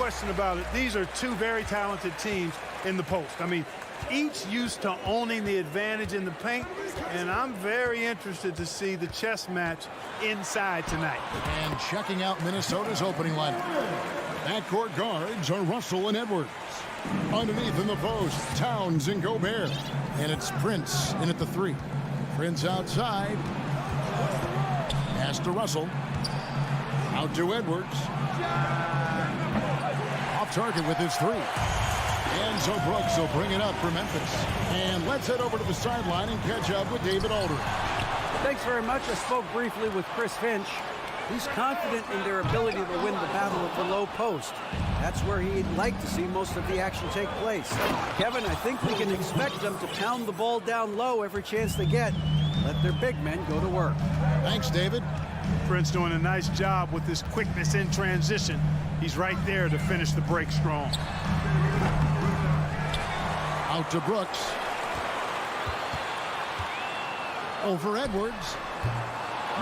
question about it. These are two very talented teams in the post. I mean, each used to owning the advantage in the paint, and I'm very interested to see the chess match inside tonight. And checking out Minnesota's opening lineup. Backcourt guards are Russell and Edwards. Underneath in the post, Towns and Gobert. And it's Prince in at the 3. Prince outside. Pass to Russell. Out to Edwards. Off target with his 3. And so Brooks will bring it up for Memphis. And let's head over to the sideline and catch up with David Aldridge. Thanks very much. I spoke briefly with Chris Finch. He's confident in their ability to win the battle at the low post. That's where he'd like to see most of the action take place. Kevin, I think we can expect them to pound the ball down low every chance they get. Let their big men go to work. Thanks, David. Prince doing a nice job with his quickness in transition. He's right there to finish the break strong. Out to Brooks. Over Edwards.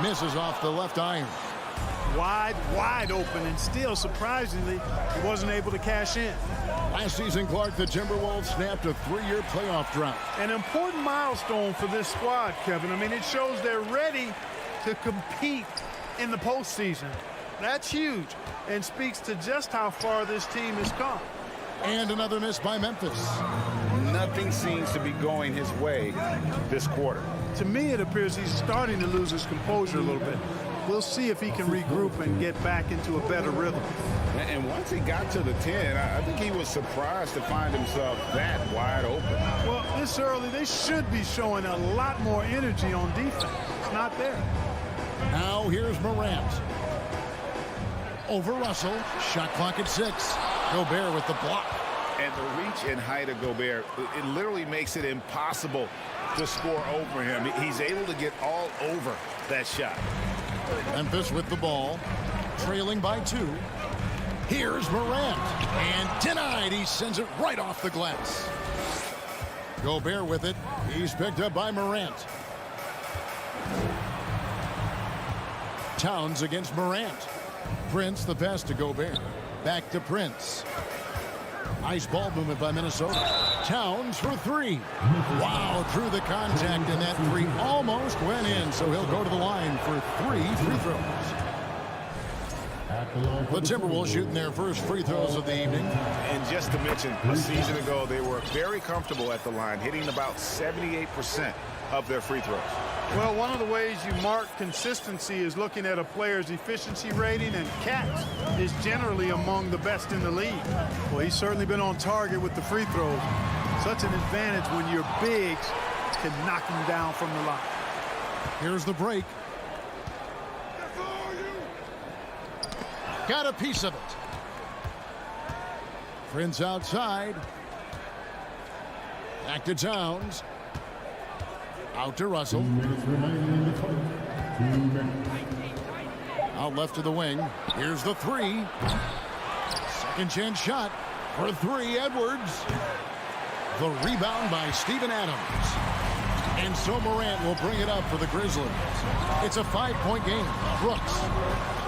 Misses off the left iron. Wide open, and still, surprisingly, he wasn't able to cash in. Last season, Clark, the Timberwolves snapped a 3-year playoff drought. An important milestone for this squad, Kevin. I mean, it shows they're ready to compete in the postseason. That's huge and speaks to just how far this team has come. And another miss by Memphis. Nothing seems to be going his way this quarter. To me, it appears he's starting to lose his composure a little bit. We'll see if he can regroup and get back into a better rhythm. And once he got to the 10, I think he was surprised to find himself that wide open. Well, this early, they should be showing a lot more energy on defense. It's not there. Now here's Morant. Over Russell. Shot clock at 6. Gobert with the block. And the reach and height of Gobert, it literally makes it impossible to score over him. He's able to get all over that shot. Memphis with the ball. Trailing by 2. Here's Morant. And denied. He sends it right off the glass. Gobert with it. He's picked up by Morant. Towns against Morant. Prince, the pass to Gobert. Back to Prince. Nice ball movement by Minnesota. Towns for 3. Wow, through the contact, and that 3 almost went in, so he'll go to the line for 3 free throws. The Timberwolves shooting their first free throws of the evening. And just to mention, a season ago, they were very comfortable at the line, hitting about 78% of their free throws. Well, one of the ways you mark consistency is looking at a player's efficiency rating, and Cat is generally among the best in the league. Well, he's certainly been on target with the free throws. Such an advantage when your bigs can knock him down from the line. Here's the break. Got a piece of it. Prince outside. Back to Towns. Out to Russell. Out left to the wing. Here's the 3. Second chance shot for 3, Edwards. The rebound by Steven Adams. And so Morant will bring it up for the Grizzlies. It's a 5-point game. Brooks.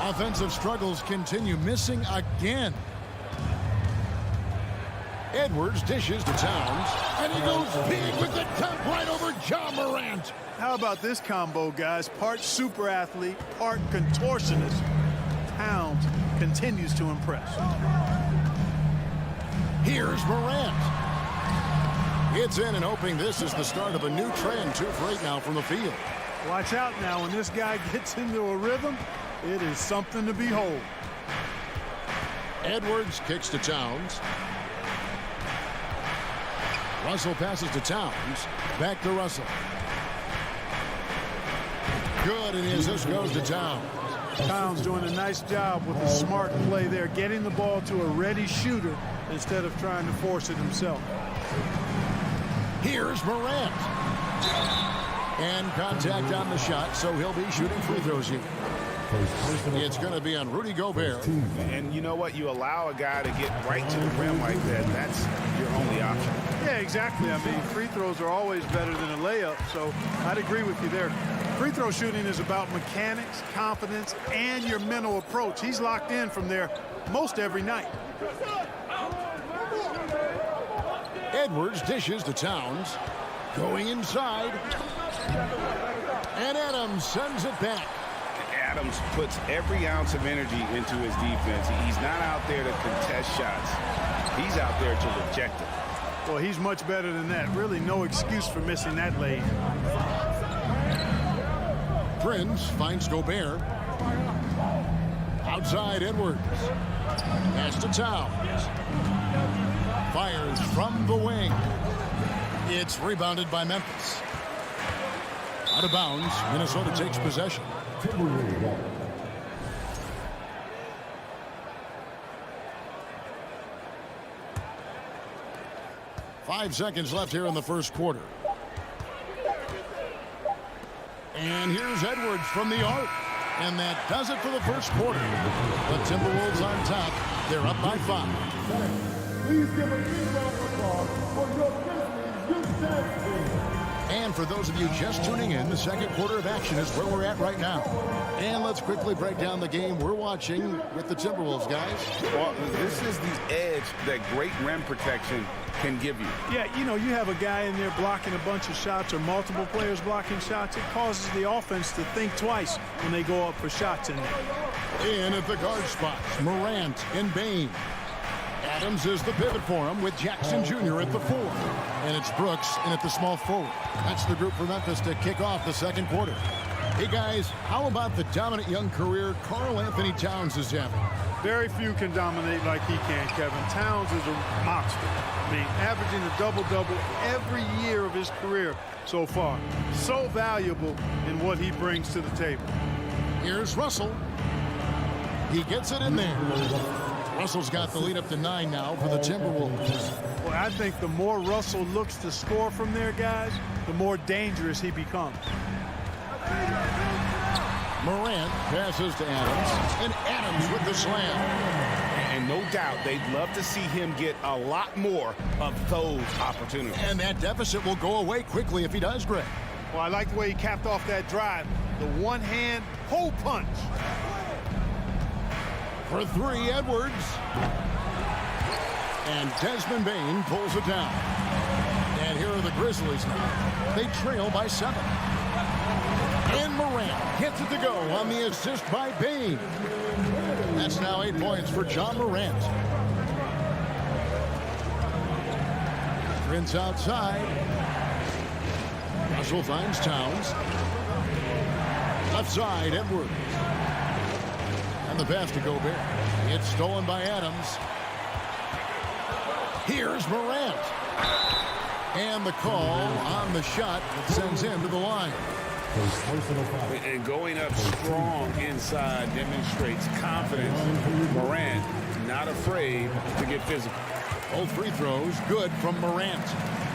Offensive struggles continue, missing again. Edwards dishes to Towns, and he goes big with the dunk right over John Morant. How about this combo, guys? Part super athlete, part contortionist. Towns continues to impress. Here's Morant. It's in and hoping this is the start of a new trend. 2 for 8 now from the field. Watch out now. When this guy gets into a rhythm, it is something to behold. Edwards kicks to Towns. Russell passes to Towns. Back to Russell. Good, and the assist goes to Towns. Towns doing a nice job with a smart play there, getting the ball to a ready shooter instead of trying to force it himself. Here's Morant. And contact on the shot, so he'll be shooting free throws here. It's going to be on Rudy Gobert. And you know what? You allow a guy to get right to the rim like that. That's your only option. Yeah, exactly. I mean, free throws are always better than a layup, so I'd agree with you there. Free throw shooting is about mechanics, confidence, and your mental approach. He's locked in from there. most every night. Edwards dishes to Towns. Going inside. And Adams sends it back. Adams puts every ounce of energy into his defense. He's not out there to contest shots. He's out there to reject it. Well, he's much better than that. Really no excuse for missing that lane. Prince finds Gobert. Outside Edwards. Pass to Towns. Fires from the wing. It's rebounded by Memphis. Out of bounds. Minnesota takes possession. 5 seconds left here in the first quarter. And here's Edwards from the arc. And that does it for the first quarter. The Timberwolves on top. They're up by 5. Please give a big round of applause for your Grizzlies youth dance team. And for those of you just tuning in, the second quarter of action is where we're at right now. And let's quickly break down the game we're watching with the Timberwolves, guys. Well, this is the edge that great rim protection can give you. Yeah, you know, you have a guy in there blocking a bunch of shots or multiple players blocking shots. It causes the offense to think twice when they go up for shots in there. In at the guard spots, Morant and Bain. Adams is the pivot for him with Jackson Jr. at the 4. And it's Brooks in at the small forward. That's the group for Memphis to kick off the second quarter. Hey, guys, how about the dominant young career Karl Anthony Towns is having? Very few can dominate like he can, Kevin. Towns is a monster. I mean, averaging a double-double every year of his career so far. So valuable in what he brings to the table. Here's Russell. He gets it in there. Russell's got the lead up to 9 now for the Timberwolves. Well, I think the more Russell looks to score from there, guys, the more dangerous he becomes. Morant passes to Adams, and Adams with the slam. And no doubt they'd love to see him get a lot more of those opportunities. And that deficit will go away quickly if he does, Greg. Well, I like the way he capped off that drive. The one-hand hole punch. For 3, Edwards. And Desmond Bain pulls it down. And here are the Grizzlies now. They trail by 7. And Morant gets it to go on the assist by Bain. That's now 8 points for John Morant. Prince outside. Russell finds Towns. Left side, Edwards. And the pass to Gobert. It's stolen by Adams. Here's Morant. And the call on the shot that sends him to the line. And going up strong inside demonstrates confidence. Morant not afraid to get physical. Both free throws good from Morant.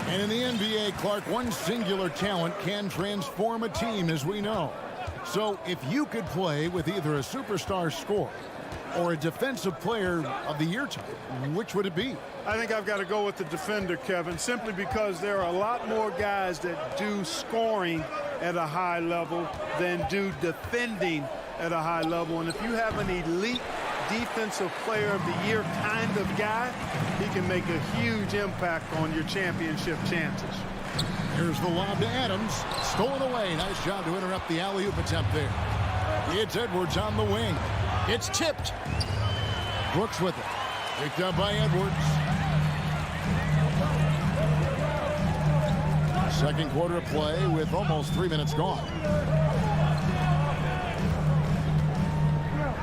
And in the NBA, Clark, one singular talent can transform a team, as we know. So if you could play with either a superstar scorer or a defensive player of the year type, which would it be? I think I've got to go with the defender, Kevin, simply because there are a lot more guys that do scoring at a high level than do defending at a high level. And if you have an elite defensive player of the year kind of guy, he can make a huge impact on your championship chances. Here's the lob to Adams. Stolen away. Nice job to interrupt the alley-oop attempt there. It's Edwards on the wing. It's tipped. Brooks with it. Picked up by Edwards. Second quarter of play with almost 3 minutes gone.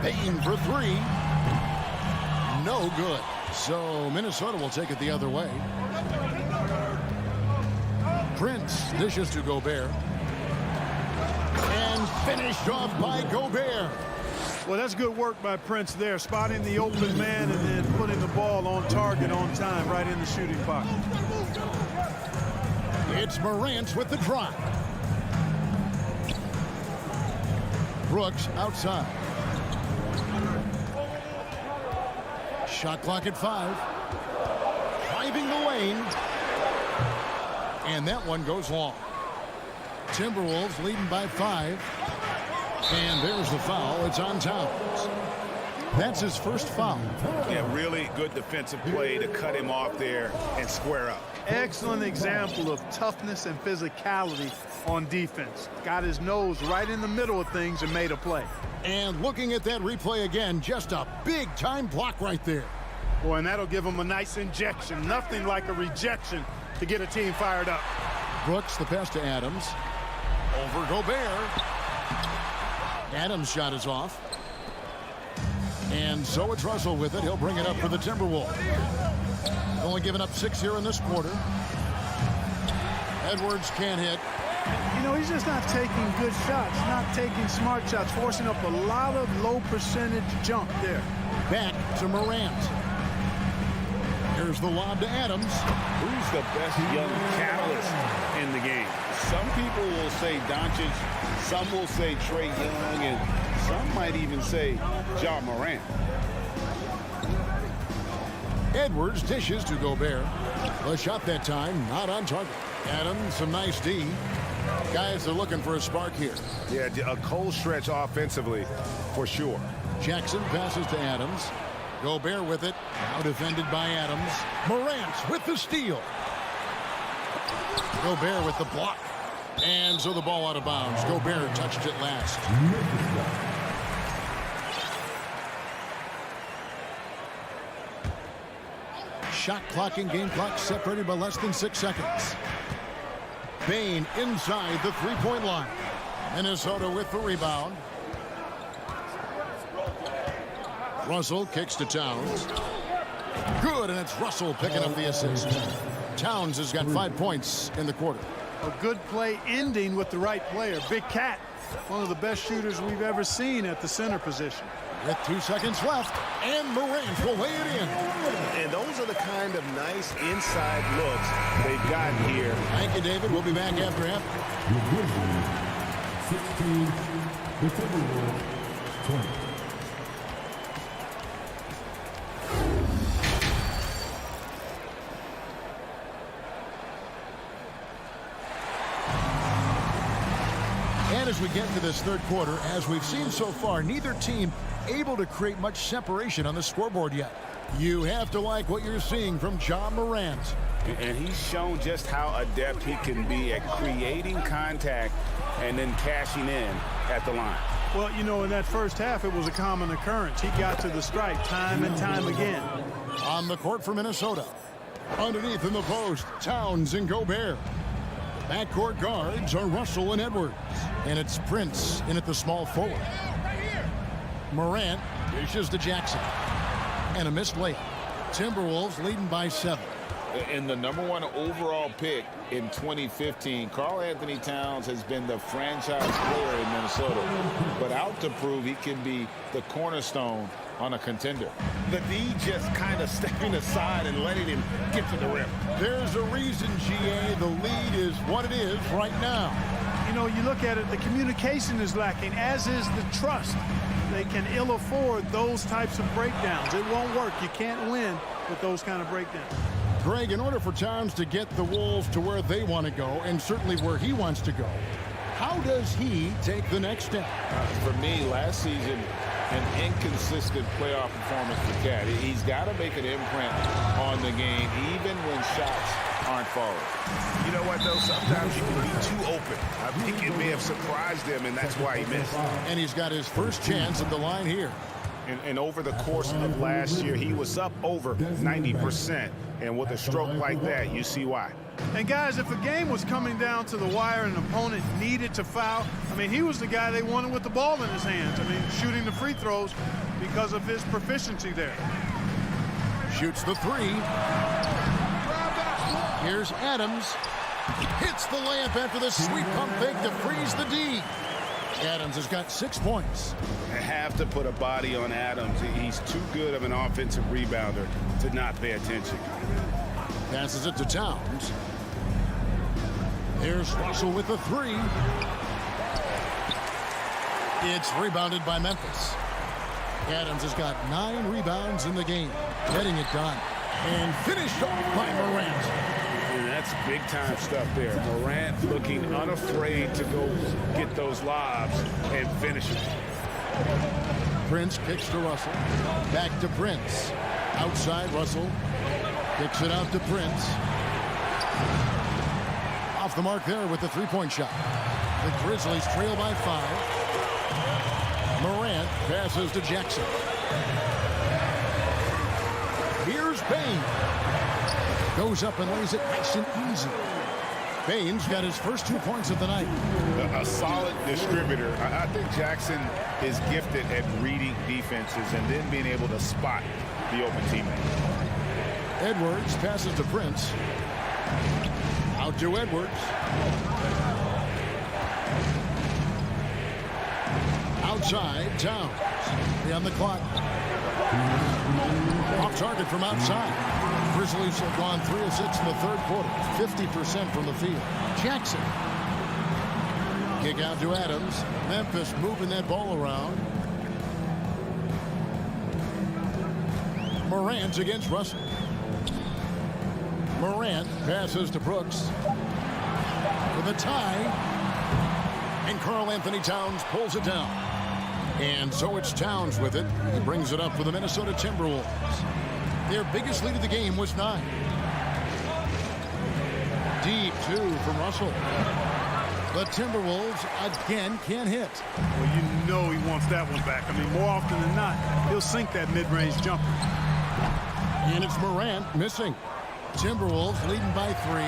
Bain for 3. No good. So Minnesota will take it the other way. Prince dishes to Gobert. And finished off by Gobert. Well, that's good work by Prince there, spotting the open man and then putting the ball on target on time right in the shooting pocket. It's Morant with the drive. Brooks outside. Shot clock at 5. Driving the lane. And that one goes long. Timberwolves leading by 5. And there's the foul. It's on Towns. That's his first foul. Yeah, really good defensive play to cut him off there and square up. Excellent example of toughness and physicality on defense. Got his nose right in the middle of things and made a play. And looking at that replay again, just a big-time block right there. Boy, and that'll give him a nice injection. Nothing like a rejection to get a team fired up. Brooks, the pass to Adams. Over Gobert. Adams' shot is off. And so it's Russell with it. He'll bring it up for the Timberwolves. Only giving up 6 here in this quarter. Edwards can't hit. You know, he's just not taking good shots, not taking smart shots, forcing up a lot of low percentage jump there. Back to Morant. Here's the lob to Adams. Who's the best young catalyst in the game? Some people will say Doncic, some will say Trae Young, and some might even say Ja Morant. Edwards dishes to Gobert. A shot that time, not on target. Adams, some nice D. Guys are looking for a spark here. Yeah, a cold stretch offensively, for sure. Jackson passes to Adams. Gobert with it. Now defended by Adams. Morant with the steal. Gobert with the block. And so the ball out of bounds. Gobert touched it last. Shot clock and game clock separated by less than 6 seconds. Bane inside the three-point line. Minnesota with the rebound. Russell kicks to Towns. Good, and it's Russell picking up the assist. Towns has got 5 points in the quarter. A good play ending with the right player. Big Cat, one of the best shooters we've ever seen at the center position. With 2 seconds left, and Morant will lay it in. And those are the kind of nice inside looks they've gotten here. Thank you, David. We'll be back after half. The Grizzlies, 16, the Timberwolves, 20. And as we get to this third quarter, as we've seen so far, neither team able to create much separation on the scoreboard yet. You have to like what you're seeing from Ja Morant. And he's shown just how adept he can be at creating contact and then cashing in at the line. Well, you know, in that first half, it was a common occurrence. He got to the stripe time and time again. On the court for Minnesota. Underneath in the post, Towns and Gobert. Backcourt guards are Russell and Edwards. And it's Prince in at the small forward. Morant dishes to Jackson. And a missed layup. Timberwolves leading by 7. And the #1 overall pick in 2015, Karl Anthony Towns has been the franchise player in Minnesota, but out to prove he can be the cornerstone on a contender. The D just kind of stepping aside and letting him get to the rim. There's a reason, GA, the lead is what it is right now. You know, you look at it, the communication is lacking, as is the trust. They can ill afford those types of breakdowns. It won't work. You can't win with those kind of breakdowns. Greg, in order for Towns to get the Wolves to where they want to go, and certainly where he wants to go, how does he take the next step? For me, last season, an inconsistent playoff performance for Cat. He's got to make an imprint on the game, even when shots aren't falling. You know what, though? Sometimes you can be too open. I think it may have surprised him, and that's why he missed. And he's got his first chance at the line here. And over the course of last year, he was up over 90%. And with a stroke like that, you see why. And guys, if a game was coming down to the wire and an opponent needed to foul, I mean, he was the guy they wanted with the ball in his hands. I mean, shooting the free throws because of his proficiency there. Shoots the three. Here's Adams. Hits the layup after the sweet pump fake to freeze the D. Adams has got 6 points. I have to put a body on Adams. He's too good of an offensive rebounder to not pay attention. Passes it to Towns. Here's Russell with the three. It's rebounded by Memphis. Adams has got 9 rebounds in the game. Getting it done. And finished off by Morant. And that's big-time stuff there. Morant looking unafraid to go get those lobs and finish it. Prince kicks to Russell. Back to Prince. Outside, Russell. Kicks it out to Prince. Off the mark there with the three-point shot. The Grizzlies trail by 5. Morant passes to Jackson. Here's Bain. Goes up and lays it nice and easy. Bain's got his first 2 points of the night. A solid distributor. I think Jackson is gifted at reading defenses and then being able to spot the open teammate. Edwards passes to Prince. Out to Edwards. Outside, Towns. On the clock. Off target from outside. Grizzlies have gone 3 of 6 in the third quarter. 50% from the field. Jackson. Kick out to Adams. Memphis moving that ball around. Morant against Russell. Morant passes to Brooks. For the tie. And Karl Anthony Towns pulls it down. And so it's Towns with it. He brings it up for the Minnesota Timberwolves. Their biggest lead of the game was 9. Deep 2 from Russell. The Timberwolves again can't hit. Well, you know he wants that one back. I mean, more often than not, he'll sink that mid-range jumper. And it's Morant missing. Timberwolves leading by 3.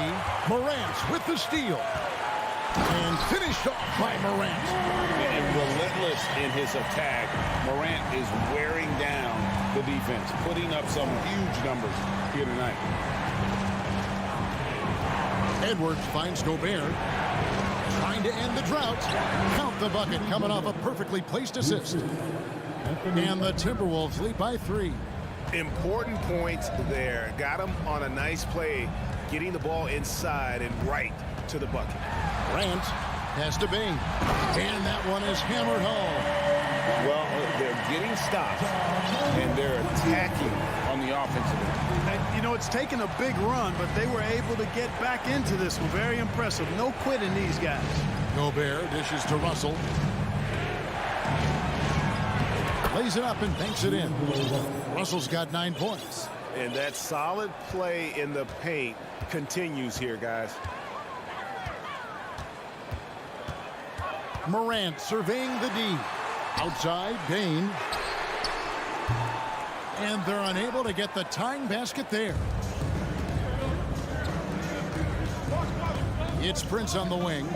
Morant with the steal. And finished off by Morant. And relentless in his attack. Morant is wearing down the defense, putting up some huge numbers here tonight. Edwards finds Gobert. Trying to end the drought. Count the bucket coming off a perfectly placed assist. And the Timberwolves lead by 3. Important points there. Got him on a nice play, getting the ball inside and right to the bucket. Grant has to Bain. And that one is hammered home. Well, they're getting stops, and they're attacking on the offensive end. And, you know, it's taken a big run, but they were able to get back into this one. Very impressive. No quitting these guys. Gobert dishes to Russell. Lays it up and banks it in. Russell's got 9 points. And that solid play in the paint continues here, guys. Morant surveying the D. Outside, Bain. And they're unable to get the tying basket there. It's Prince on the wing.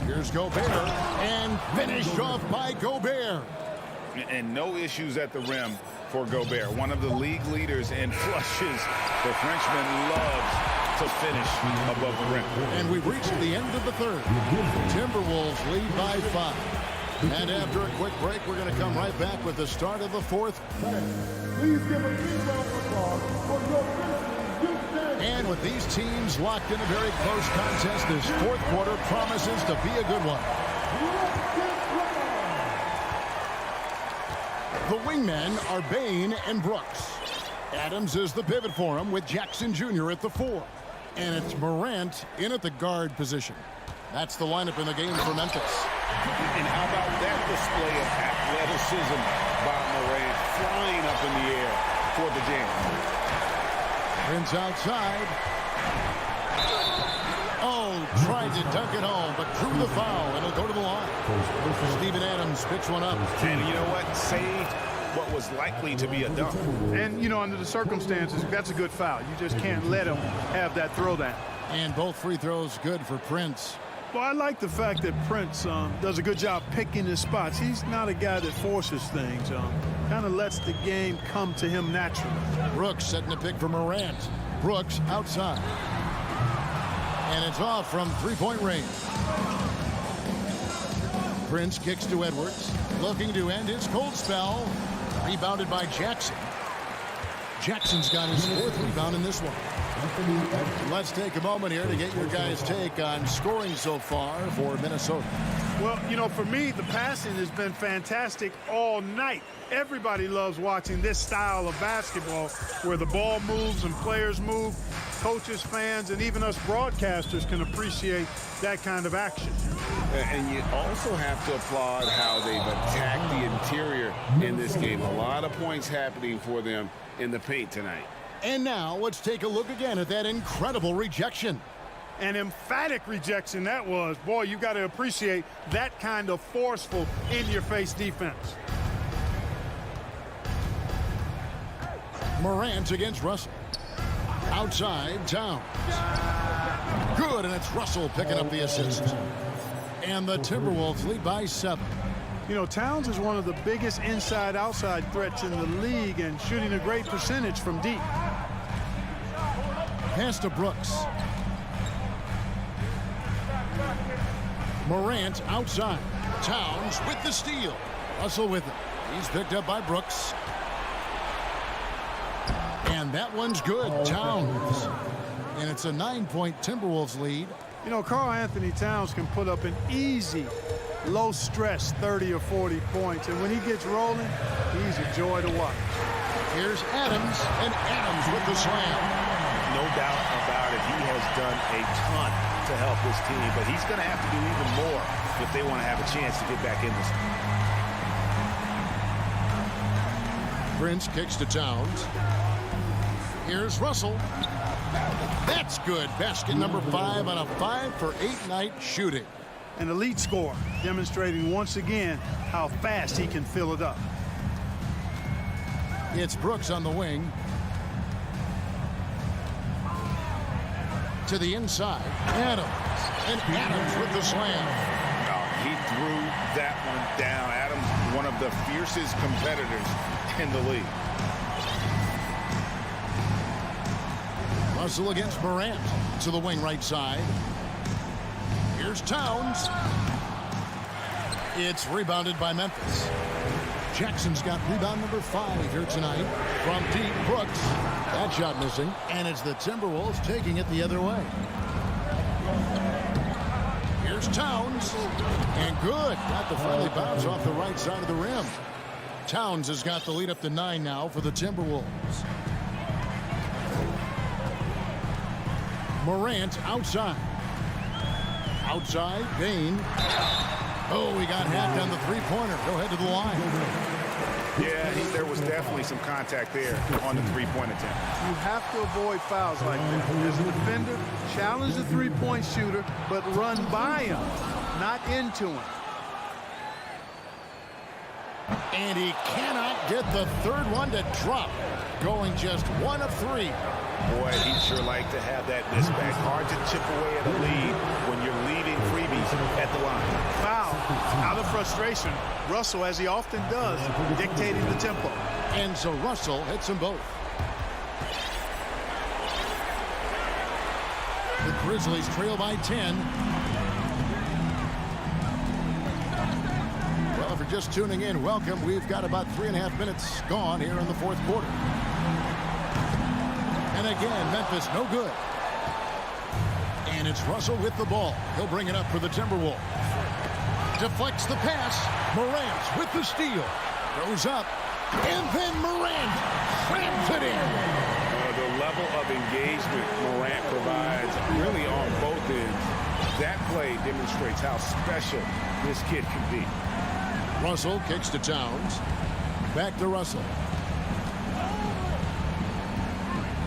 Here's Gobert. And finished off by Gobert. And no issues at the rim for Gobert. One of the league leaders in flushes. The Frenchman loves to finish above the rim. And we've reached the end of the third. Timberwolves lead by 5. And after a quick break, we're going to come right back with the start of the fourth. Please give a big round of applause for your Grizzlies. And with these teams locked in a very close contest, this fourth quarter promises to be a good one. The wingmen are Bain and Brooks. Adams is the pivot for him with Jackson Jr. at the 4. And it's Morant in at the guard position. That's the lineup in the game for Memphis. And how about that display of athleticism by Morant, flying up in the air for the jam. Prince outside. Oh, tried to dunk it home, but drew the foul, and he'll go to the line. Steven Adams picks one up. And you know what? Saved what was likely to be a dunk. And, you know, under the circumstances, that's a good foul. You just can't let him have that throwdown. And both free throws good for Prince. Well, I like the fact that Prince does a good job picking his spots. He's not a guy that forces things. Kind of lets the game come to him naturally. Brooks setting a pick for Morant. Brooks outside. And it's off from three-point range. Prince kicks to Edwards. Looking to end his cold spell. Rebounded by Jackson. Jackson's got his 4th rebound in this one. Let's take a moment here to get your guys' take on scoring so far for Minnesota. Well, you know, for me, the passing has been fantastic all night. Everybody loves watching this style of basketball where the ball moves and players move. Coaches, fans, and even us broadcasters can appreciate that kind of action. And you also have to applaud how they've attacked the interior in this game. A lot of points happening for them in the paint tonight. And now let's take a look again at that incredible rejection. An emphatic rejection that was. Boy, you got to appreciate that kind of forceful, in-your-face defense. Morant against Russell. Outside, Towns. Good, and it's Russell picking up the assist. And the Timberwolves lead by 7. You know, Towns is one of the biggest inside-outside threats in the league and shooting a great percentage from deep. Pass to Brooks. Morant outside. Towns with the steal. Russell with it. He's picked up by Brooks. And that one's good. Towns. And it's a 9-point Timberwolves lead. You know, Karl Anthony Towns can put up an easy, low-stress 30 or 40 points. And when he gets rolling, he's a joy to watch. Here's Adams, and Adams with the slam. No doubt about it. He has done a ton to help this team, but he's going to have to do even more if they want to have a chance to get back in this. Prince kicks to Towns. Here's Russell. That's good. Basket number 5 on a 5-for-8 night shooting. An elite scorer, demonstrating once again how fast he can fill it up. It's Brooks on the wing. To the inside. Adams. And Adams with the slam. He threw that one down. Adams, one of the fiercest competitors in the league. Russell against Morant. To the wing right side. Here's Towns. It's rebounded by Memphis. Jackson's got rebound number 5 here tonight. From deep, Brooks. That shot missing. And it's the Timberwolves taking it the other way. Here's Towns. And good. Got the friendly bounce off the right side of the rim. Towns has got the lead up to 9 now for the Timberwolves. Morant outside. Outside, Bain. Oh, he got hacked on the three-pointer. Go ahead to the line. Yeah, there was definitely some contact there on the three-point attempt. You have to avoid fouls like that. As a defender, challenge the three-point shooter, but run by him, not into him. And he cannot get the third one to drop. Going just 1 of 3. Boy, he'd sure like to have that mismatch. Hard to chip away at a lead when you're leaving freebies at the line. Foul. Out of frustration, Russell, as he often does, dictating the tempo. And so Russell hits them both. The Grizzlies trail by 10. Well, if you're just tuning in, welcome. We've got about 3.5 minutes gone here in the fourth quarter. And again, Memphis no good. And it's Russell with the ball. He'll bring it up for the Timberwolves. Deflects the pass. Morant with the steal. Goes up. And then Morant slams it in. The level of engagement Morant provides really on both ends. That play demonstrates how special this kid can be. Russell kicks to Towns. Back to Russell.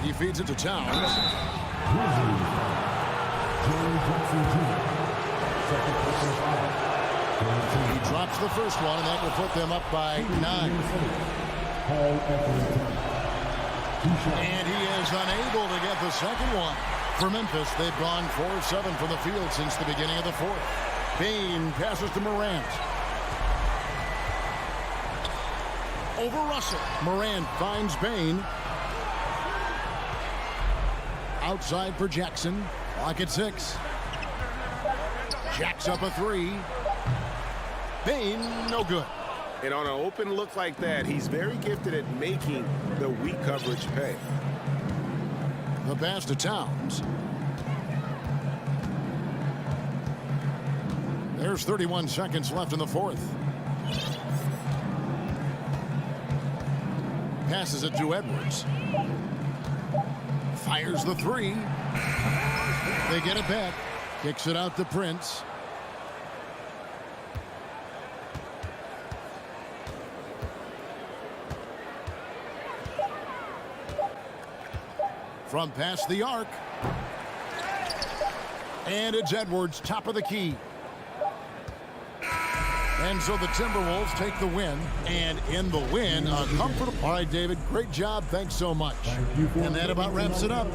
He feeds it to Towns. He drops the first one, and that will put them up by 9. And he is unable to get the second one. For Memphis, they've gone 4 of 7 from the field since the beginning of the fourth. Bain passes to Morant. Over Russell. Morant finds Bain. Outside for Jackson. Clock at 6. Jacks up a 3. Bain, no good. And on an open look like that, he's very gifted at making the weak coverage pay. The pass to Towns. There's 31 seconds left in the fourth. Passes it to Edwards. Fires the 3. They get it back. Kicks it out to Prince. from past the arc. And it's Edwards, top of the key. And so the Timberwolves take the win. And in the win, a comfortable... All right, David, great job. Thanks so much. And that about wraps it up.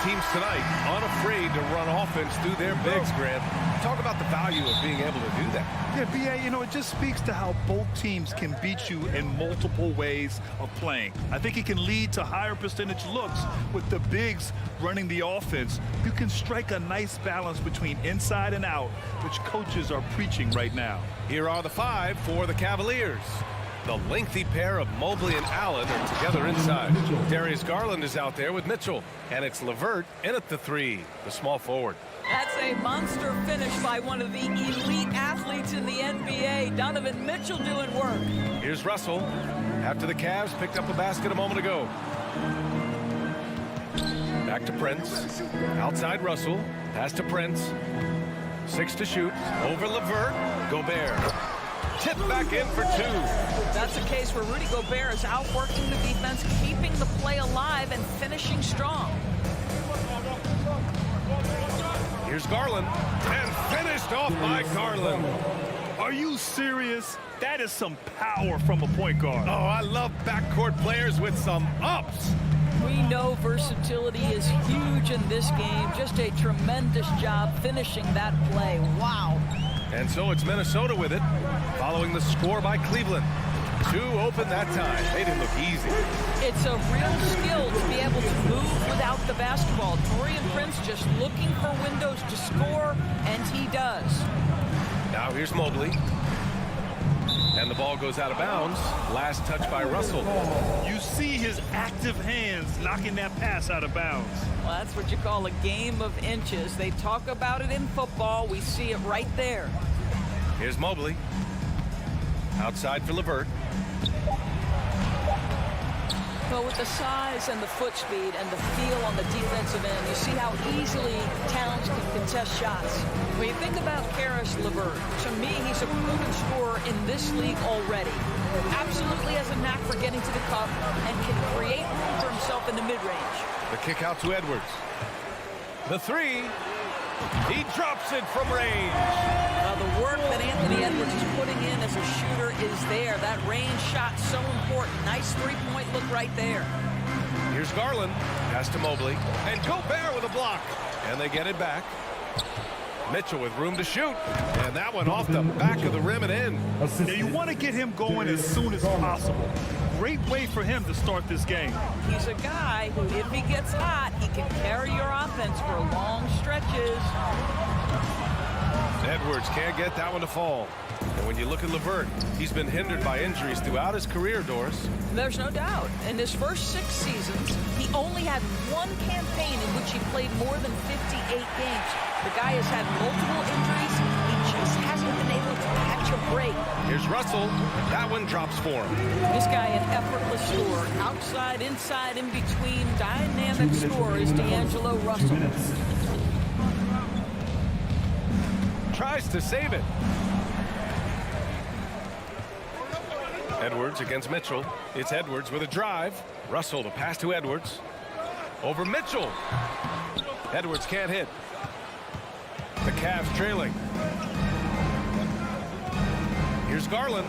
teams tonight unafraid to run offense through their bigs, Grant. Talk about the value of being able to do that. Yeah, B.A., you know, it just speaks to how both teams can beat you in multiple ways of playing. I think it can lead to higher percentage looks with the bigs running the offense. You can strike a nice balance between inside and out, which coaches are preaching right now. Here are the 5 for the Cavaliers. The lengthy pair of Mobley and Allen are together inside. Darius Garland is out there with Mitchell. And it's LeVert in at the 3, the small forward. That's a monster finish by one of the elite athletes in the NBA. Donovan Mitchell doing work. Here's Russell. After the Cavs picked up a basket a moment ago. Back to Prince. Outside Russell. Pass to Prince. 6 to shoot. Over LeVert. Gobert. Tip back in for 2. That's a case where Rudy Gobert is outworking the defense, keeping the play alive, and finishing strong. Here's Garland. And finished off by Garland. Are you serious? That is some power from a point guard. Oh, I love backcourt players with some ups. We know versatility is huge in this game. Just a tremendous job finishing that play. Wow. And so it's Minnesota with it, following the score by Cleveland. 2 open that time. They didn't look easy. It's a real skill to be able to move without the basketball. Taurean Prince just looking for windows to score, and he does. Now here's Mobley. And the ball goes out of bounds. Last touch by Russell. You see his active hands knocking that pass out of bounds. Well, that's what you call a game of inches. They talk about it in football. We see it right there. Here's Mobley. Outside for LeVert. Well, with the size and the foot speed and the feel on the defensive end, you see how easily Towns can contest shots. When you think about Karis LeVert, to me, he's a proven scorer in this league already. Absolutely has a knack for getting to the cup and can create room for himself in the mid-range. The kick out to Edwards. The 3. He drops it from range. The work that Anthony Edwards is putting in as a shooter is there. That range shot so important. Nice three-point look right there. Here's Garland. Pass to Mobley. And Gobert with a block. And they get it back. Mitchell with room to shoot. And that one off the back of the rim and in. Now you want to get him going as soon as possible. Great way for him to start this game. He's a guy who, if he gets hot, he can carry your offense for long stretches. Edwards can't get that one to fall. And when you look at LeVert, he's been hindered by injuries throughout his career, Doris. There's no doubt. In his first 6 seasons, he only had one campaign in which he played more than 58 games. The guy has had multiple injuries. He just hasn't been able to catch a break. Here's Russell. That one drops for him. This guy, an effortless scorer. Outside, inside, in between. Dynamic scorer is D'Angelo Russell. Tries to save it. Edwards against Mitchell. It's Edwards with a drive. Russell to pass to Edwards. Over Mitchell. Edwards can't hit. The Cavs trailing. Here's Garland.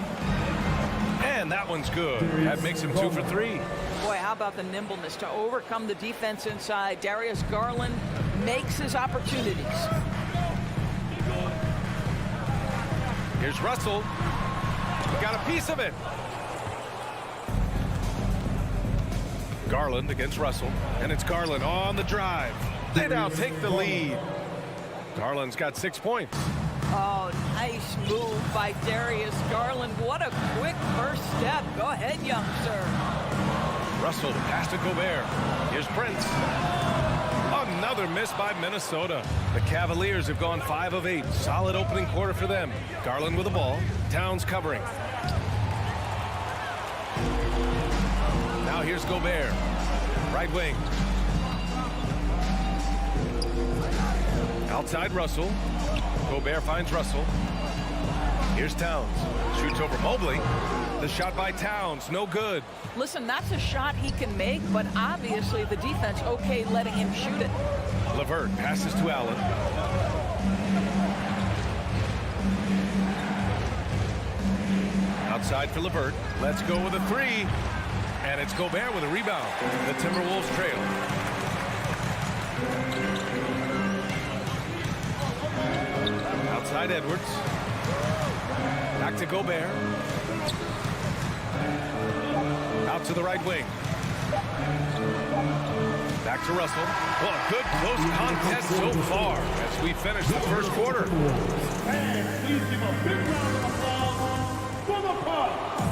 And that one's good. That makes him 2 for 3. Boy, how about the nimbleness to overcome the defense inside. Darius Garland makes his opportunities. Here's Russell. He got a piece of it. Garland against Russell. And it's Garland on the drive. They now take the lead. Garland's got 6 points. Oh, nice move by Darius Garland. What a quick first step. Go ahead, youngster. Russell to pass to Gobert. Here's Prince. Another miss by Minnesota. The Cavaliers have gone 5 of 8. Solid opening quarter for them. Garland with the ball. Towns covering. Now here's Gobert. Right wing. Outside Russell. Gobert finds Russell. Here's Towns. Shoots over Mobley. The shot by Towns, no good. Listen, that's a shot he can make, but obviously the defense okay letting him shoot it. LeVert passes to Allen. Outside for LeVert. Let's go with a 3. And it's Gobert with a rebound. The Timberwolves trail. Outside Edwards. Back to Gobert. Out to the right wing. Back to Russell. Well, a good close contest so far as we finish the first quarter. And please give a big round of applause for the Bucks.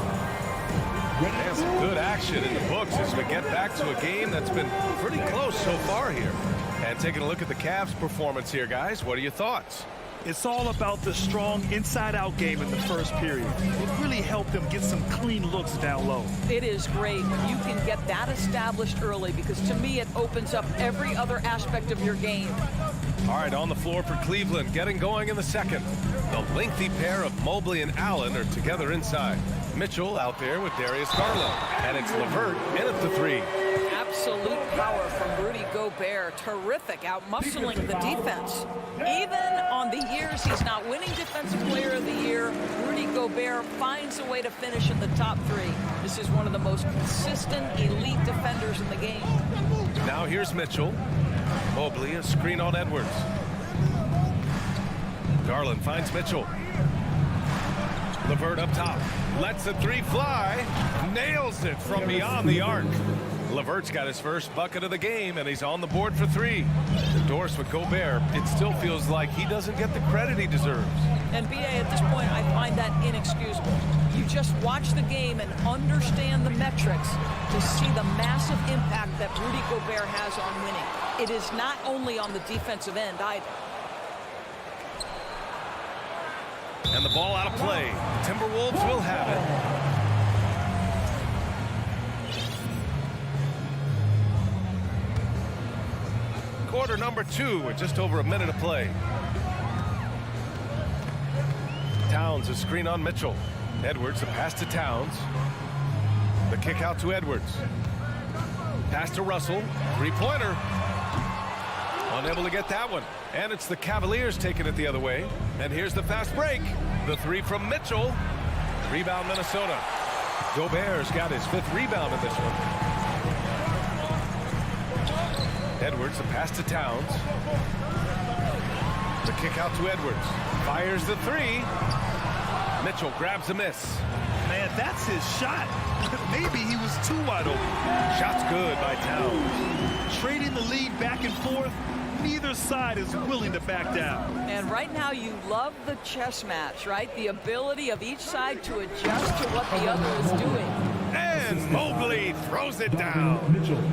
And some good action in the books as we get back to a game that's been pretty close so far here. And taking a look at the Cavs' performance here, guys, what are your thoughts? It's all about the strong inside-out game in the first period. It really helped them get some clean looks down low. It is great when you can get that established early, because to me it opens up every other aspect of your game. All right, on the floor for Cleveland, getting going in the second. The lengthy pair of Mobley and Allen are together inside. Mitchell out there with Darius Garland. And it's LeVert in at the three. Absolute power from Rudy Gobert. Terrific, out-muscling the defense. Even on the years he's not winning Defensive Player of the Year, Rudy Gobert finds a way to finish in the top three. This is one of the most consistent, elite defenders in the game. Now here's Mitchell. Mobley, a screen on Edwards. Garland finds Mitchell. LeVert up top. Lets the three fly. Nails it from beyond the arc. LeVert's got his first bucket of the game, and he's on the board for three. Endorsed with Gobert, it still feels like he doesn't get the credit he deserves. And BA, at this point, I find that inexcusable. You just watch the game and understand the metrics to see the massive impact that Rudy Gobert has on winning. It is not only on the defensive end either. And the ball out of play. Timberwolves will have it. Quarter number 2 with just over a minute of play. Towns a screen on Mitchell. Edwards a pass to Towns. The kick out to Edwards. Pass to Russell. Three-pointer. Unable to get that one. And it's the Cavaliers taking it the other way. And here's the fast break. The three from Mitchell. Rebound Minnesota. Gobert's got his 5th rebound in this one. Edwards, a pass to Towns. The kick out to Edwards. Fires the three. Mitchell grabs a miss. Man, that's his shot. Maybe he was too wide open. Shot's good by Towns. Trading the lead back and forth. Neither side is willing to back down. And right now you love the chess match, right? The ability of each side to adjust to what the other is doing. And Mobley throws it down.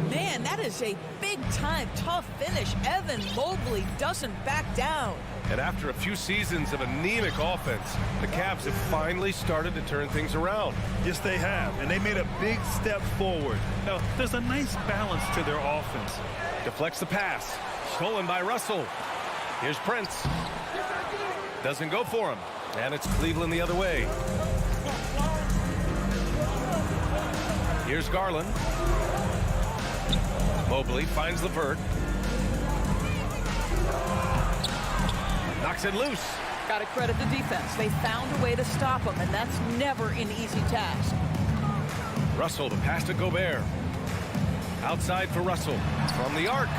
Man, that is a big-time tough finish. Evan Mobley doesn't back down. And after a few seasons of anemic offense, the Cavs have finally started to turn things around. Yes, they have. And they made a big step forward. Now, there's a nice balance to their offense. Deflects the pass. Stolen by Russell. Here's Prince. Doesn't go for him. And it's Cleveland the other way. Here's Garland. Mobley finds LeVert. Knocks it loose. Got to credit the defense. They found a way to stop him, and that's never an easy task. Russell, the pass to Gobert. Outside for Russell. From the arc.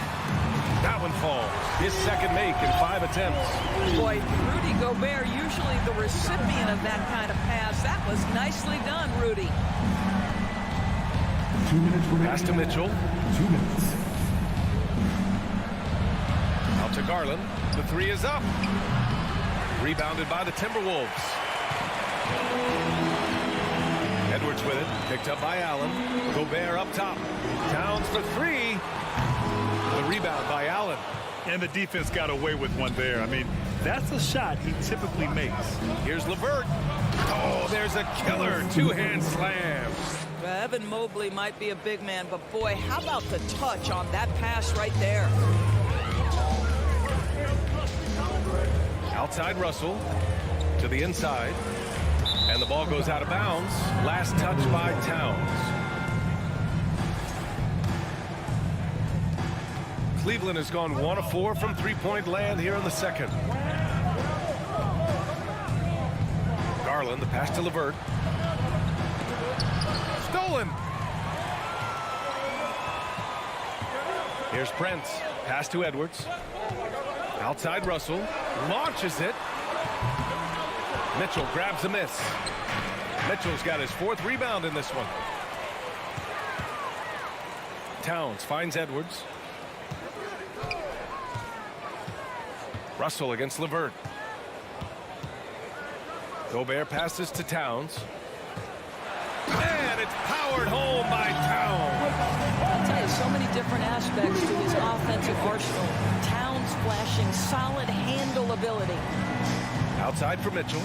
That one falls. His second make in 5 attempts. Boy, Rudy Gobert, usually the recipient of that kind of pass. That was nicely done, Rudy. 2 minutes remaining. Pass to Mitchell. 2 minutes. Out to Garland. The three is up. Rebounded by the Timberwolves. Edwards with it. Picked up by Allen. Gobert up top. Towns for three. The rebound by Allen. And the defense got away with one there. I mean, that's a shot he typically makes. Here's LeVert. Oh, there's a killer two-hand slam. Evan Mobley might be a big man, but boy, how about the touch on that pass right there? Outside Russell to the inside. And the ball goes out of bounds. Last touch by Towns. Cleveland has gone 1 of 4 from three-point land here in the second. Garland, the pass to LeVert. Stolen. Here's Prince. Pass to Edwards. Outside Russell. Launches it. Mitchell grabs the miss. Mitchell's got his 4th rebound in this one. Towns finds Edwards. Russell against LeVert. Gobert passes to Towns. And it's powered home by Towns. I'll tell you, so many different aspects to his offensive arsenal. Towns flashing solid handle ability. Outside for Mitchell.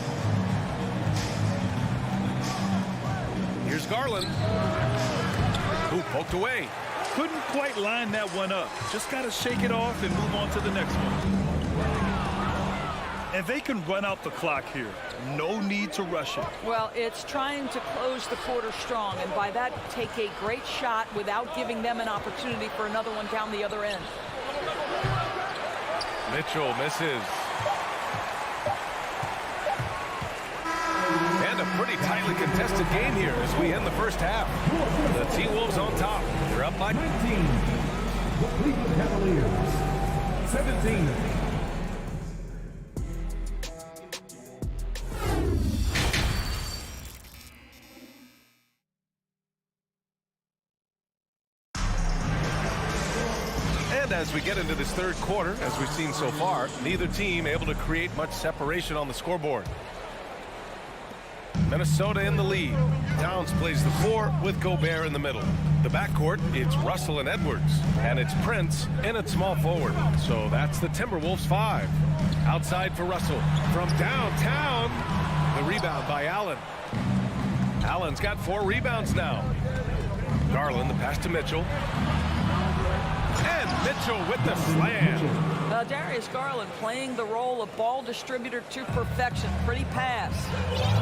Here's Garland. Who poked away. Couldn't quite line that one up. Just got to shake it off and move on to the next one. And they can run out the clock here. No need to rush it. Well, it's trying to close the quarter strong, and by that, take a great shot without giving them an opportunity for another one down the other end. Mitchell misses. And a pretty tightly contested game here as we end the first half. The T-Wolves on top. They're up by 19. The Cleveland Cavaliers. 17. And as we get into this third quarter, as we've seen so far, neither team able to create much separation on the scoreboard. Minnesota in the lead. Towns plays the 4 with Gobert in the middle. The backcourt, it's Russell and Edwards. And it's Prince in at small forward. So that's the Timberwolves 5. Outside for Russell. From downtown, the rebound by Allen. Allen's got 4 rebounds now. Garland, the pass to Mitchell. And Mitchell with the slam. Darius Garland playing the role of ball distributor to perfection. Pretty pass.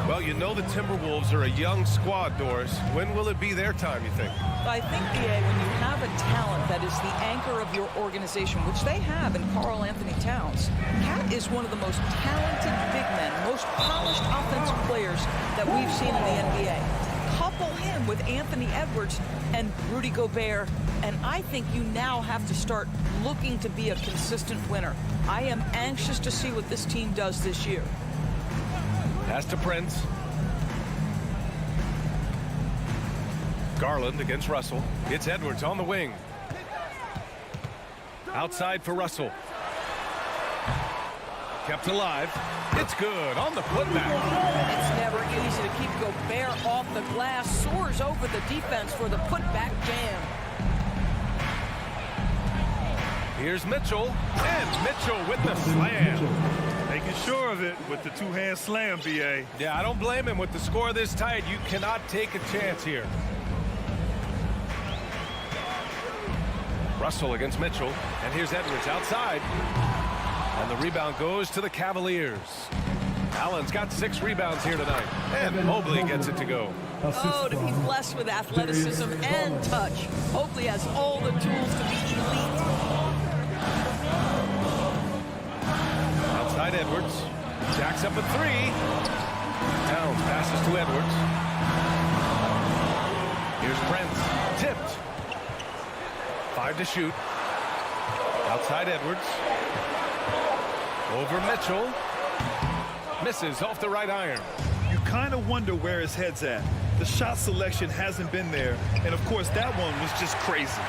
Well, you know the Timberwolves are a young squad, Doris. When will it be their time, you think? I think, BA, when you have a talent that is the anchor of your organization, which they have in Karl Anthony Towns, Cat is one of the most talented big men, most polished offensive players that we've seen in the NBA. Couple him with Anthony Edwards and Rudy Gobert, and I think you now have to start looking to be a consistent winner. I am anxious to see what this team does this year. Pass to Prince. Garland against Russell. It's Edwards on the wing. Outside for Russell. Kept alive. It's good on the putback. It's never easy to keep Gobert off the glass. Soars over the defense for the putback jam. Here's Mitchell. And Mitchell with the slam. Making sure of it with the 2-hand slam, BA. Yeah, I don't blame him. With the score this tight, you cannot take a chance here. Russell against Mitchell. And here's Edwards outside. And the rebound goes to the Cavaliers. Allen's got 6 rebounds here tonight. And Mobley gets it to go. Oh, to be blessed with athleticism and touch. Mobley has all the tools to be elite. Outside Edwards. Jacks up a 3. Towns passes to Edwards. Here's Prince. Tipped. 5 to shoot. Outside Edwards. Over Mitchell. Misses off the right iron. You kind of wonder where his head's at. The shot selection hasn't been there. And, of course, that one was just crazy.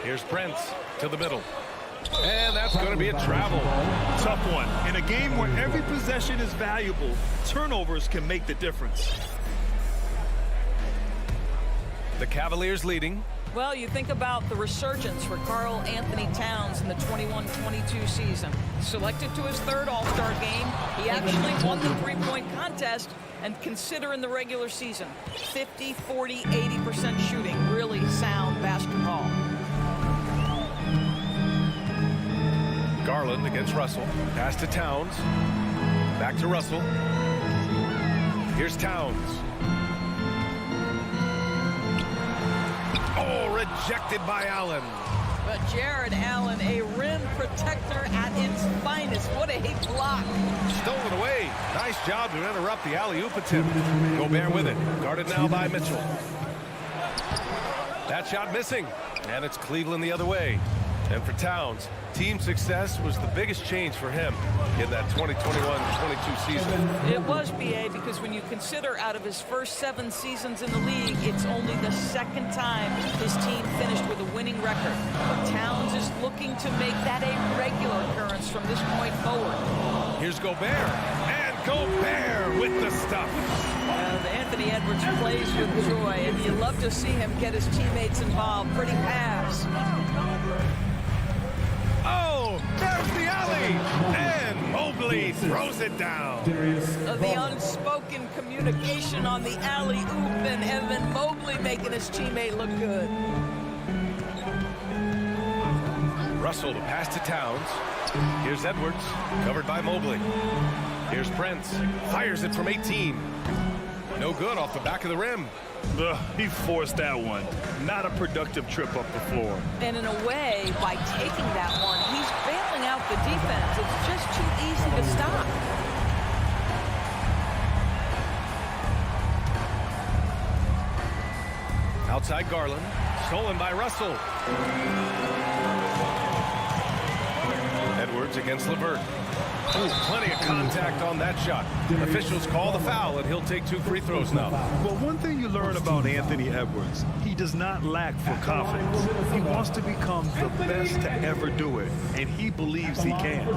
Here's Prince to the middle. And that's going to be a travel. Tough one. In a game where every possession is valuable, turnovers can make the difference. The Cavaliers leading. Well, you think about the resurgence for Karl Anthony Towns in the 21-22 season. Selected to his 3rd All-Star game, he actually won the 3-point contest, and consider in the regular season, 50, 40, 80% shooting. Really sound basketball. Garland against Russell. Pass to Towns. Back to Russell. Here's Towns. Oh, rejected by Allen. But Jared Allen, a rim protector at its finest. What a block. Stolen away. Nice job to interrupt the alley-oop attempt. Gobert with it. Guarded now by Mitchell. That shot missing. And it's Cleveland the other way. And for Towns, team success was the biggest change for him in that 2021-22 season. It was, B.A., because when you consider out of his first 7 seasons in the league, it's only the second time his team finished with a winning record. But Towns is looking to make that a regular occurrence from this point forward. Here's Gobert. And Gobert with the stuff. Anthony Edwards plays with joy, and you love to see him get his teammates involved. Pretty pass. Oh, there's the alley. And Mobley throws it down. The unspoken communication on the alley-oop, and Evan Mobley making his teammate look good. Russell to pass to Towns. Here's Edwards, covered by Mobley. Here's Prince, fires it from 18. No good off the back of the rim. He forced that one. Not a productive trip up the floor. And in a way, by taking that one, he's bailing out the defense. It's just too easy to stop. Outside Garland, stolen by Russell. Edwards against LeVert. Ooh, plenty of contact on that shot. Officials call the foul, and he'll take 2 free throws now. Well, one thing you learn about Anthony Edwards, he does not lack for confidence. He wants to become the best to ever do it, and he believes he can.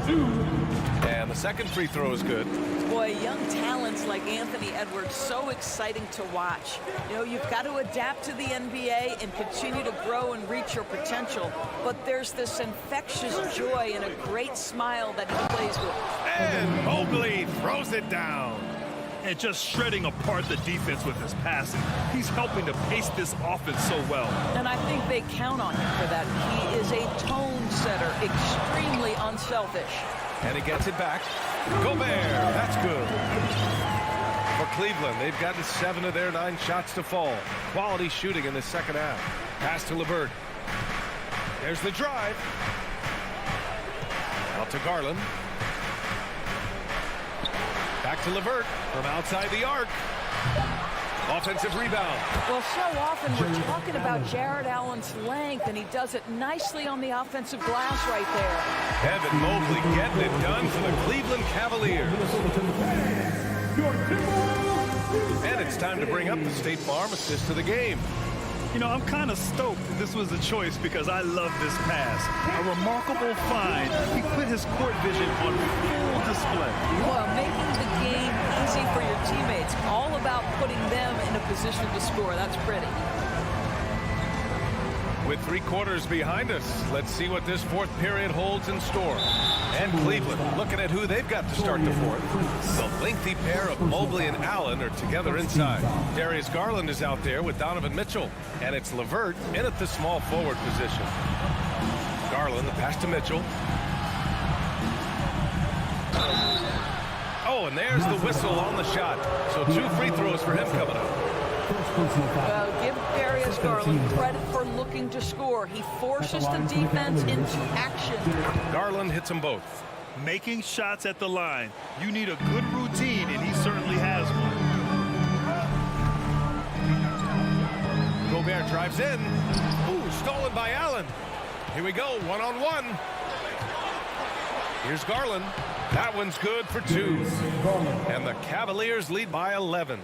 And the second free throw is good. Boy, young talents like Anthony Edwards, so exciting to watch. You know, you've got to adapt to the NBA and continue to grow and reach your potential. But there's this infectious joy and a great smile that he plays with. And Mobley throws it down. And just shredding apart the defense with his passing. He's helping to pace this offense so well. And I think they count on him for that. He is a tone setter, extremely unselfish. And he gets it back. Gobert, that's good. For Cleveland, they've gotten 7 of their 9 shots to fall. Quality shooting in the second half. Pass to LeVert. There's the drive. Out to Garland. Back to LeVert from outside the arc. Offensive rebound. Well, so often we're talking about Jared Allen's length, and he does it nicely on the offensive glass right there. Evan Mobley getting it done for the Cleveland Cavaliers. And it's time to bring up the State Farm assist to the game. You know, I'm kind of stoked this was a choice because I love this pass. A remarkable find. He put his court vision on full display. Well, making the game easy for your teammates. All about putting them in a position to score. That's pretty. With 3 quarters behind us, let's see what this 4th period holds in store. And Cleveland looking at who they've got to start the 4th. The lengthy pair of Mobley and Allen are together inside. Darius Garland is out there with Donovan Mitchell. And it's LeVert in at the small forward position. Garland, the pass to Mitchell. Oh, and there's the whistle on the shot. So 2 free throws for him coming up. Well, give Darius Garland credit for looking to score. He forces the defense into action. Garland hits them both. Making shots at the line. You need a good routine, and he certainly has one. Gobert drives in. Ooh, stolen by Allen. Here we go, 1-on-1. Here's Garland. That one's good for 2. And the Cavaliers lead by 11.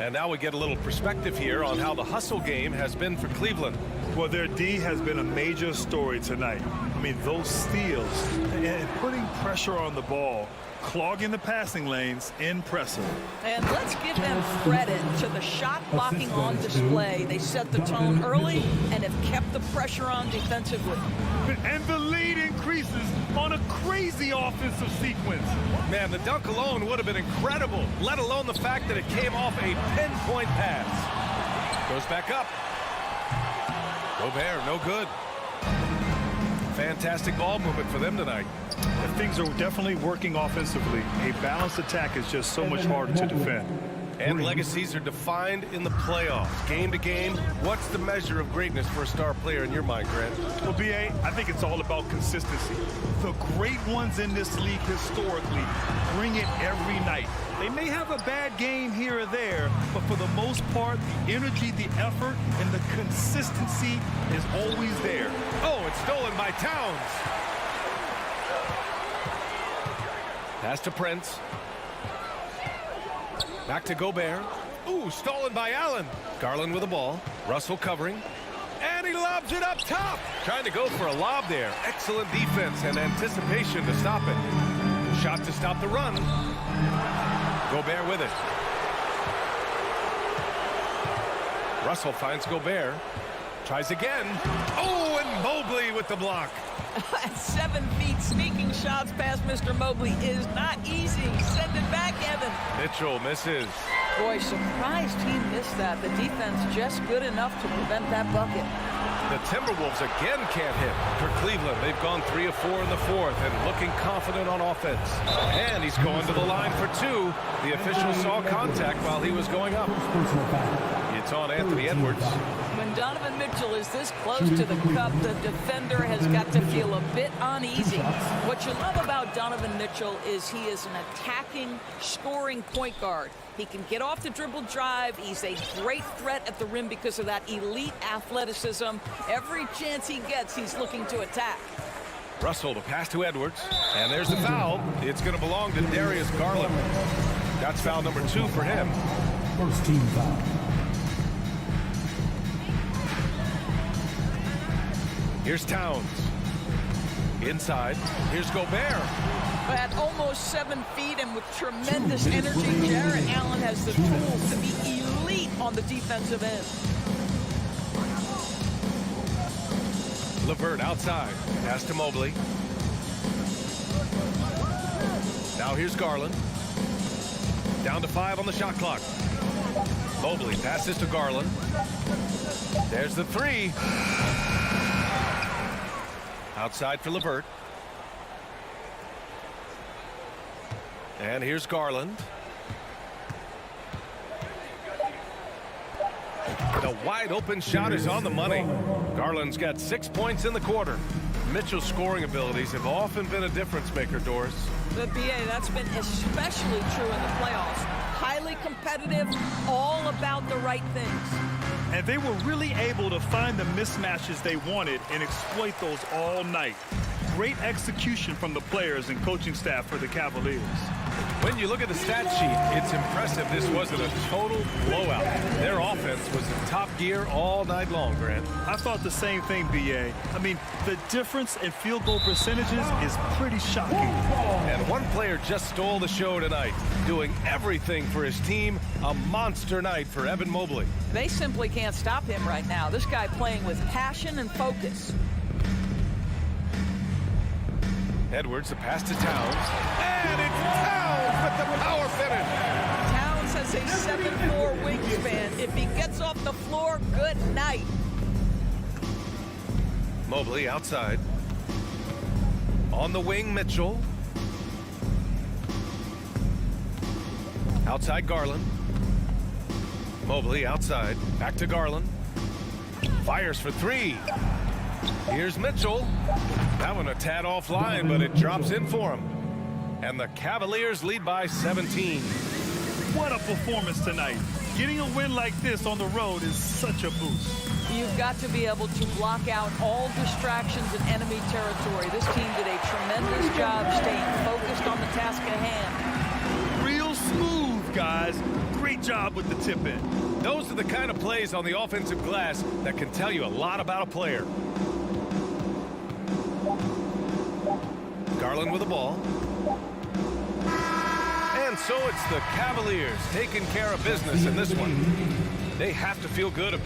And now we get a little perspective here on how the hustle game has been for Cleveland. Well, their D has been a major story tonight. I mean, those steals and putting pressure on the ball, clogging the passing lanes, impressive. And let's give them credit to the shot blocking on display. They set the tone early and have kept the pressure on defensively. And the lead increases on a crazy offensive sequence. Man, the dunk alone would have been incredible, let alone the fact that it came off a pinpoint pass. Goes back up. Gobert, no good. Fantastic ball movement for them tonight. Things are definitely working offensively. A balanced attack is just so much harder to defend. And legacies are defined in the playoffs. Game to game, what's the measure of greatness for a star player in your mind, Grant? Well, B.A., I think it's all about consistency. The great ones in this league historically bring it every night. They may have a bad game here or there, but for the most part, the energy, the effort, and the consistency is always there. Oh, it's stolen by Towns. Pass to Prince. Back to Gobert. Ooh, stolen by Allen. Garland with the ball. Russell covering. And he lobs it up top. Trying to go for a lob there. Excellent defense and anticipation to stop it. Shot to stop the run. Gobert with it. Russell finds Gobert. Tries again. Oh, and Mobley with the block. At 7 feet, sneaking shots past Mr. Mobley is not easy. Send it back, Evan. Mitchell misses. Boy, surprised he missed that. The defense just good enough to prevent that bucket. The Timberwolves again can't hit. For Cleveland, they've gone 3 of 4 in the fourth and looking confident on offense. And he's going to the line for 2. The official saw contact while he was going up. It's on Anthony Edwards. When Donovan Mitchell is this close to the cup, the defender has got to feel a bit uneasy. What you love about Donovan Mitchell is he is an attacking, scoring point guard. He can get off the dribble drive. He's a great threat at the rim because of that elite athleticism. Every chance he gets, he's looking to attack. Russell to pass to Edwards. And there's the foul. It's going to belong to Darius Garland. That's foul number 2 for him. First team foul. Here's Towns. Inside. Here's Gobert. At almost 7 feet and with tremendous energy, Jarrett Allen has the tools to be elite on the defensive end. LeVert outside. Pass to Mobley. Now here's Garland. Down to 5 on the shot clock. Mobley passes to Garland. There's the 3. Outside for LeVert. And here's Garland. The wide open shot is on the money. Garland's got 6 points in the quarter. Mitchell's scoring abilities have often been a difference maker, Doris. The BA, that's been especially true in the playoffs. Highly competitive, all about the right things. And they were really able to find the mismatches they wanted and exploit those all night. Great execution from the players and coaching staff for the Cavaliers. When you look at the stat sheet, it's impressive this wasn't a total blowout. Their offense was in top gear all night long, Grant. I thought the same thing, B.A. I mean, the difference in field goal percentages is pretty shocking. And one player just stole the show tonight, doing everything for his team. A monster night for Evan Mobley. They simply can't stop him right now. This guy playing with passion and focus. Edwards, a pass to Towns. And it's Towns with the power finish. Towns has a 7'4" wingspan. If he gets off the floor, good night. Mobley outside. On the wing, Mitchell. Outside Garland. Mobley outside. Back to Garland. Fires for 3. Here's Mitchell. That one a tad offline, but it drops in for him. And the Cavaliers lead by 17. What a performance tonight. Getting a win like this on the road is such a boost. You've got to be able to block out all distractions in enemy territory. This team did a tremendous job staying focused on the task at hand. Real smooth, guys. Great job with the tip in. Those are the kind of plays on the offensive glass that can tell you a lot about a player. Garland with the ball. And so it's the Cavaliers taking care of business in this one. They have to feel good.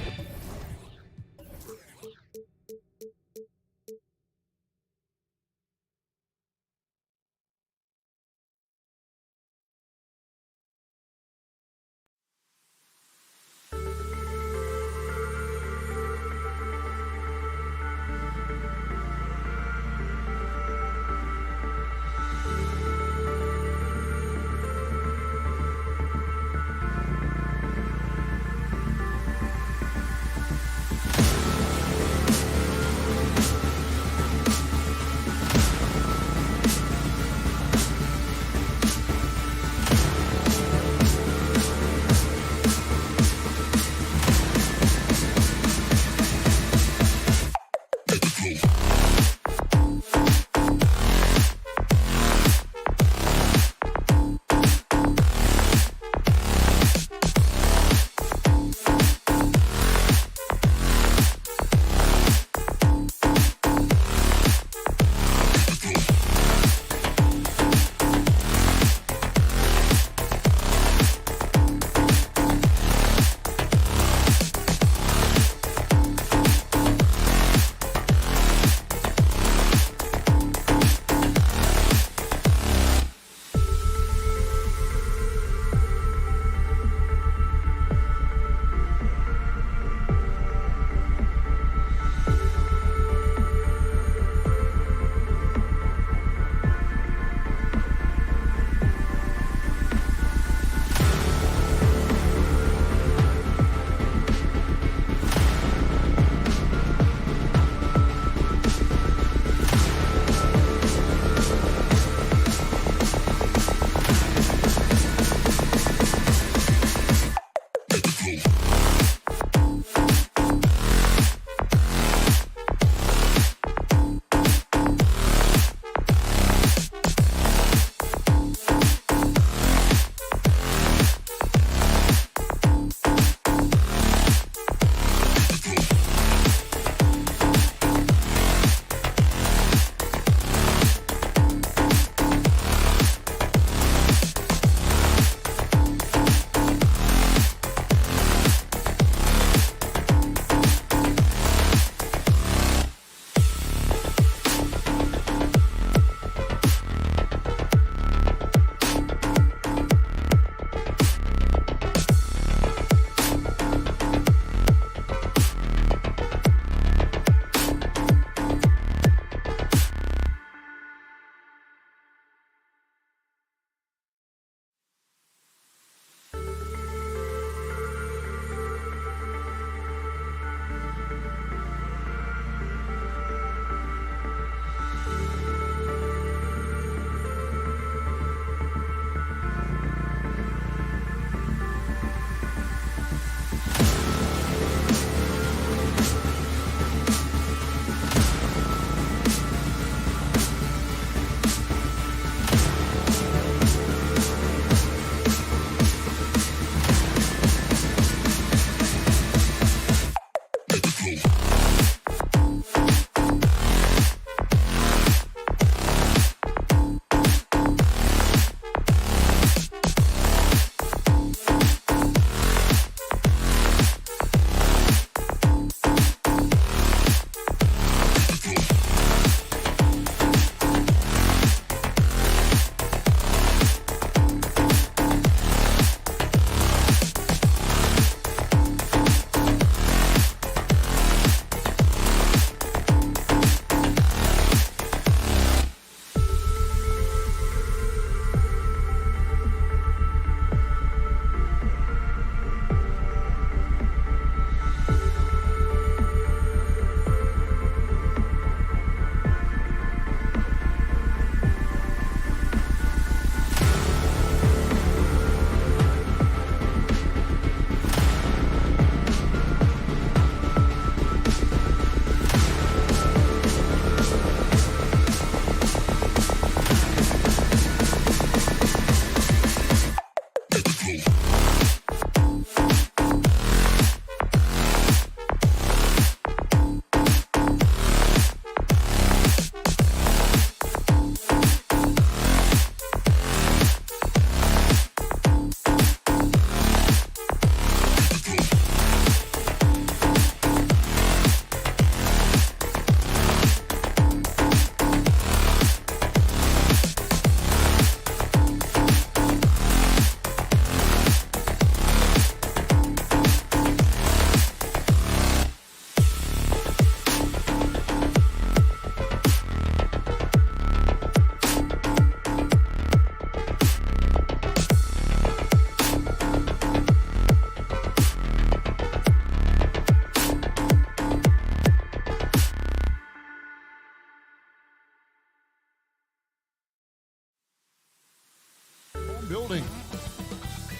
building.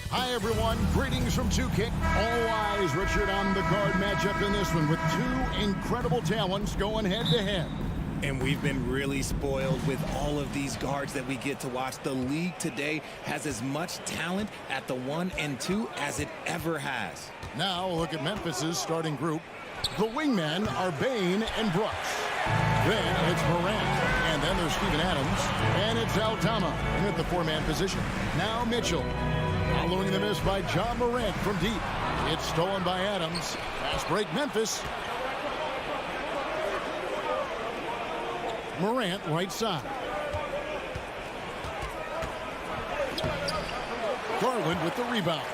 Hi, everyone. Greetings from 2Kick. All eyes, Richard, on the guard matchup in this one with two incredible talents going head-to-head. And we've been really spoiled with all of these guards that we get to watch. The league today has as much talent at the 1 and 2 as it ever has. Now, look at Memphis's starting group. The wingmen are Bain and Brooks. Then it's Morant. And then there's Steven Adams. And it's Altama in at the 4-man position. Now Mitchell. Following the miss by John Morant from deep. It's stolen by Adams. Fast break Memphis. Morant right side. Garland with the rebound.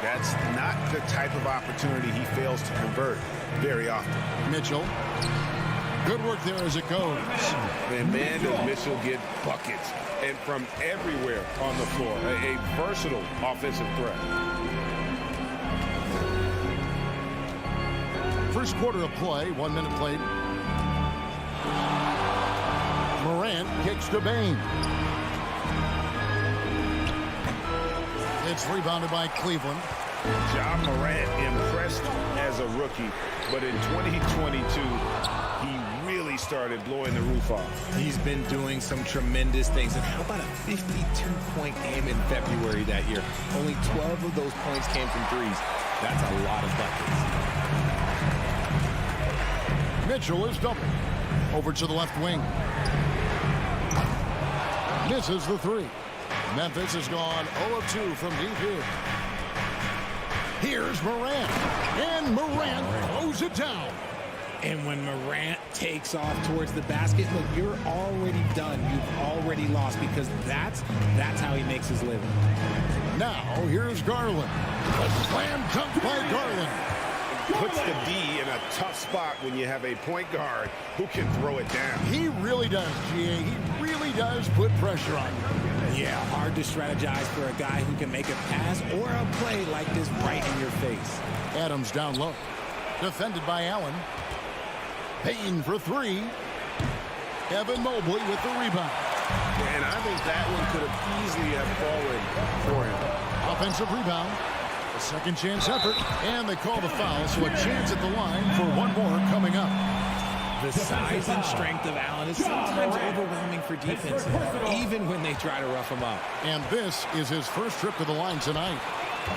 That's not the type of opportunity he fails to convert very often. Mitchell. Good work there as it goes. And man, does Mitchell get buckets. And from everywhere on the floor. A versatile offensive threat. First quarter of play, 1 minute played. Morant kicks to Bain. It's rebounded by Cleveland. John Morant impressed as a rookie, but in 2022, he really started blowing the roof off. He's been doing some tremendous things. And how about a 52-point game in February that year? Only 12 of those points came from threes. That's a lot of buckets. Mitchell is doubled. Over to the left wing. Misses the 3. Memphis has gone 0 of 2 from deep here. Here's Morant. And Morant throws it down. And when Morant takes off towards the basket, look, you're already done. You've already lost because that's how he makes his living. Now, here's Garland. A slam dunk by Garland. Puts the D in a tough spot when you have a point guard who can throw it down. He really does, GA. He really does put pressure on you. Yeah, hard to strategize for a guy who can make a pass or a play like this right in your face. Adams down low. Defended by Allen. Payne for 3. Evan Mobley with the rebound. And I think that one could have easily have fallen for him. Offensive rebound. A second chance effort. And they call the foul, so a chance at the line for one more coming up. The size and strength of Allen is sometimes overwhelming for defense, even when they try to rough him up. And this is his first trip to the line tonight.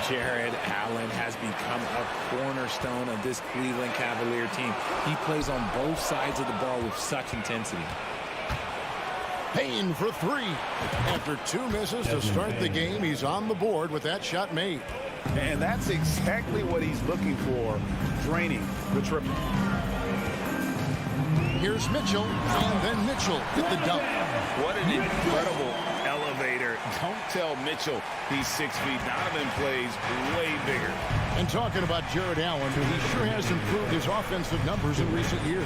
Jared Allen has become a cornerstone of this Cleveland Cavalier team. He plays on both sides of the ball with such intensity. Payne for 3. After 2 misses to start the game, he's on the board with that shot made. And that's exactly what he's looking for, draining the triple. Here's Mitchell, and then Mitchell with the dunk. What an incredible elevator. Don't tell Mitchell he's 6 feet. Donovan plays way bigger. And talking about Jared Allen, he sure has improved his offensive numbers in recent years.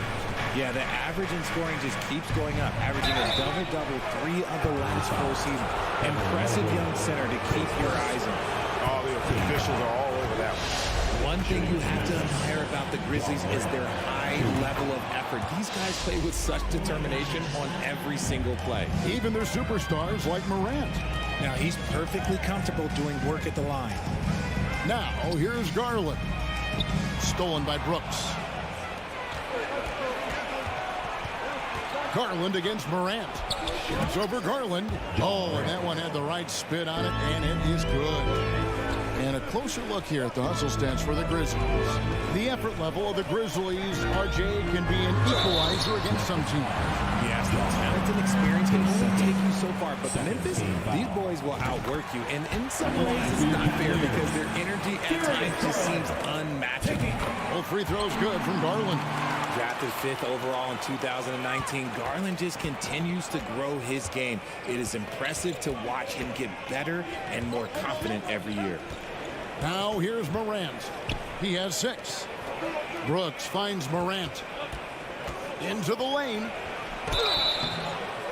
Yeah, the average in scoring just keeps going up, averaging a double-double 3 of the last 4 seasons. Impressive young center to keep your eyes on. All the officials are all over that one. One thing you have to admire about the Grizzlies is their high level of effort. These guys play with such determination on every single play. Even their superstars like Morant. Now, he's perfectly comfortable doing work at the line. Now, here's Garland. Stolen by Brooks. Garland against Morant. It's over Garland. Oh, and that one had the right spin on it, and it is good. And a closer look here at the hustle stats for the Grizzlies. The effort level of the Grizzlies, RJ, can be an equalizer against some teams. Yes, the talent and experience can only take you so far, but Memphis, these boys will outwork you. And in some ways, it's not fair because their energy at times just seems unmatchable. Both free throws good from Garland. Drafted 5th overall in 2019, Garland just continues to grow his game. It is impressive to watch him get better and more confident every year. Now here's Morant. He has 6. Brooks finds Morant. Into the lane.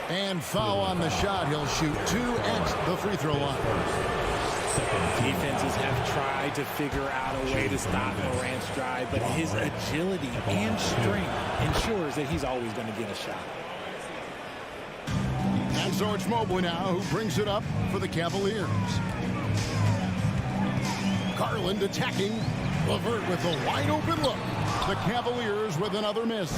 And foul on the shot. He'll shoot 2 at the free throw line. Defenses have tried to figure out a way to stop Morant's drive, but his agility and strength ensures that he's always going to get a shot. And so it's Mobley now who brings it up for the Cavaliers. Garland attacking. LeVert with a wide open look. The Cavaliers with another miss.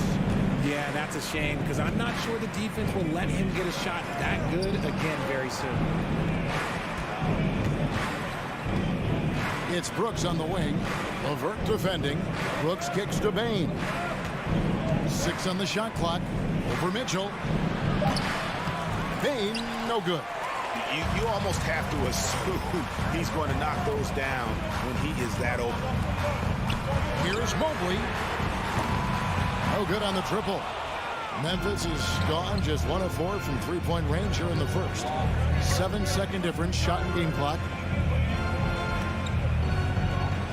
Yeah, that's a shame because I'm not sure the defense will let him get a shot that good again very soon. It's Brooks on the wing. LeVert defending. Brooks kicks to Bane. 6 on the shot clock. Over Mitchell. Bane, no good. You almost have to assume he's going to knock those down when he is that open. Here's Mobley. No good on the triple. Memphis is gone just 1 of 4 from three-point range here in the first. 7-second difference, shot and game clock.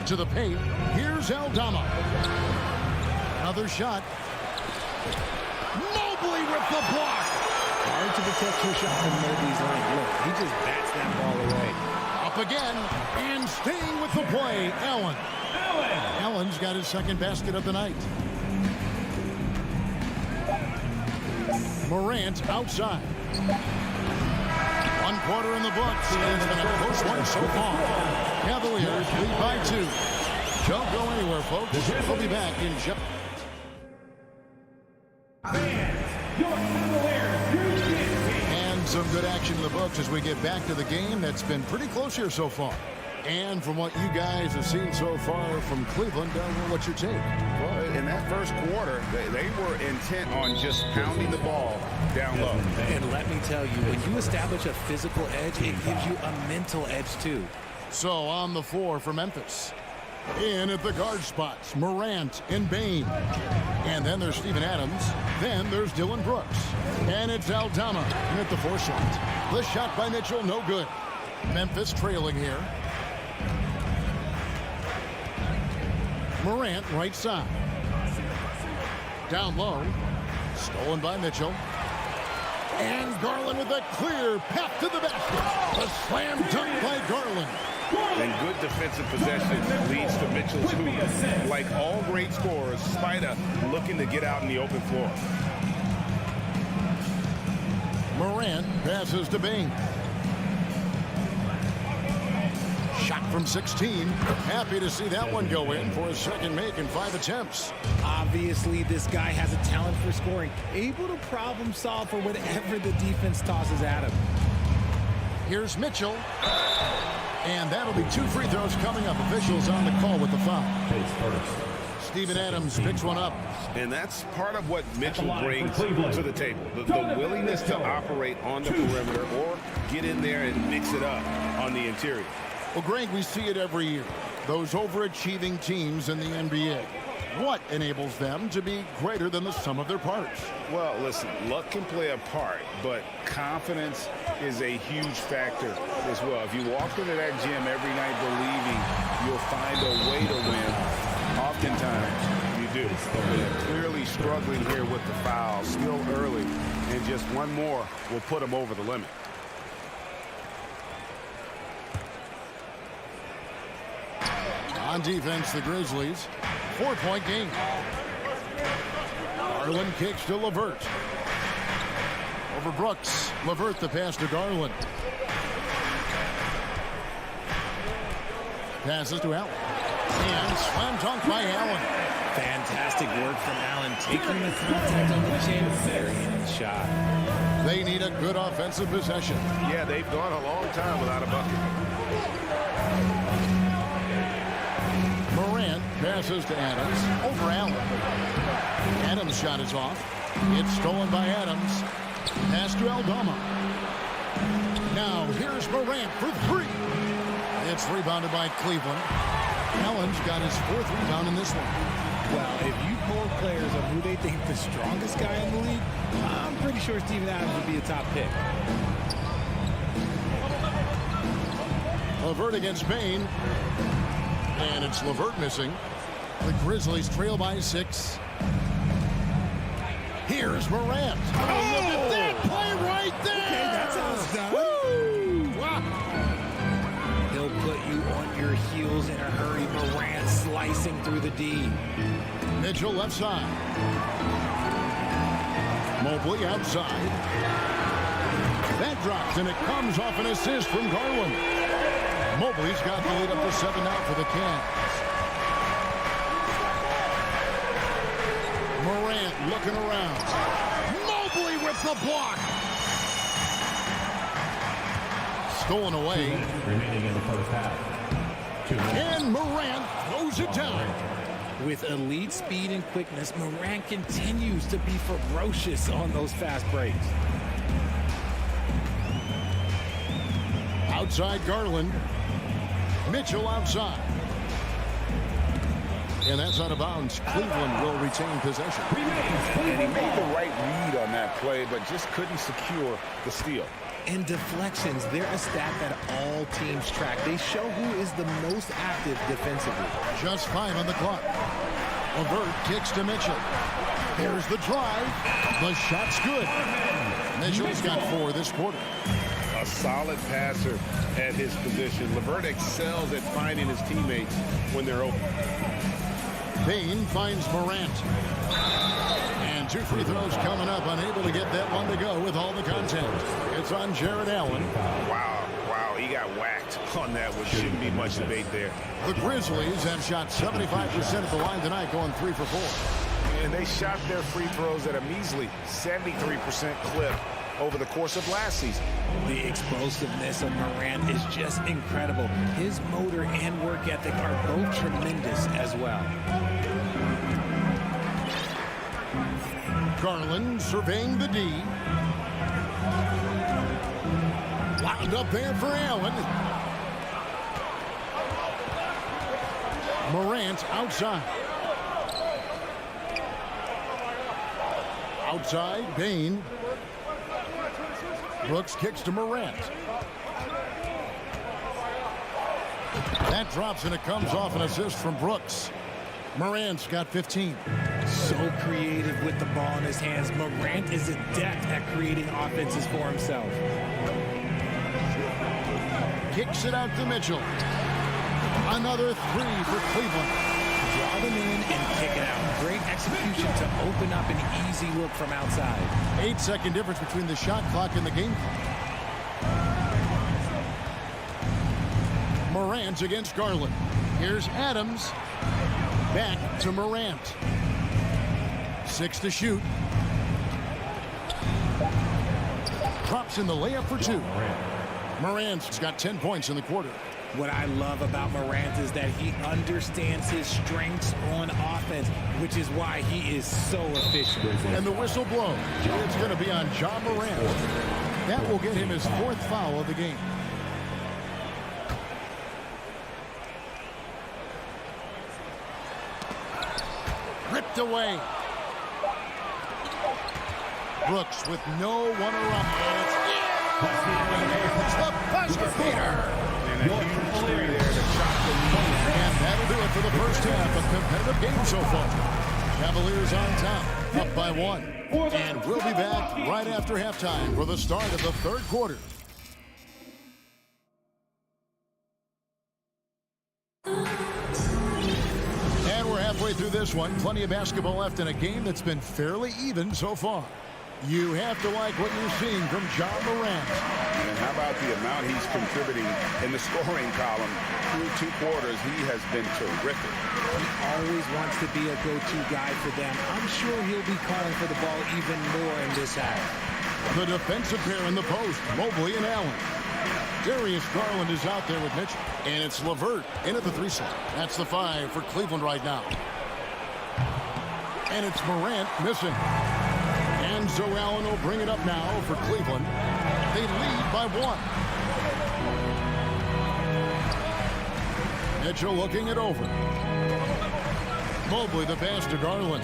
To the paint. Here's Aldama. Another shot. Mobley with the block. Hard to protect your shot from Mobley's line. Look, he just bats that ball away. Up again, and staying with the play, Allen. Allen's got his second basket of the night. Morant outside. 1 quarter in the books. It's been a close one so far. Cavaliers lead by 2. Don't go anywhere, folks. We'll be back in just... And some good action in the books as we get back to the game that's been pretty close here so far. And from what you guys have seen so far from Cleveland, what's your take? Well, in that first quarter, they were intent on just pounding the ball down low. And let me tell you, when you establish a physical edge, it gives you a mental edge too. So on the floor for Memphis. In at the guard spots, Morant and Bane. And then there's Steven Adams. Then there's Dylan Brooks. And it's Aldama in at the 4 slot. The shot by Mitchell, no good. Memphis trailing here. Morant right side. Down low. Stolen by Mitchell. And Garland with a clear path to the basket. A slam dunk by Garland. And good defensive possession leads to Mitchell's hoop. Like all great scorers, Spida looking to get out in the open floor. Morant passes to Bane. Shot from 16. Happy to see that one go in for his second make in 5 attempts. Obviously, this guy has a talent for scoring, able to problem solve for whatever the defense tosses at him. Here's Mitchell. And that'll be 2 free throws coming up. Officials on the call with the foul. Steven Adams picks one up. And that's part of what Mitchell brings to the table. The willingness to operate on the perimeter or get in there and mix it up on the interior. Well, Greg, we see it every year. Those overachieving teams in the NBA. What enables them to be greater than the sum of their parts? Well, listen, luck can play a part, but confidence is a huge factor as well. If you walk into that gym every night believing you'll find a way to win, oftentimes you do. They're clearly struggling here with the foul, still early, and just one more will put them over the limit. On defense, the Grizzlies. 4-point game. Garland kicks to LeVert. Over Brooks. LeVert the pass to Garland. Passes to Allen. And slam dunk by Allen. Fantastic work from Allen, taking the contact on the chin. Very nice shot. They need a good offensive possession. Yeah, they've gone a long time without a bucket. Morant passes to Adams. Over Allen. Adams' shot is off. It's stolen by Adams. Pass to Aldama. Now here's Morant for 3. It's rebounded by Cleveland. Allen's got his 4th rebound in this one. Well, if you poll players on who they think the strongest guy in the league, I'm pretty sure Steven Adams would be a top pick. LeVert against Bane. And it's LeVert missing. The Grizzlies trail by 6. Here's Morant. Oh, look at that play right there. Okay, that's how it's done. Woo! Wow. He'll put you on your heels in a hurry. Morant slicing through the D. Mitchell left side. Mobley outside. That drops, and it comes off an assist from Garland. Mobley's got the lead up to 7 now for the Cavs. Morant looking around. Mobley with the block. Stolen away. Remaining in the first half. And Morant throws it down. With elite speed and quickness, Morant continues to be ferocious on those fast breaks. Outside Garland. Mitchell outside. And that's out of bounds. Cleveland will retain possession. And he made the right read on that play, but just couldn't secure the steal. And deflections, they're a stat that all teams track. They show who is the most active defensively. Just 5 on the clock. LeVert kicks to Mitchell. There's the drive. The shot's good. Mitchell's got 4 this quarter. A solid passer at his position. LeVert excels at finding his teammates when they're open. Payne finds Morant. And 2 free throws coming up. Unable to get that one to go with all the content. It's on Jared Allen. Wow, he got whacked on that one. Shouldn't be much debate there. The Grizzlies have shot 75% at the line tonight, going 3 for 4. And they shot their free throws at a measly 73% clip over the course of last season. The explosiveness of Morant is just incredible. His motor and work ethic are both tremendous as well. Garland surveying the D. Wound up there for Allen. Morant outside. Outside, Payne. Brooks kicks to Morant. That drops, and it comes off an assist from Brooks. Morant's got 15. So creative with the ball in his hands. Morant is adept at creating offenses for himself. Kicks it out to Mitchell. Another 3 for Cleveland. Draw them in and kick it out. Great execution to open up an easy look from outside. 8-second difference between the shot clock and the game clock. Morant against Garland. Here's Adams. Back to Morant. 6 to shoot. Drops in the layup for 2. Morant's got 10 points in the quarter. What I love about Morant is that he understands his strengths on offense, which is why he is so efficient. And the whistle blows. It's going to be on Ja Morant. That will get him his 4th foul of the game. Ripped away. Brooks with no one around. It's the buzzer beater. And a huge three there to chop the lead. And that'll do it for the first half of competitive game so far. Cavaliers on top, up by 1. And we'll be back right after halftime for the start of the 3rd quarter. And we're halfway through this one. Plenty of basketball left in a game that's been fairly even so far. You have to like what you're seeing from Ja Morant. And how about the amount he's contributing in the scoring column? Through 2 quarters, he has been terrific. He always wants to be a go-to guy for them. I'm sure he'll be calling for the ball even more in this half. The defensive pair in the post, Mobley and Allen. Darius Garland is out there with Mitchell. And it's LeVert in at the 3 slot. That's the 5 for Cleveland right now. And it's Morant missing. And so Allen will bring it up now for Cleveland. They lead by 1. Mitchell looking it over. Mobley the pass to Garland.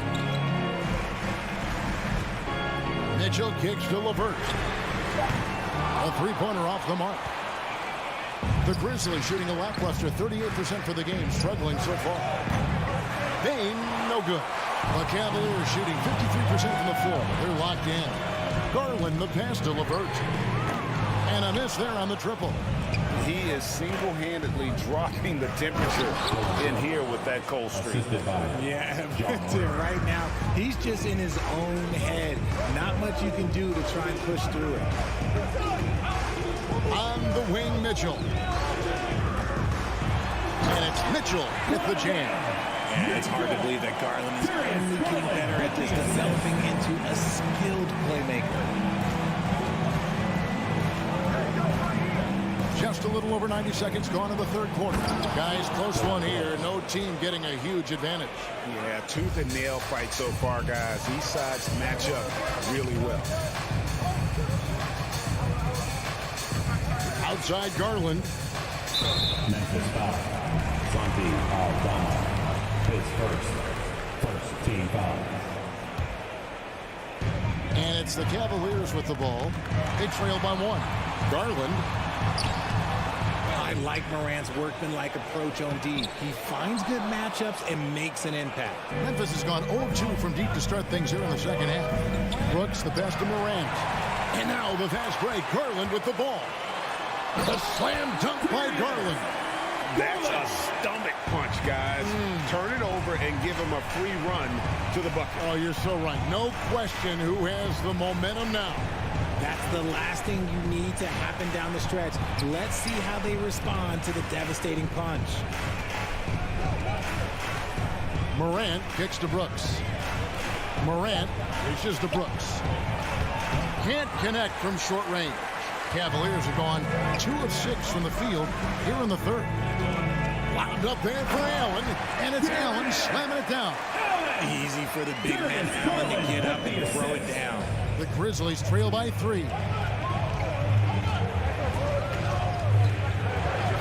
Mitchell kicks to LeVert. A 3-pointer off the mark. The Grizzlies shooting a lackluster 38% for the game, struggling so far. Payne, no good. The Cavaliers shooting 53% from the floor. They're locked in. Garland the pass to LeVert. And a miss there on the triple. He is single-handedly dropping the temperature in here with that cold streak. Yeah, right now, he's just in his own head. Not much you can do to try and push through it. On the wing, Mitchell. And it's Mitchell with the jam. Yeah, it's hard to believe that Garland is only getting better at this, developing into a skilled playmaker. Just a little over 90 seconds gone in the third quarter. Guys, close one here. No team getting a huge advantage. Yeah, tooth and nail fight so far, guys. These sides match up really well. Outside Garland. Memphis foul. Santi Aldama. His first team foul. And it's the Cavaliers with the ball. They trail by one. Garland. I like Morant's workmanlike approach on D. He finds good matchups and makes an impact. Memphis has gone 0-2 from deep to start things here in the second half. Brooks, the best of Morant. And now the fast break. Garland with the ball. The slam dunk by Garland. That's a stomach punch, guys. Turn it over and give him a free run to the bucket. Oh, you're so right. No question who has the momentum now. That's the last thing you need to happen down the stretch. Let's see how they respond to the devastating punch. Morant kicks to Brooks. Morant reaches to Brooks. Can't connect from short range. Cavaliers are gone 2 of 6 from the field here in the third. Wound up there for Allen, and it's Allen slamming it down. Easy for the big man Allen to get up and throw it down. The Grizzlies trail by 3.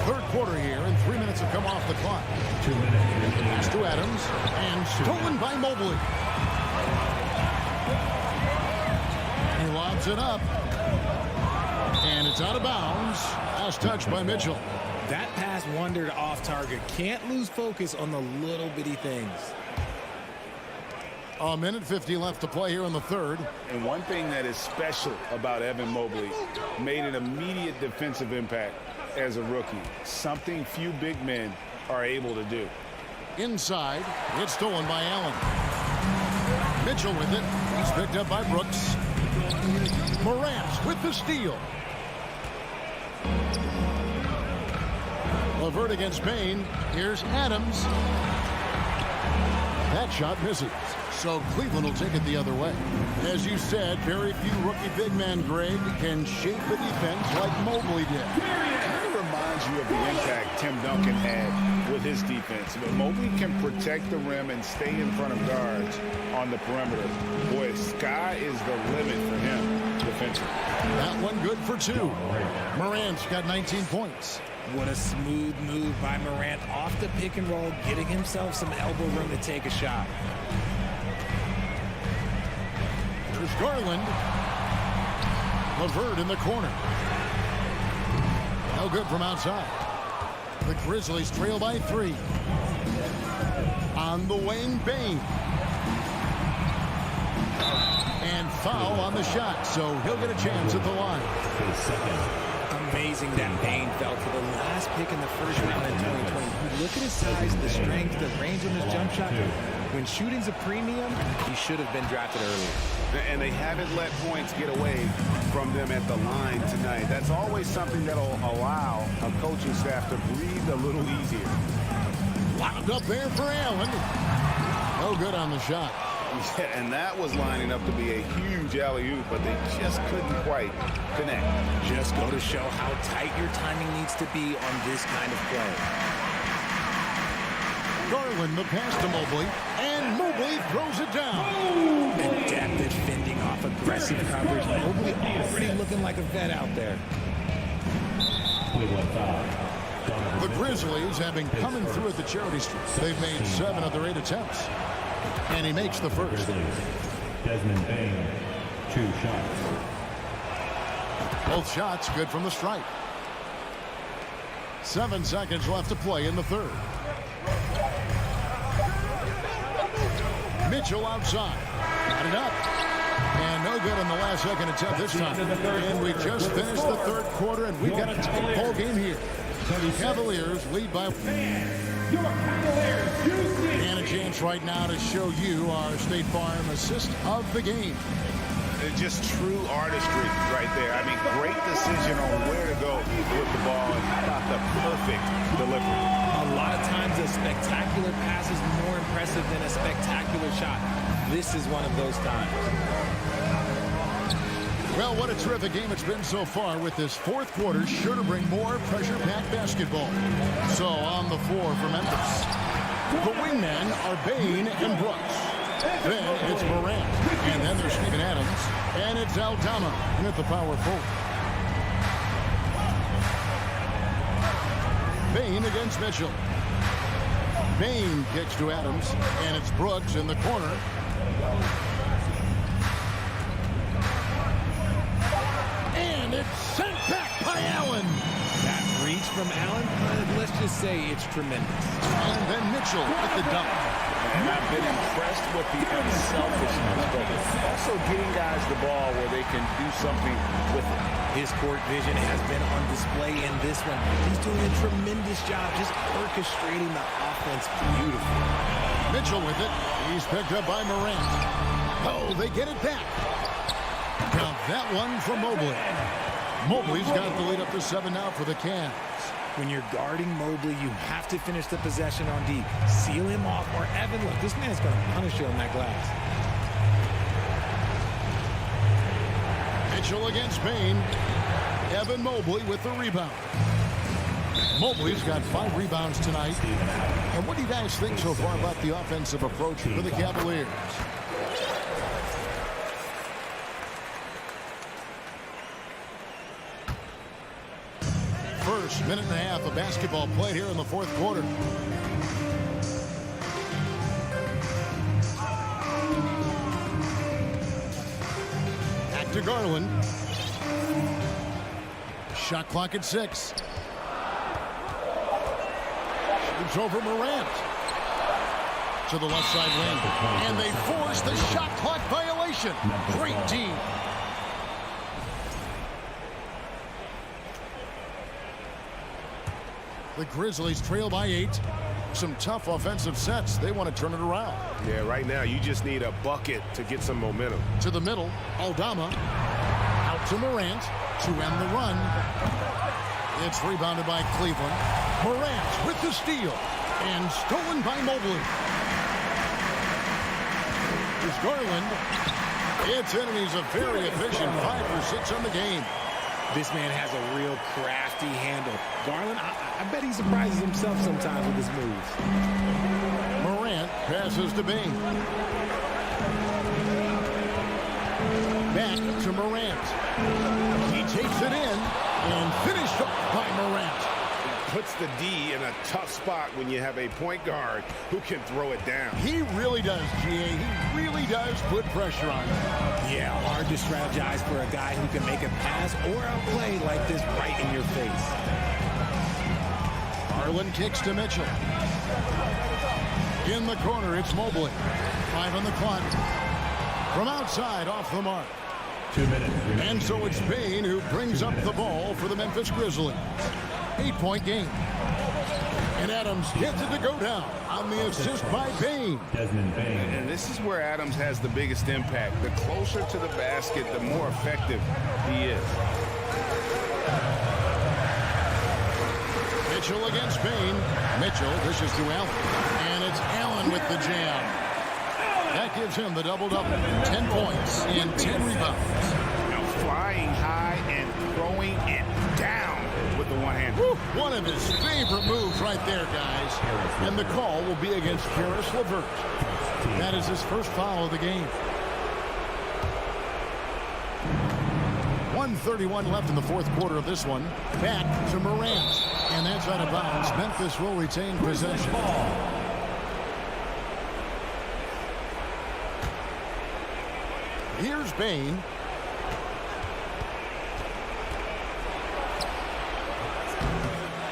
Third quarter here, and 3 minutes have come off the clock. 2 minutes. Pass to Adams, and stolen by Mobley. He lobs it up, and it's out of bounds. Last touch by Mitchell. That pass wandered off target. Can't lose focus on the little bitty things. A minute 50 left to play here in the third. And one thing that is special about Evan Mobley, made an immediate defensive impact as a rookie. Something few big men are able to do. Inside, it's stolen by Allen. Mitchell with it. He's picked up by Brooks. Morant with the steal. LeVert against Bain. Here's Adams. That shot misses. So Cleveland will take it the other way. As you said, very few rookie big men, Greg, can shape the defense like Mobley did. Kind of reminds you of the impact Tim Duncan had with his defense. But Mobley can protect the rim and stay in front of guards on the perimeter. Boy, sky is the limit for him defensively. That one good for 2. Morant's got 19 points. What a smooth move by Morant off the pick and roll, getting himself some elbow room to take a shot. Here's Garland. LeVert in the corner. No good from outside. The Grizzlies trail by 3. On the wing, Bain. And foul on the shot, so he'll get a chance at the line. Amazing that Bain fell to the last pick in the first round in 2020. You look at his size, the strength, the range on his jump shot. When shooting's a premium, he should have been drafted earlier. And they haven't let points get away from them at the line tonight. That's always something that'll allow a coaching staff to breathe a little easier. Wound up there for Allen. No good on the shot. Yeah, and that was lining up to be a huge alley-oop, but they just couldn't quite connect. Just go to show how tight your timing needs to be on this kind of play. Garland the pass to Mobley, and Mobley throws it down. Adept at fending off aggressive coverage. Mobley already looking like a vet out there. The Grizzlies have been coming through at the charity streak. They've made 7 of their 8 attempts. And he makes the first. Desmond Bain, 2 shots. Both shots good from the stripe. 7 seconds left to play in the third. Mitchell outside. Got it up. And no good in the last second attempt this time. And we just finished the third quarter, and we've got a tight ball game here. The Cavaliers lead by... And a chance right now to show you our State Farm assist of the game. It's just true artistry right there. I mean, great decision on where to go with the ball, and how about the perfect delivery. A lot of times a spectacular pass is more impressive than a spectacular shot. This is one of those times. Well, what a terrific game it's been so far, with this fourth quarter sure to bring more pressure-packed basketball. So on the floor for Memphis, the wingmen are Bain and Brooks. Then it's Morant, and then there's Steven Adams, and it's Aldama at the power forward. Bain against Mitchell. Bain kicks to Adams, and it's Brooks in the corner. And it's sent back by Allen. That reach from Allen, let's just say it's tremendous. And then Mitchell with the dunk. And I've been impressed with the unselfishness, but also getting guys the ball where they can do something with it. His court vision has been on display in this one. He's doing a tremendous job just orchestrating the offense beautifully. Mitchell with it. He's picked up by Morant. Oh, they get it back. Now that one from Mobley. Mobley's got the lead up to 7 now for the Cavs. When you're guarding Mobley, you have to finish the possession on D. Seal him off, or Evan, look, this man's going to punish you on that glass. Mitchell against Bain. Evan Mobley with the rebound. Mobley's got 5 rebounds tonight. And what do you guys think so far about the offensive approach for the Cavaliers? First minute and a half of basketball played here in the fourth quarter. Back to Garland. Shot clock at 6. Shoots over Morant. To the left side wing. And they force the shot clock violation. Great team. The Grizzlies trail by 8. Some tough offensive sets. They want to turn it around. Yeah, right now you just need a bucket to get some momentum. To the middle, Aldama. Out to Morant to end the run. It's rebounded by Cleveland. Morant with the steal. And stolen by Mobley. Here's Garland. It's in, and he's a very efficient 5 for 6 on the game. This man has a real crafty handle. Garland, I bet he surprises himself sometimes with his moves. Morant passes to Bain. Back to Morant. He takes it in and finished off by Morant. Puts the D in a tough spot when you have a point guard who can throw it down. He really does, GA. He really does put pressure on him. Yeah, hard to strategize for a guy who can make a pass or a play like this right in your face. Garland kicks to Mitchell. In the corner, it's Mobley. 5 on the clock. From outside, off the mark. 2 minutes. And so it's Bain who brings up the ball for the Memphis Grizzlies. 8-point game. And Adams gets it to go down on the assist by Bain. Desmond Bain. And this is where Adams has the biggest impact. The closer to the basket, the more effective he is. Mitchell against Bain. Mitchell dishes to Allen. And it's Allen with the jam. That gives him the double-double. 10 points and 10 rebounds. Now flying high and throwing it down with the one hand. One of his favorite moves right there, guys. And the call will be against Karis LeVert. That is his first foul of the game. 1:31 left in the fourth quarter of this one. Back to Morant. And that's out of bounds. Memphis will retain possession. Here's Bain.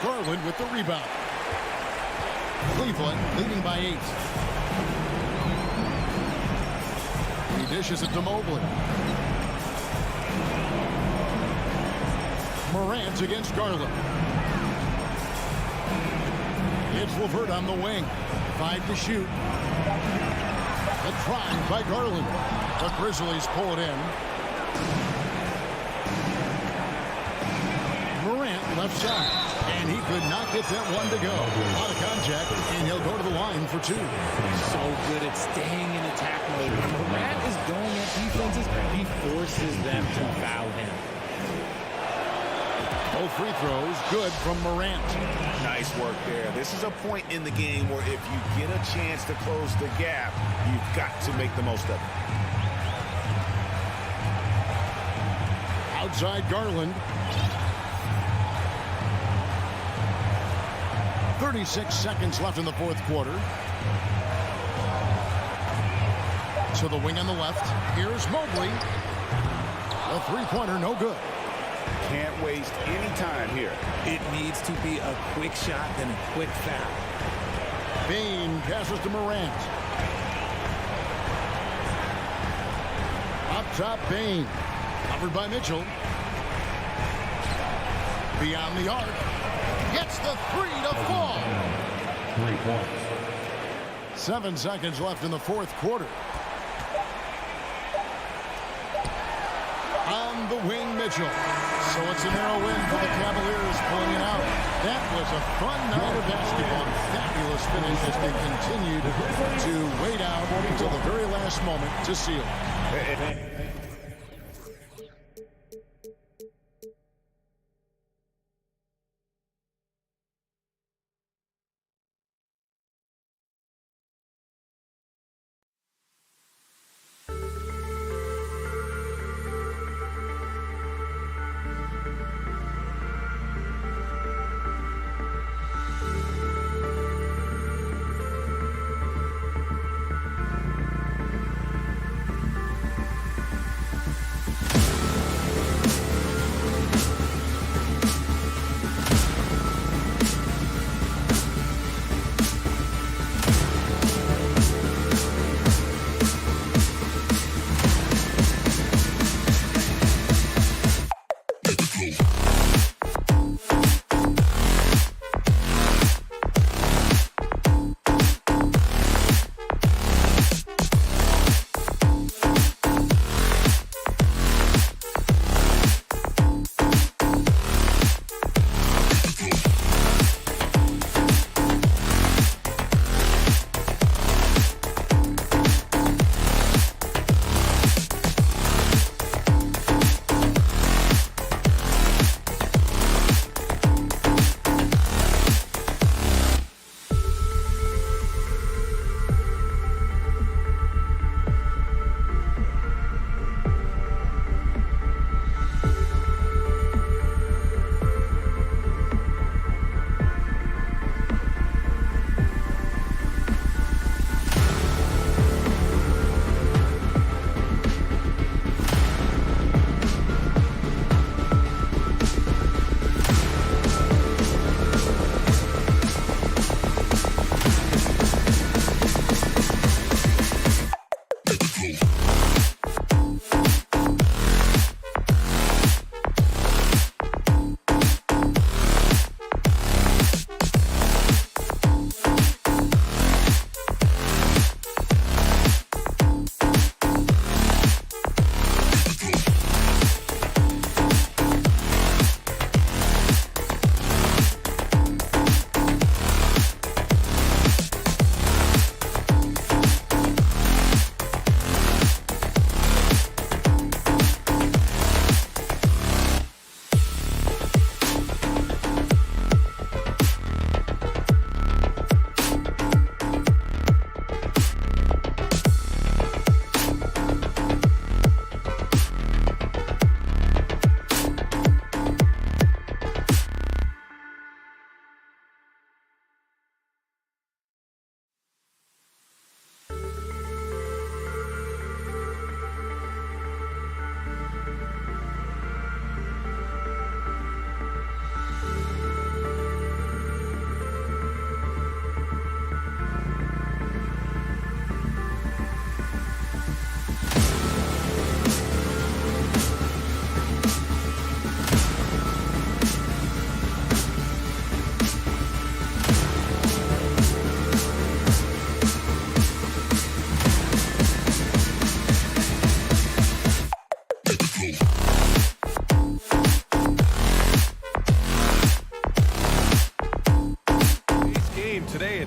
Garland with the rebound. Cleveland leading by 8. He dishes it to Mobley. Morant against Garland. It's LeVert on the wing. 5 to shoot. The drive by Garland. The Grizzlies pull it in. Morant left side. And he could not get that one to go. Out of contact, and he'll go to the line for 2. So good at staying in attack mode. When Morant is going at defenses, he forces them to foul him. Both free throws good from Morant. Nice work there. This is a point in the game where if you get a chance to close the gap, you've got to make the most of it. Outside Garland. 36 seconds left in the fourth quarter. To the wing on the left. Here's Mobley. A three-pointer, no good. Can't waste any time here. It needs to be a quick shot, then a quick foul. Bain passes to Morant. Up top, Bain. Covered by Mitchell. Beyond the arc. Gets the 3 to fall. 3 points. 7 seconds left in the fourth quarter. On the wing, Mitchell. So it's a narrow win for the Cavaliers pulling it out. That was a fun night of basketball. Fabulous finish as they continued to wait out until the very last moment to seal it.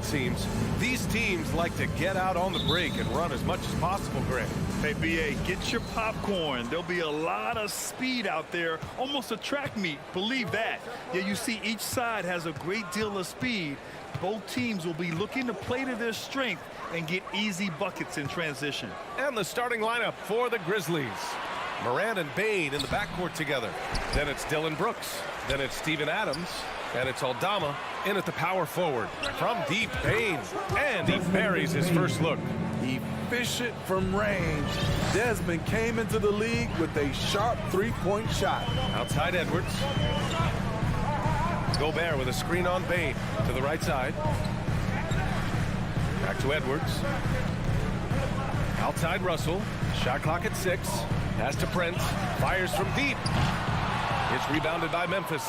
it seems. These teams like to get out on the break and run as much as possible, Grant. Hey, BA, get your popcorn. There'll be a lot of speed out there, almost a track meet. Believe that. Yeah, you see each side has a great deal of speed. Both teams will be looking to play to their strength and get easy buckets in transition. And the starting lineup for the Grizzlies. Morant and Bane in the backcourt together. Then it's Dylan Brooks. Then it's Steven Adams. And it's Aldama in at the power forward. From deep, Bane. And he buries his first look. Efficient from range. Desmond came into the league with a sharp three-point shot. Outside Edwards. Gobert with a screen on Bane to the right side. Back to Edwards. Outside Russell. Shot clock at 6. Pass to Prince. Fires from deep. It's rebounded by Memphis.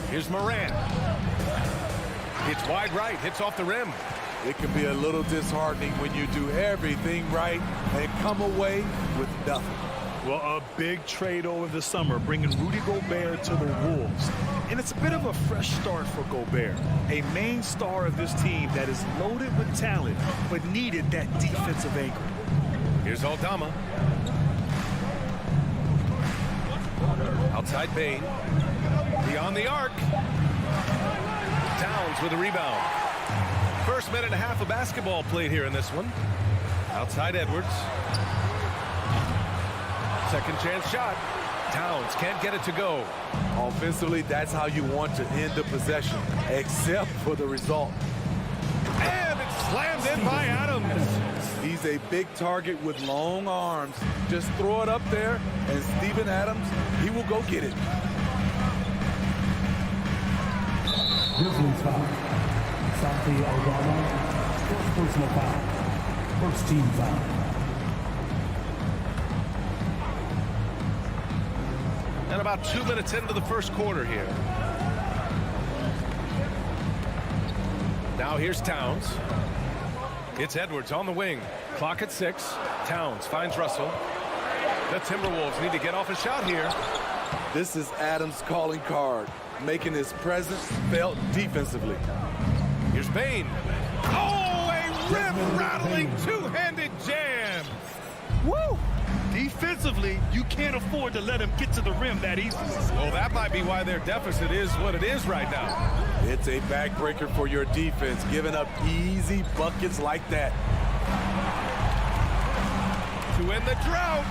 Here's Morant. Hits wide right. Hits off the rim. It can be a little disheartening when you do everything right and come away with nothing. Well, a big trade over the summer, bringing Rudy Gobert to the Wolves. And it's a bit of a fresh start for Gobert, a main star of this team that is loaded with talent, but needed that defensive anchor. Here's Aldama. Outside Bane. Beyond the arc. Towns with a rebound. First minute and a half of basketball played here in this one. Outside Edwards. Second chance shot. Towns can't get it to go. Offensively, that's how you want to end the possession, except for the result. And it's slammed in by Adams. He's a big target with long arms. Just throw it up there, and Steven Adams, he will go get it. Grizzlies foul. Santi Aldama, first personal foul. First team foul. And about 2 minutes into the first quarter here. Now here's Towns. It's Edwards on the wing. Clock at 6. Towns finds Russell. The Timberwolves need to get off a shot here. This is Adams' calling card, making his presence felt defensively. Here's Bane. Oh, a rim-rattling two-handed jam. Woo! Defensively, you can't afford to let him get to the rim that easily. Well, that might be why their deficit is what it is right now. It's a backbreaker for your defense, giving up easy buckets like that. To end the drought.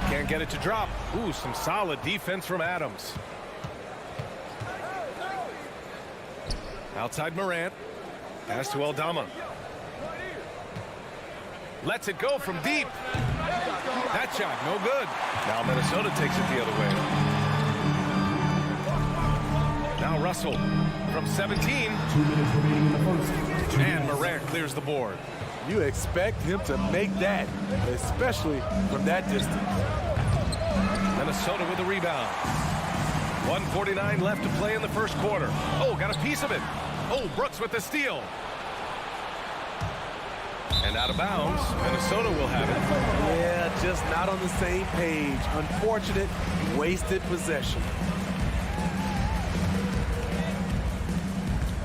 Can't get it to drop. Ooh, some solid defense from Adams. Outside Morant. Pass to Aldama. Lets it go from deep. That shot, no good. Now Minnesota takes it the other way. Now Russell from 17. 2 minutes remaining in the first. And Morant clears the board. You expect him to make that, especially from that distance. Minnesota with the rebound. 1:49 left to play in the first quarter. Oh, got a piece of it. Oh, Brooks with the steal. And out of bounds, Minnesota will have it. Yeah, just not on the same page. Unfortunate, wasted possession.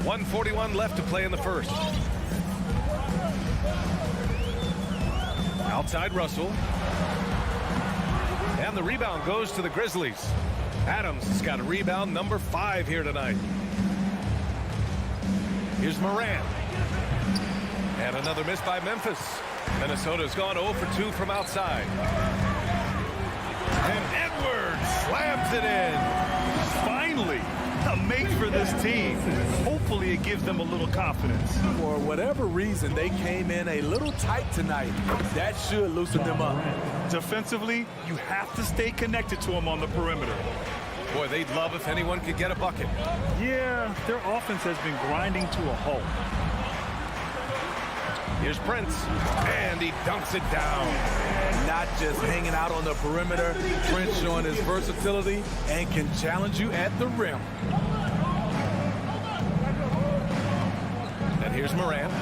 1:41 left to play in the first. Outside Russell. And the rebound goes to the Grizzlies. Adams has got a rebound number 5 here tonight. Here's Morant. And another miss by Memphis. Minnesota's gone 0 for 2 from outside. And Edwards slams it in. Finally, a make for this team. Hopefully it gives them a little confidence. For whatever reason, they came in a little tight tonight. That should loosen them up. Defensively, you have to stay connected to them on the perimeter. Boy, they'd love if anyone could get a bucket. Yeah, their offense has been grinding to a halt. Here's Prince, and he dunks it down. Not just hanging out on the perimeter, Prince showing his versatility and can challenge you at the rim. And here's Morant.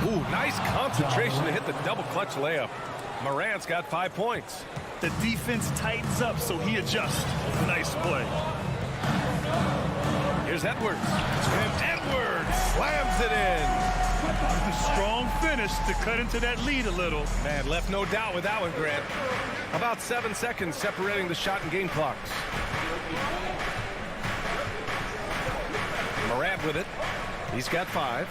Ooh, nice concentration to hit the double clutch layup. Morant's got 5 points. The defense tightens up, so he adjusts. Nice play. Here's Edwards. And Edwards slams it in. A strong finish to cut into that lead a little. Man, left no doubt with that one, Grant. About 7 seconds separating the shot and game clocks. Morant with it. He's got 5.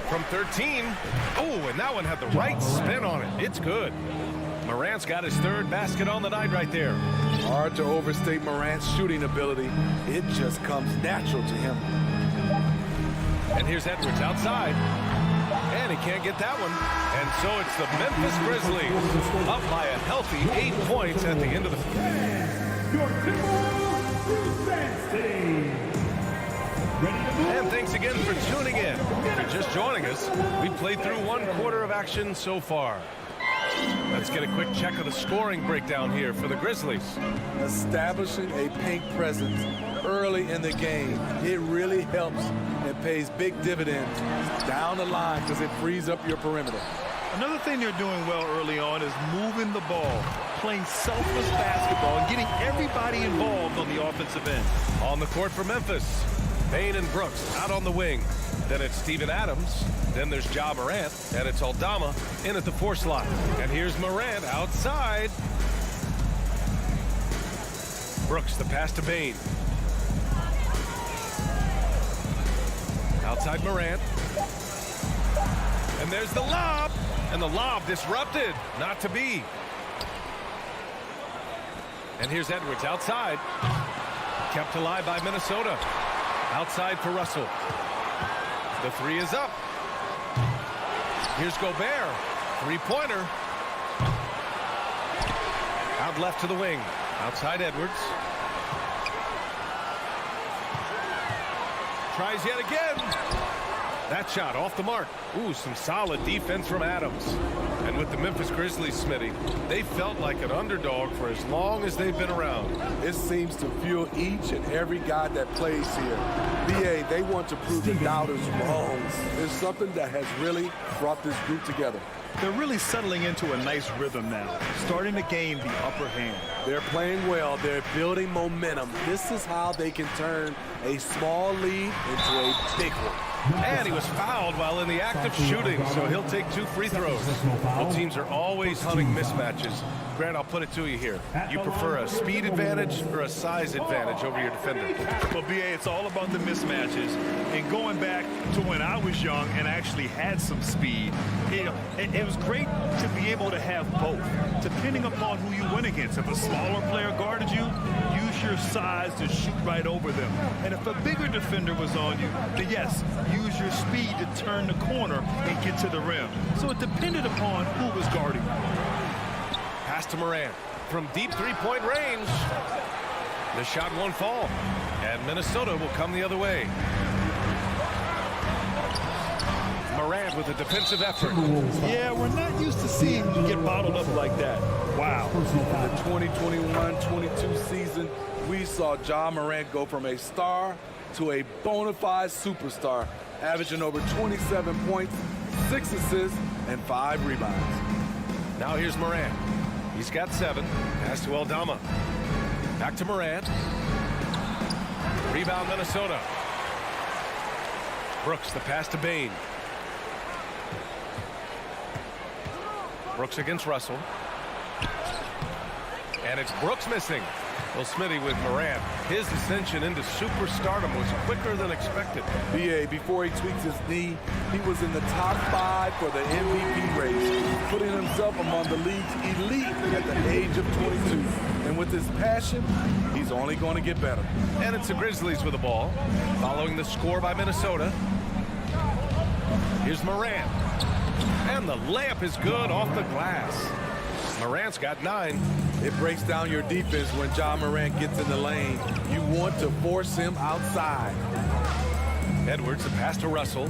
From 13. Oh, and that one had the right spin on it. It's good. Morant's got his 3rd basket on the night right there. Hard to overstate Morant's shooting ability. It just comes natural to him. And here's Edwards outside. And he can't get that one. And so it's the Memphis Grizzlies up by a healthy 8 points at the end of the... And thanks again for tuning in. If you're just joining us, we played through 1 quarter of action so far. Let's get a quick check of the scoring breakdown here for the Grizzlies. Establishing a paint presence early in the game, it really helps and pays big dividends down the line because it frees up your perimeter. Another thing they're doing well early on is moving the ball, playing selfless basketball, and getting everybody involved on the offensive end. On the court for Memphis, Bane and Brooks out on the wing. Then it's Steven Adams. Then there's Ja Morant, and it's Aldama in at the 4 slot. And here's Morant outside. Brooks, the pass to Bane. Outside Morant. And there's the lob. And the lob disrupted. Not to be. And here's Edwards outside. Kept alive by Minnesota. Outside for Russell. The 3 is up. Here's Gobert. 3-pointer. Out left to the wing. Outside Edwards. Tries yet again. That shot off the mark. Ooh, some solid defense from Adams. And with the Memphis Grizzlies, Smitty, they felt like an underdog for as long as they've been around. It seems to fuel each and every guy that plays here. BA, they want to prove the doubters wrong. It's something that has really brought this group together. They're really settling into a nice rhythm now, starting to gain the upper hand. They're playing well. They're building momentum. This is how they can turn a small lead into a big one. And he was fouled while in the act of shooting, so he'll take 2 free throws. Both teams are always hunting mismatches. Grant, I'll put it to you here. You prefer a speed advantage or a size advantage over your defender? Well, BA, it's all about the mismatches. And going back to when I was young and actually had some speed, it was great to be able to have both, depending upon who you went against. If a smaller player guarded you, use your size to shoot right over them. And if a bigger defender was on you, then yes, use your speed to turn the corner and get to the rim. So it depended upon who was guarding you. Pass to Morant from deep 3-point range. The shot won't fall, and Minnesota will come the other way. Morant with a defensive effort. Yeah, we're not used to seeing you get bottled up like that. Wow. In the 2021-22 season, we saw Ja Morant go from a star to a bona fide superstar, averaging over 27 points, 6 assists, and 5 rebounds. Now here's Morant. He's got 7. Pass to Aldama. Back to Morant. Rebound Minnesota. Brooks, the pass to Bane. Brooks against Russell. And it's Brooks missing. Well, Smitty, with Morant, his ascension into superstardom was quicker than expected. BA, before he tweaks his knee, he was in the top 5 for the MVP race, putting himself among the league's elite at the age of 22. And with his passion, he's only going to get better. And it's the Grizzlies with the ball, following the score by Minnesota. Here's Morant. And the layup is good off the glass. Morant's got 9. It breaks down your defense when Ja Morant gets in the lane. You want to force him outside. Edwards, the pass to Russell.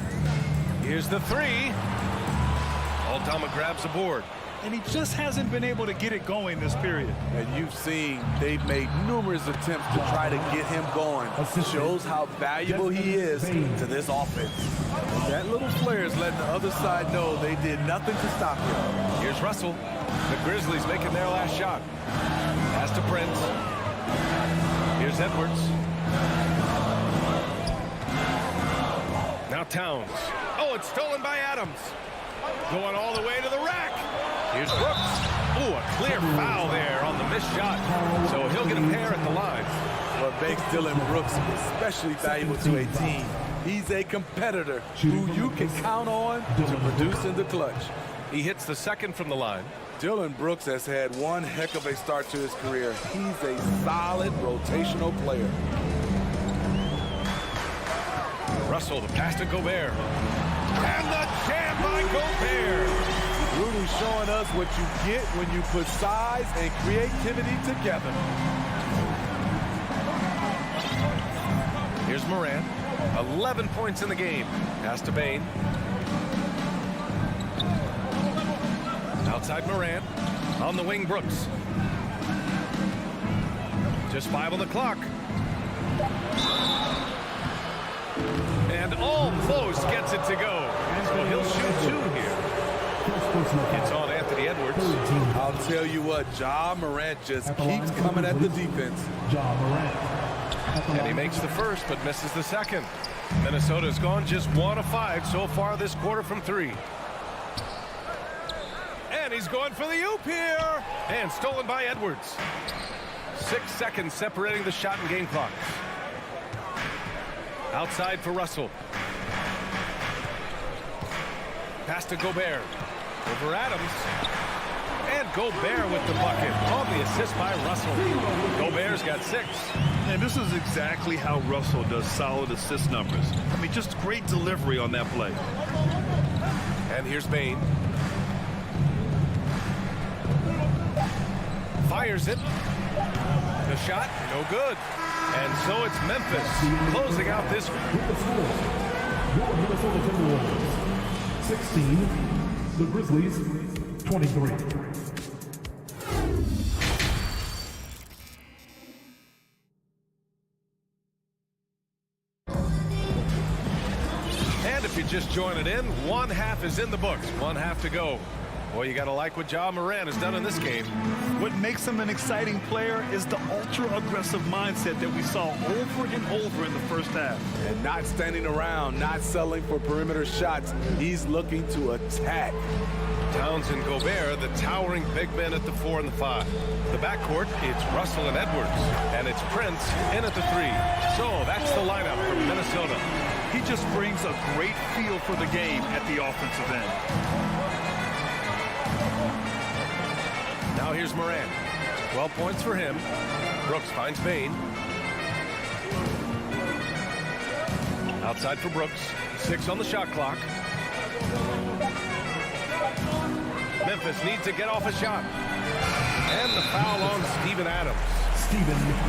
Here's the 3. Aldama grabs the board. And he just hasn't been able to get it going this period. And you've seen they've made numerous attempts to try to get him going. Shows how valuable he is to this offense. And that little flair is letting the other side know they did nothing to stop him. Here's Russell. The Grizzlies making their last shot. Pass to Prince. Here's Edwards. Now Towns. Oh, it's stolen by Adams. Going all the way to the rack. Here's Brooks. Ooh, a clear foul there on the missed shot. So he'll get a pair at the line. What makes Dillon Brooks especially valuable to a team, he's a competitor who you can count on to produce in the clutch. He hits the second from the line. Dillon Brooks has had one heck of a start to his career. He's a solid rotational player. Russell, the pass to Gobert. And the jam by Gobert. Rudy showing us what you get when you put size and creativity together. Here's Morant. 11 points in the game. Pass to Bane. Outside Morant. On the wing, Brooks. Just 5 on the clock. And almost gets it to go. So he'll shoot 2 here. It's on Anthony Edwards. I'll tell you what, Ja Morant just keeps coming at the defense. And he makes the first, but misses the second. Minnesota's gone just 1 of 5 so far this quarter from 3. And he's going for the oop here. And stolen by Edwards. 6 seconds separating the shot and game clocks. Outside for Russell. Pass to Gobert. Over Adams. And Gobert with the bucket on the assist by Russell. Gobert's got 6. And this is exactly how Russell does solid assist numbers. I mean, just great delivery on that play. And here's Bane. Fires it. The shot, no good. And so it's Memphis closing out this. Your Minnesota Timberwolves, 16. The Grizzlies, 23. And if you're just joining in, 1 half is in the books. 1 half to go. Boy, you got to like what Ja Morant has done in this game. What makes him an exciting player is the ultra-aggressive mindset that we saw over and over in the first half. And not standing around, not settling for perimeter shots. He's looking to attack. Towns and Gobert, the towering big men at the 4 and the 5. The backcourt, it's Russell and Edwards. And it's Prince in at the 3. So that's the lineup from Minnesota. He just brings a great feel for the game at the offensive end. Now here's Morant. 12 points for him. Brooks finds Bane. Outside for Brooks. 6 on the shot clock. Memphis needs to get off a shot. And the foul on Steven Adams.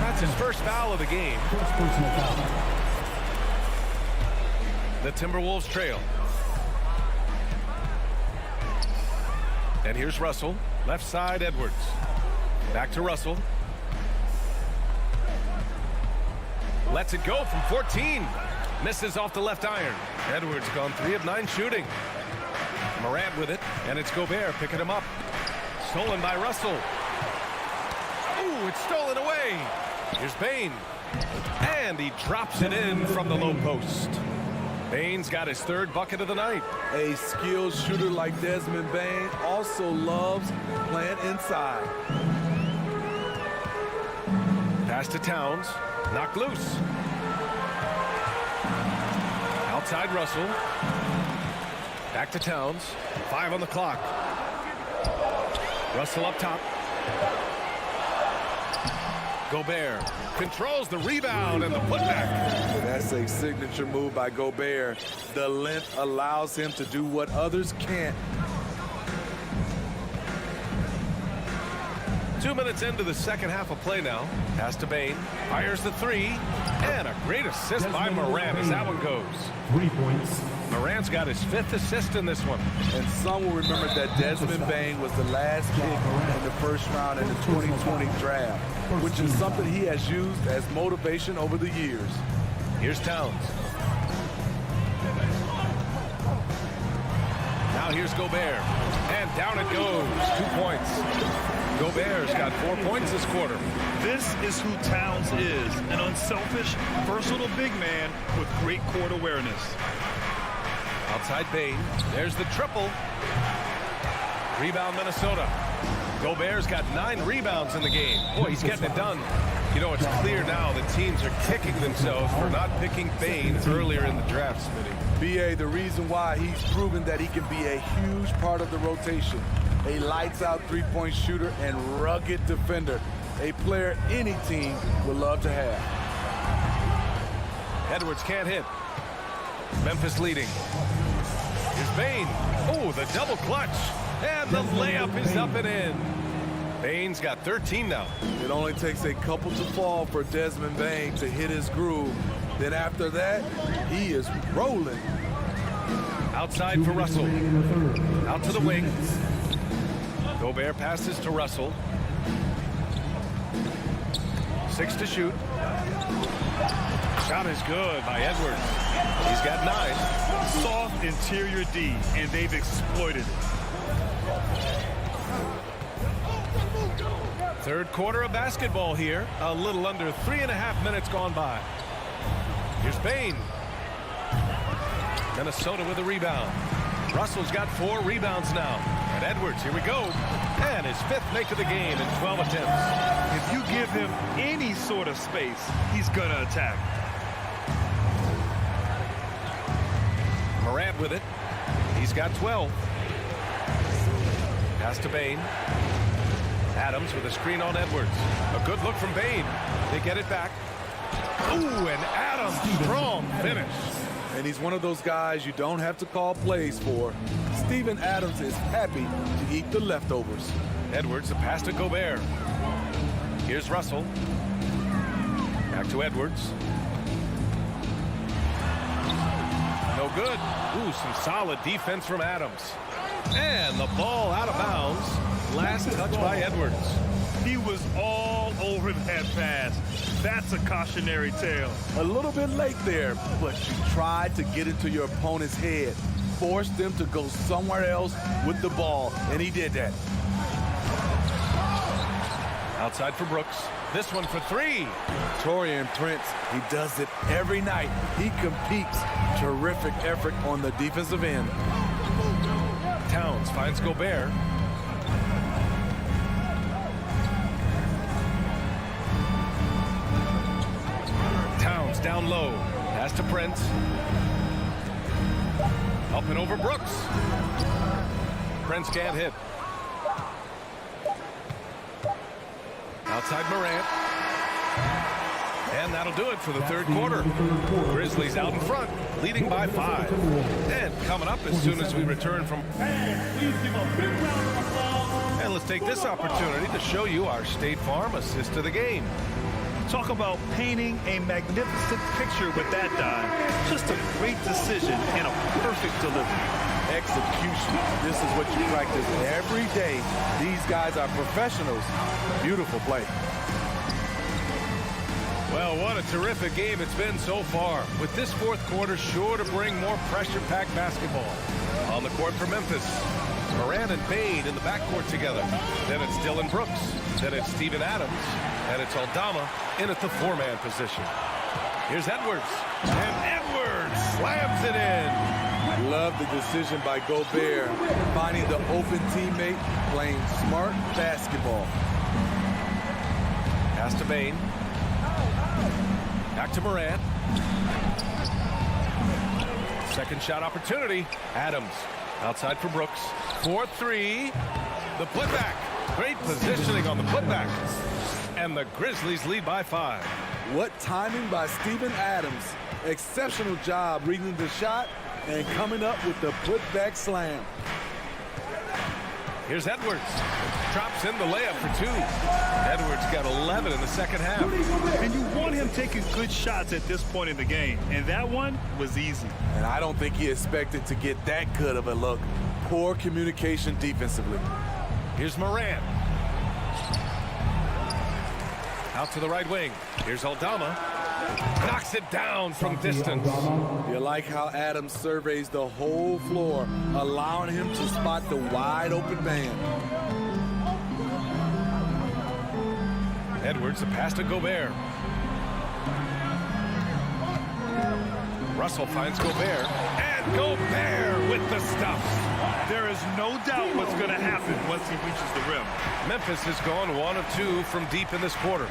That's his first foul of the game. First personal foul. The Timberwolves trail. And here's Russell. Left side, Edwards. Back to Russell. Lets it go from 14. Misses off the left iron. Edwards gone 3 of 9 shooting. Morant with it, and it's Gobert picking him up. Stolen by Russell. Ooh, it's stolen away. Here's Bane. And he drops it in from the low post. Bane's got his 3rd bucket of the night. A skilled shooter like Desmond Bane also loves playing inside. Pass to Towns. Knocked loose. Outside Russell. Back to Towns. 5 on the clock. Russell up top. Gobert controls the rebound and the putback. That's a signature move by Gobert. The length allows him to do what others can't. 2 minutes into the second half of play now. Pass to Bane. Fires the 3. And a great assist by Morant as that one goes. 3 points. Morant's got his 5th assist in this one. And some will remember that Desmond Bane was the last pick in the first round in the 2020 draft, which is something he has used as motivation over the years. Here's Towns. Now here's Gobert. And down it goes. 2 points. Gobert's got 4 points this quarter. This is who Towns is, an unselfish, versatile big man with great court awareness. Outside Bain. There's the triple. Rebound Minnesota. Gobert's got 9 rebounds in the game. Boy, he's getting it done. You know, it's clear now that teams are kicking themselves for not picking Bain earlier in the draft, Smitty. BA, the reason why he's proven that he can be a huge part of the rotation. A lights-out three-point shooter and rugged defender. A player any team would love to have. Edwards can't hit. Memphis leading. Here's Bain. Oh, the double clutch. And the layup is up and in. Bain's got 13 now. It only takes a couple to fall for Desmond Bain to hit his groove. Then after that, he is rolling. Outside for Russell. Out to the wing. Gobert passes to Russell. 6 to shoot. Shot is good by Edwards. He's got 9. Soft interior D, and they've exploited it. Third quarter of basketball here. A little under 3.5 minutes gone by. Here's Bain. Minnesota with a rebound. Russell's got 4 rebounds now. And Edwards, here we go. And his 5th make of the game in 12 attempts. If you give him any sort of space, he's going to attack. Morant with it. He's got 12. Pass to Bain. Adams with a screen on Edwards. A good look from Bain. They get it back. Ooh, and Adams, strong finish. And he's one of those guys you don't have to call plays for. Steven Adams is happy to eat the leftovers. Edwards, the pass to Gobert. Here's Russell. Back to Edwards. No good. Ooh, some solid defense from Adams. And the ball out of bounds. Last touch by Edwards. He was all over that pass. That's a cautionary tale. A little bit late there, but you tried to get into your opponent's head. Forced them to go somewhere else with the ball, and he did that. Outside for Brooks. This one for 3. Taurean Prince, he does it every night. He competes. Terrific effort on the defensive end. Towns finds Gobert. Towns down low. Pass to Prince. Up and over Brooks. Prince can't hit. Outside Morant. And that'll do it for the third quarter. Grizzlies out in front, leading by 5. And coming up as soon as we return from... And let's take this opportunity to show you our State Farm assist to the game. Talk about painting a magnificent picture with that dive. Just a great decision and a perfect delivery. Execution. This is what you practice every day. These guys are professionals. Beautiful play. Well, what a terrific game it's been so far. With this fourth quarter sure to bring more pressure-packed basketball. On the court for Memphis, Morant and Bain in the backcourt together. Then it's Dylan Brooks. Then it's Steven Adams. And it's Aldama in at the 4-man position. Here's Edwards. And Edwards slams it in. Love the decision by Gobert. Finding the open teammate, playing smart basketball. Pass to Bain. Back to Morant. Second shot opportunity. Adams outside for Brooks. 4-3. The putback. Great positioning on the putback. And the Grizzlies lead by 5. What timing by Steven Adams. Exceptional job reading the shot and coming up with the putback slam. Here's Edwards. Drops in the layup for 2. Edwards got 11 in the second half. And you want him taking good shots at this point in the game. And that one was easy. And I don't think he expected to get that good of a look. Poor communication defensively. Here's Morant. Out to the right wing. Here's Aldama. Knocks it down from distance. You like how Adams surveys the whole floor, allowing him to spot the wide open man. Edwards, the pass to Gobert. Russell finds Gobert, and Gobert with the stuff. There is no doubt what's going to happen once he reaches the rim. Memphis has gone 1 of 2 from deep in this quarter.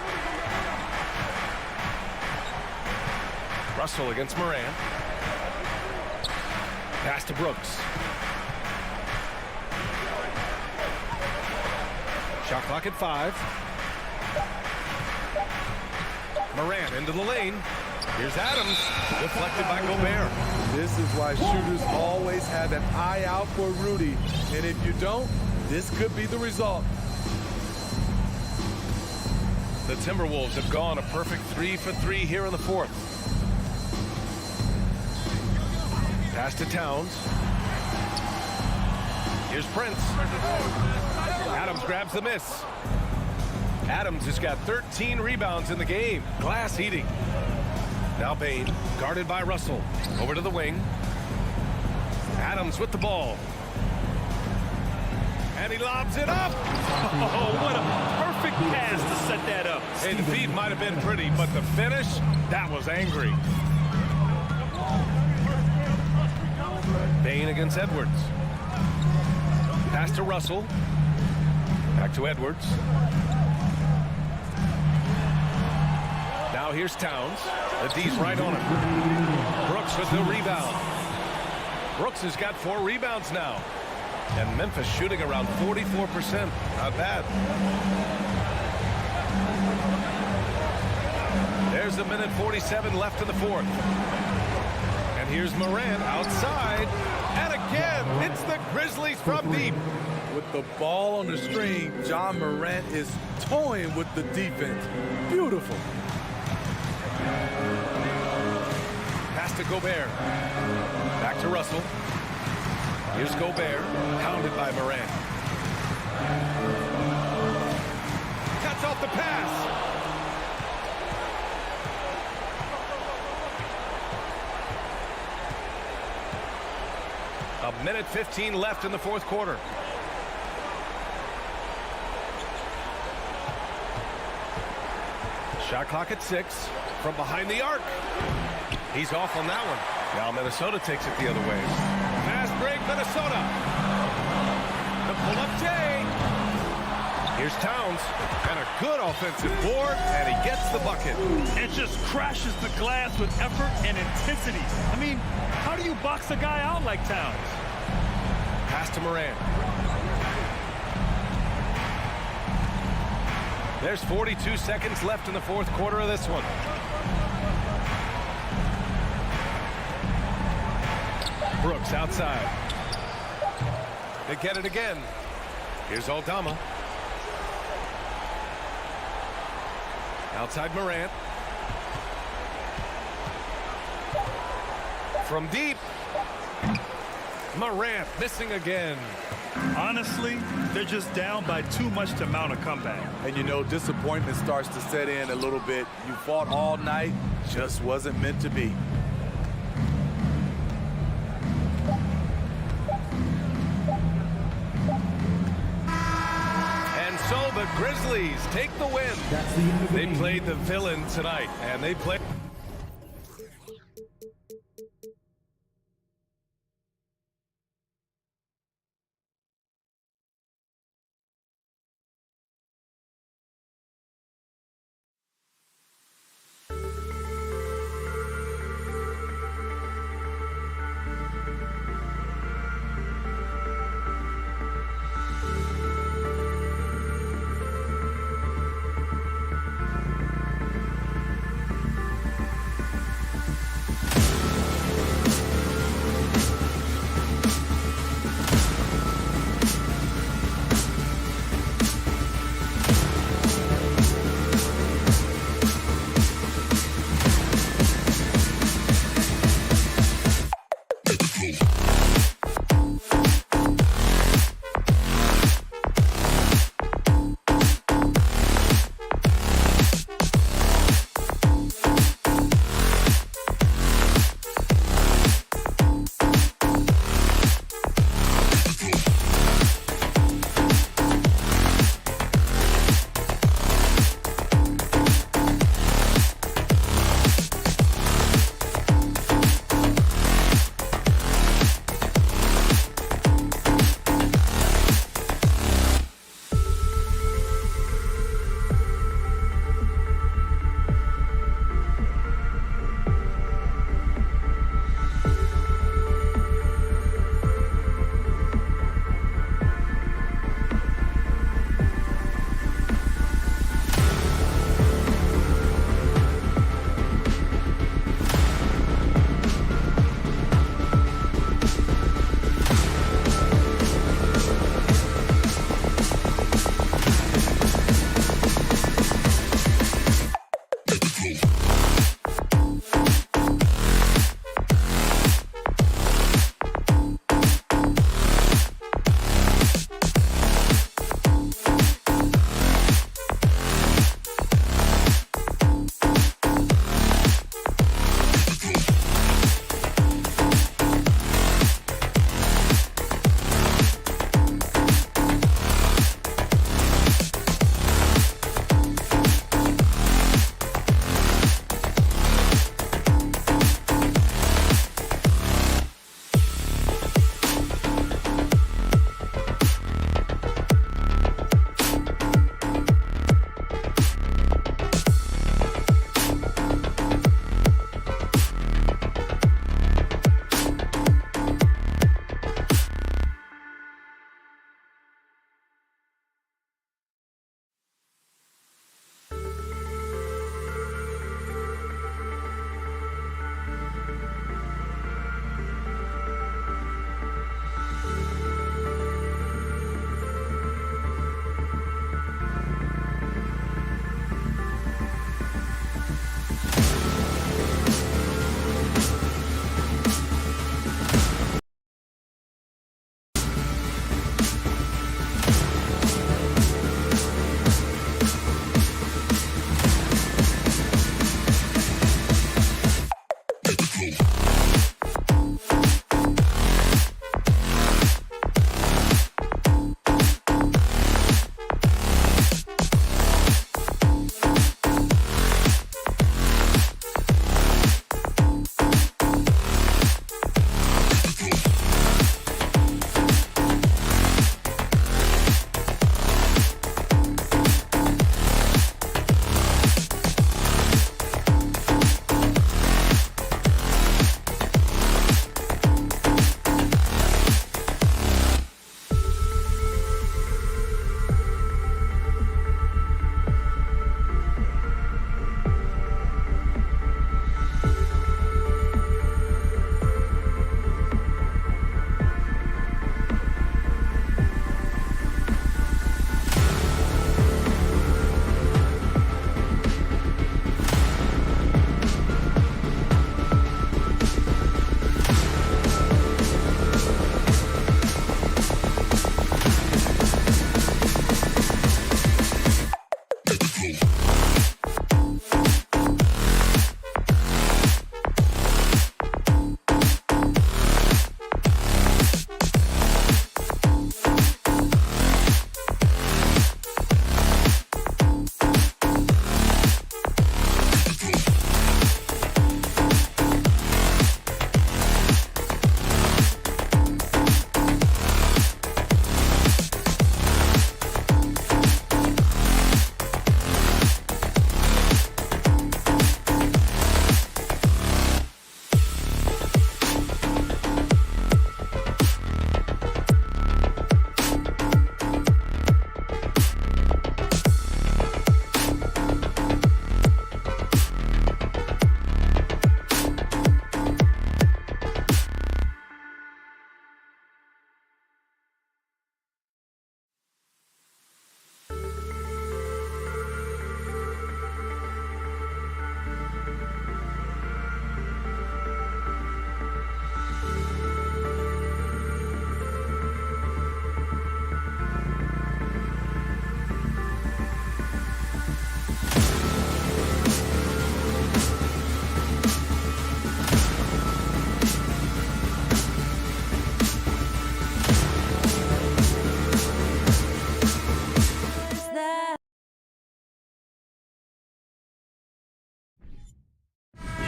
Russell against Morant. Pass to Brooks. Shot clock at 5. Morant into the lane. Here's Adams, deflected by Gobert. This is why shooters always have an eye out for Rudy. And if you don't, this could be the result. The Timberwolves have gone a perfect 3 for 3 here in the 4th. Pass to Towns. Here's Prince. Adams grabs the miss. Adams has got 13 rebounds in the game. Glass heating. Now Bain, guarded by Russell. Over to the wing. Adams with the ball. And he lobs it up. Oh, what a perfect pass to set that up. Hey, the feed might have been pretty, but the finish, that was angry. Bain against Edwards. Pass to Russell. Back to Edwards. Now here's Towns. The D's right on him. Brooks with the rebound. Brooks has got 4 rebounds now. And Memphis shooting around 44%. Not bad. There's a minute 47 left in the 4th. And here's Morant outside. And again, it's the Grizzlies from deep. With the ball on the string, John Morant is toying with the defense. Beautiful. Pass to Gobert. Back to Russell. Here's Gobert, pounded by Morant. Cuts off the pass. A minute 15 left in the 4th quarter. Shot clock at 6 from behind the arc. He's off on that one. Now Minnesota takes it the other way. Fast break, Minnesota. The pull-up J. Here's Towns. And a good offensive board, and he gets the bucket. And just crashes the glass with effort and intensity. I mean, how do you box a guy out like Towns? Pass to Morant. There's 42 seconds left in the 4th quarter of this one. Brooks outside. They get it again. Here's Aldama. Outside Morant. From deep. Morant missing again. Honestly, they're just down by too much to mount a comeback. And you know, disappointment starts to set in a little bit. You fought all night, just wasn't meant to be. And so the Grizzlies take the win. They played the villain tonight, and they played.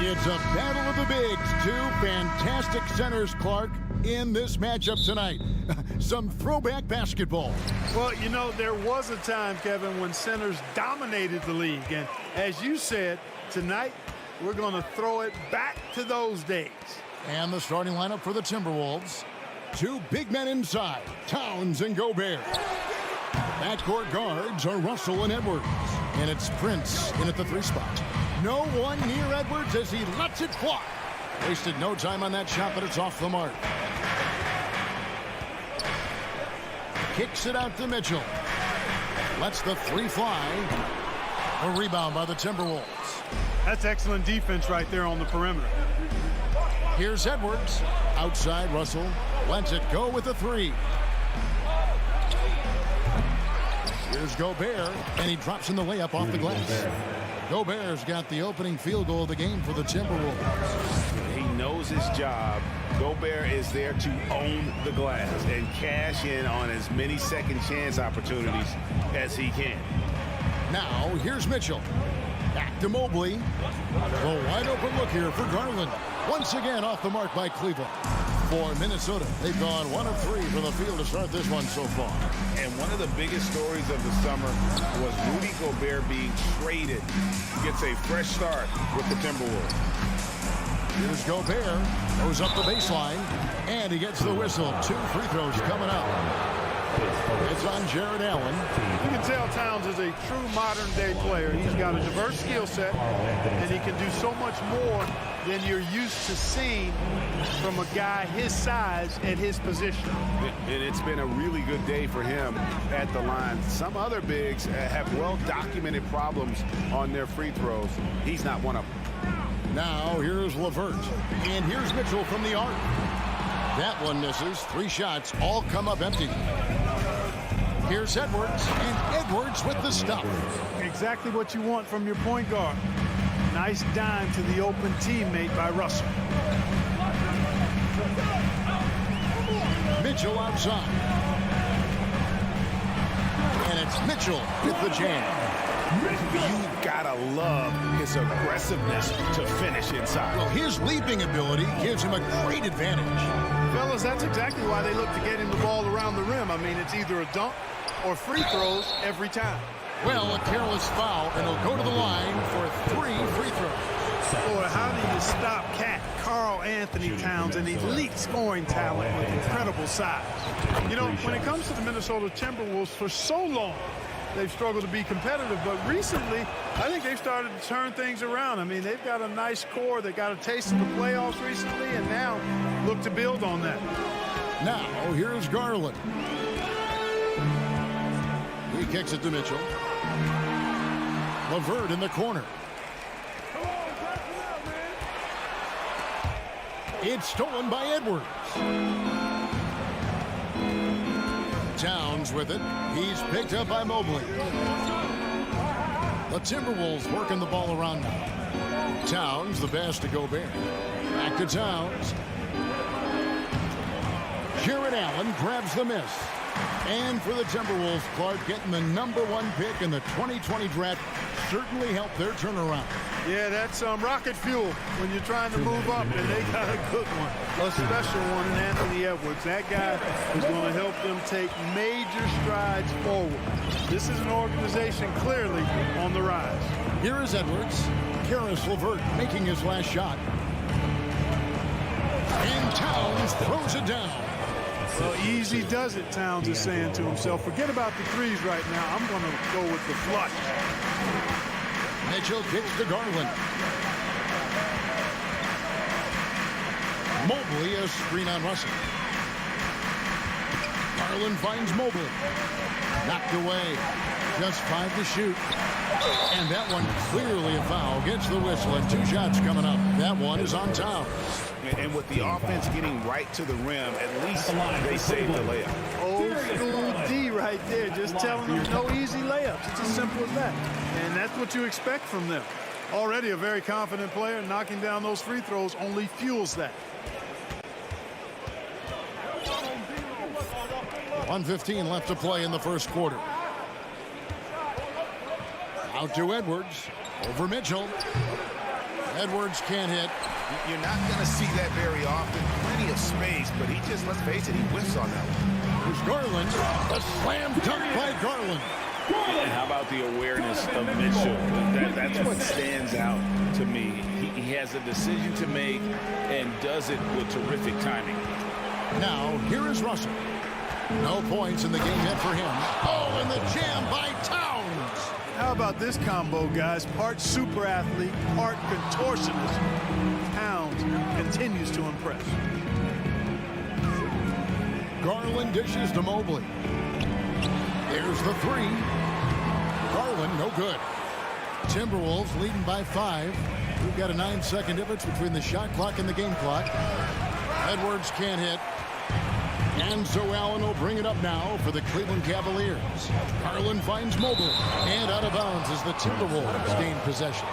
It's a battle of the bigs. Two fantastic centers, Clark, in this matchup tonight. Some throwback basketball. Well, you know, there was a time, Kevin, when centers dominated the league. And as you said, tonight we're going to throw it back to those days. And the starting lineup for the Timberwolves. Two big men inside, Towns and Gobert. Backcourt guards are Russell and Edwards. And it's Prince in at the 3 spot. No one near Edwards as he lets it fly. Wasted no time on that shot, but it's off the mark. Kicks it out to Mitchell. Lets the 3 fly. A rebound by the Timberwolves. That's excellent defense right there on the perimeter. Here's Edwards. Outside Russell. Lets it go with a 3. Here's Gobert, and he drops in the layup off the glass. Gobert's got the opening field goal of the game for the Timberwolves. He knows his job. Gobert is there to own the glass and cash in on as many second chance opportunities as he can. Now, here's Mitchell. Back to Mobley. A wide open look here for Garland. Once again off the mark by Cleveland. For Minnesota, they've gone 1 of 3 from the field to start this one so far. And one of the biggest stories of the summer was Rudy Gobert being traded. Gets a fresh start with the Timberwolves. Here's Gobert. Goes up the baseline. And he gets the whistle. 2 free throws coming up. It's on Jared Allen. You can tell Towns is a true modern-day player. He's got a diverse skill set, and he can do so much more than you're used to seeing from a guy his size at his position. And it's been a really good day for him at the line. Some other bigs have well-documented problems on their free throws. He's not one of them. Now here's LeVert. And here's Mitchell from the arc. That one misses. 3 shots all come up empty. Here's Edwards, and Edwards with the stop. Exactly what you want from your point guard. Nice dime to the open teammate by Russell. Mitchell outside. And it's Mitchell with the jam. You've got to love his aggressiveness to finish inside. Well, his leaping ability gives him a great advantage. Fellas, that's exactly why they look to get him the ball around the rim. I mean, it's either a dunk or free throws every time. Well, a careless foul, and he'll go to the line for 3 free throws. Boy, how do you stop Karl Anthony Towns, an elite scoring talent with incredible size? You know, when it comes to the Minnesota Timberwolves, for so long, they've struggled to be competitive, but recently, I think they've started to turn things around. I mean, they've got a nice core. They got a taste of the playoffs recently, and now look to build on that. Now, here's Garland. He kicks it to Mitchell. LeVert in the corner. It's stolen by Edwards. Towns with it. He's picked up by Mobley. The Timberwolves working the ball around now. Towns, the pass to Gobert. Back to Towns. Jared Allen grabs the miss. And for the Timberwolves, Clark getting the #1 pick in the 2020 draft certainly helped their turnaround. Yeah, that's rocket fuel when you're trying to move up, and they got a good one, a special one in Anthony Edwards. That guy is going to help them take major strides forward. This is an organization clearly on the rise. Here is Edwards. Karis LeVert making his last shot. And Towns throws it down. Well, easy does it, Towns is saying to himself. Forget about the threes right now. I'm going to go with the flush. Mitchell kicks to Garland. Mobley a screen on Russell. Garland finds Mobley. Knocked away. Just 5 to shoot. And that one clearly a foul. Gets the whistle and 2 shots coming up. That one is on Towns. And with the offense getting right to the rim, at least they saved the layup. Old school D right there, just telling them no easy layups. It's as simple as that. And that's what you expect from them. Already a very confident player, knocking down those free throws only fuels that. 1:15 left to play in the first quarter. Out to Edwards. Over Mitchell. Edwards can't hit. You're not going to see that very often. Plenty of space, but he just, let's face it, he whiffs on that one. Here's Garland. A slam dunk by Garland. And how about the awareness of Mitchell? That's what stands out to me. He has a decision to make and does it with terrific timing. Now, here is Russell. No points in the game yet for him. Oh, and the jam by Towns. How about this combo, guys? Part super athlete, part contortionist. Towns continues to impress. Garland dishes to Mobley. There's the 3. Garland, no good. Timberwolves leading by 5. We've got a 9-second difference between the shot clock and the game clock. Edwards can't hit. And so Allen will bring it up now for the Cleveland Cavaliers. Garland finds Mobley. And out of bounds as the Timberwolves gain possession.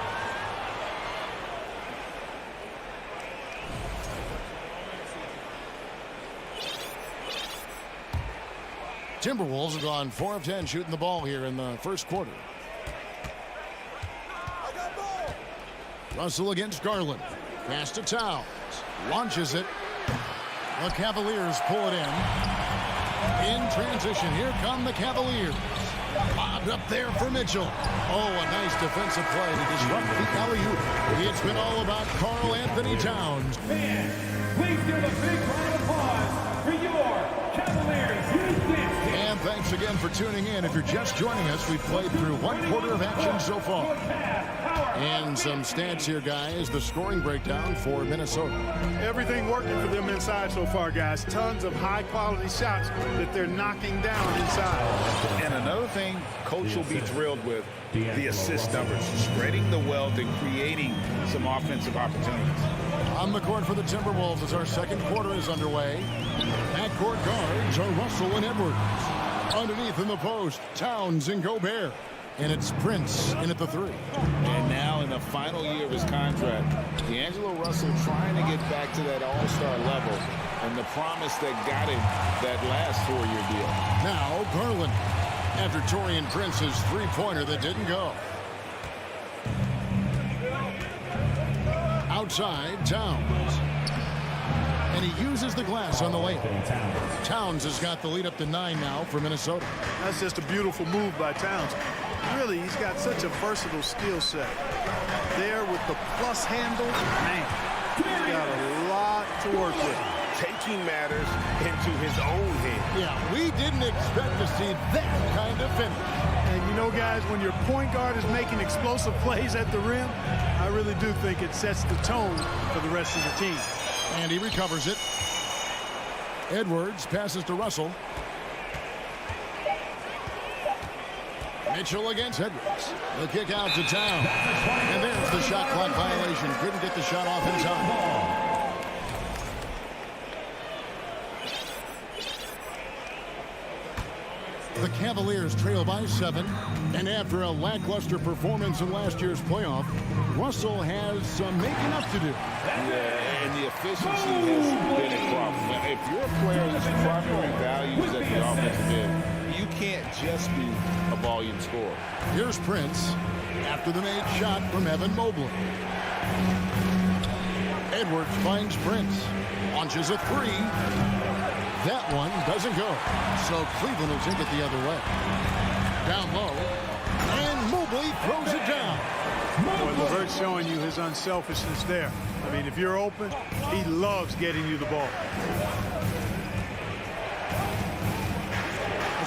Timberwolves have gone 4 of 10 shooting the ball here in the first quarter. Russell against Garland. Pass to Towns. Launches it. The Cavaliers pull it in. In transition, here come the Cavaliers. Lobbed up there for Mitchell. Oh, a nice defensive play to disrupt the alley-oop. It's been all about Karl Anthony Towns. Fans, please give a big round of applause for your Cavaliers. And thanks again for tuning in. If you're just joining us, we've played through 1 quarter of action so far. And some stats here, guys. The scoring breakdown for Minnesota. Everything working for them inside so far, guys. Tons of high-quality shots that they're knocking down inside. And another thing Coach will be thrilled with, the assist numbers, spreading the wealth and creating some offensive opportunities. On the court for the Timberwolves as our second quarter is underway. Backcourt guards are Russell and Edwards. Underneath in the post, Towns and Gobert. And it's Prince in at the 3. And now in the the final year of his contract. D'Angelo Russell trying to get back to that all-star level, and the promise that got him that last 4-year deal. Now Garland after Taurean Prince's three-pointer that didn't go. Outside, Towns. And he uses the glass on the lane. Towns has got the lead up to 9 now for Minnesota. That's just a beautiful move by Towns. Really, he's got such a versatile skill set. There with the plus handle, man, he's got a lot to work with. Taking matters into his own hand. Yeah, we didn't expect to see that kind of finish. And you know, guys, when your point guard is making explosive plays at the rim, I really do think it sets the tone for the rest of the team. And he recovers it. Edwards passes to Russell. Mitchell against Edwards. The kick out to Towns. And there's the shot clock violation. Couldn't get the shot off in time. The Cavaliers trail by 7, and after a lackluster performance in last year's playoff, Russell has some making up to do. Yeah, and the efficiency has been a problem. If you're a player whose primary value is at the offensive end, you can't just be a volume scorer. Here's Prince after the made shot from Evan Mobley. Edwards finds Prince, launches a 3. That one doesn't go. So Cleveland will take it the other way. Down low. And Mobley throws it down. Well, LeVert's showing you his unselfishness there. I mean, if you're open, he loves getting you the ball.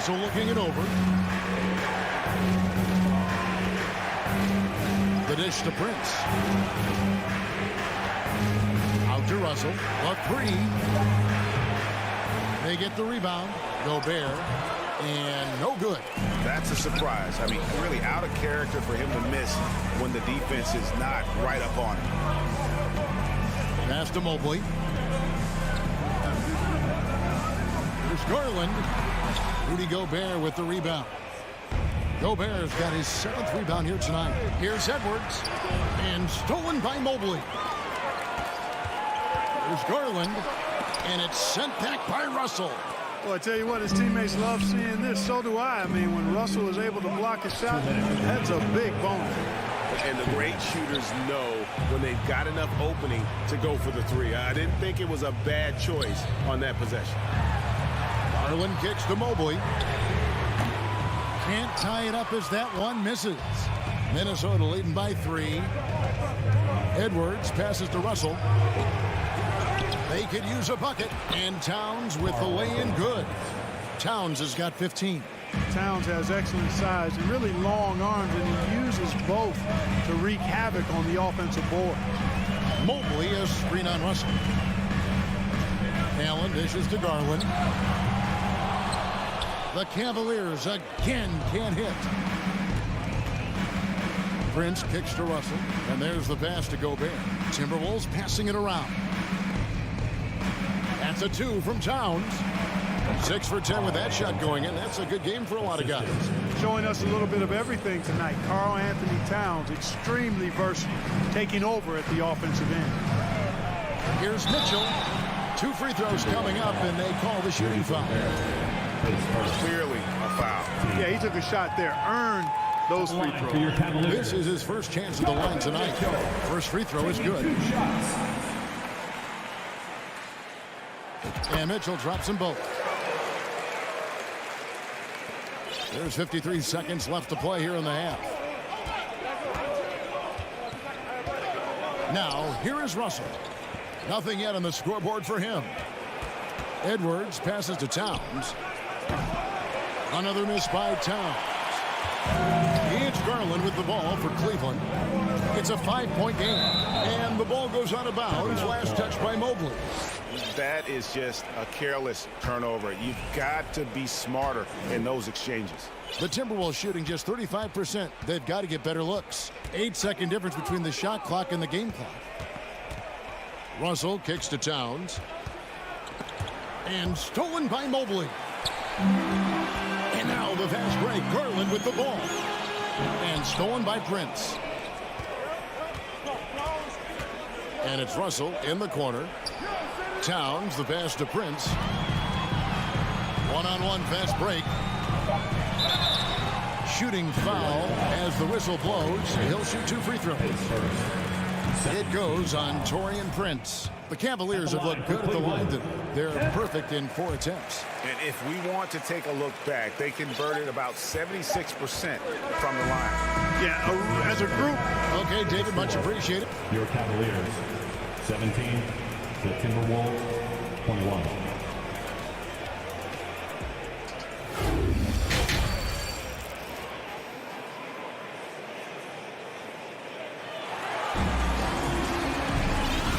So looking it over. The dish to Prince. Out to Russell. A 3. They get the rebound. Gobert. And no good. That's a surprise. I mean, really out of character for him to miss when the defense is not right up on him. Pass to Mobley. Here's Garland. Rudy Gobert with the rebound. Gobert's got his 7th rebound here tonight. Here's Edwards. And stolen by Mobley. Here's Garland. And it's sent back by Russell. Well, I tell you what, his teammates love seeing this. So do I. I mean, when Russell is able to block a shot, that's a big bonus. And the great shooters know when they've got enough opening to go for the 3. I didn't think it was a bad choice on that possession. Garland kicks to Mobley. Can't tie it up as that one misses. Minnesota leading by 3. Edwards passes to Russell. They could use a bucket, and Towns with the lay-in good. Towns has got 15. Towns has excellent size and really long arms, and he uses both to wreak havoc on the offensive board. Mobley a screen on Russell. Allen dishes to Garland. The Cavaliers again can't hit. Prince kicks to Russell, and there's the pass to Gobert. Timberwolves passing it around. That's a 2 from Towns. 6 for 10 with that shot going in. That's a good game for a lot of guys. Showing us a little bit of everything tonight. Karl Anthony Towns, extremely versatile, taking over at the offensive end. Here's Mitchell. 2 free throws coming up, and they call the shooting foul. Clearly a foul. Yeah, he took a shot there, earned those free throws. This is his first chance at the line tonight. First free throw is good. And Mitchell drops them both. There's 53 seconds left to play here in the half. Now, here is Russell. Nothing yet on the scoreboard for him. Edwards passes to Towns. Another miss by Towns. It's Garland with the ball for Cleveland. It's a 5-point game. And the ball goes out of bounds. Last touch by Mobley. That is just a careless turnover. You've got to be smarter in those exchanges. The Timberwolves shooting just 35%. They've got to get better looks. 8-second difference between the shot clock and the game clock. Russell kicks to Towns. And stolen by Mobley. And now the fast break. Garland with the ball. And stolen by Prince. And it's Russell in the corner. Towns, the pass to Prince. One-on-one fast break. Shooting foul as the whistle blows. He'll shoot 2 free throws. It goes on Taurean Prince. The Cavaliers have looked good at the line. They're perfect in 4 attempts. And if we want to take a look back, they converted about 76% from the line. Yeah, as a group. Okay, David, much appreciated. Your Cavaliers, 17. The Timberwolves, 21.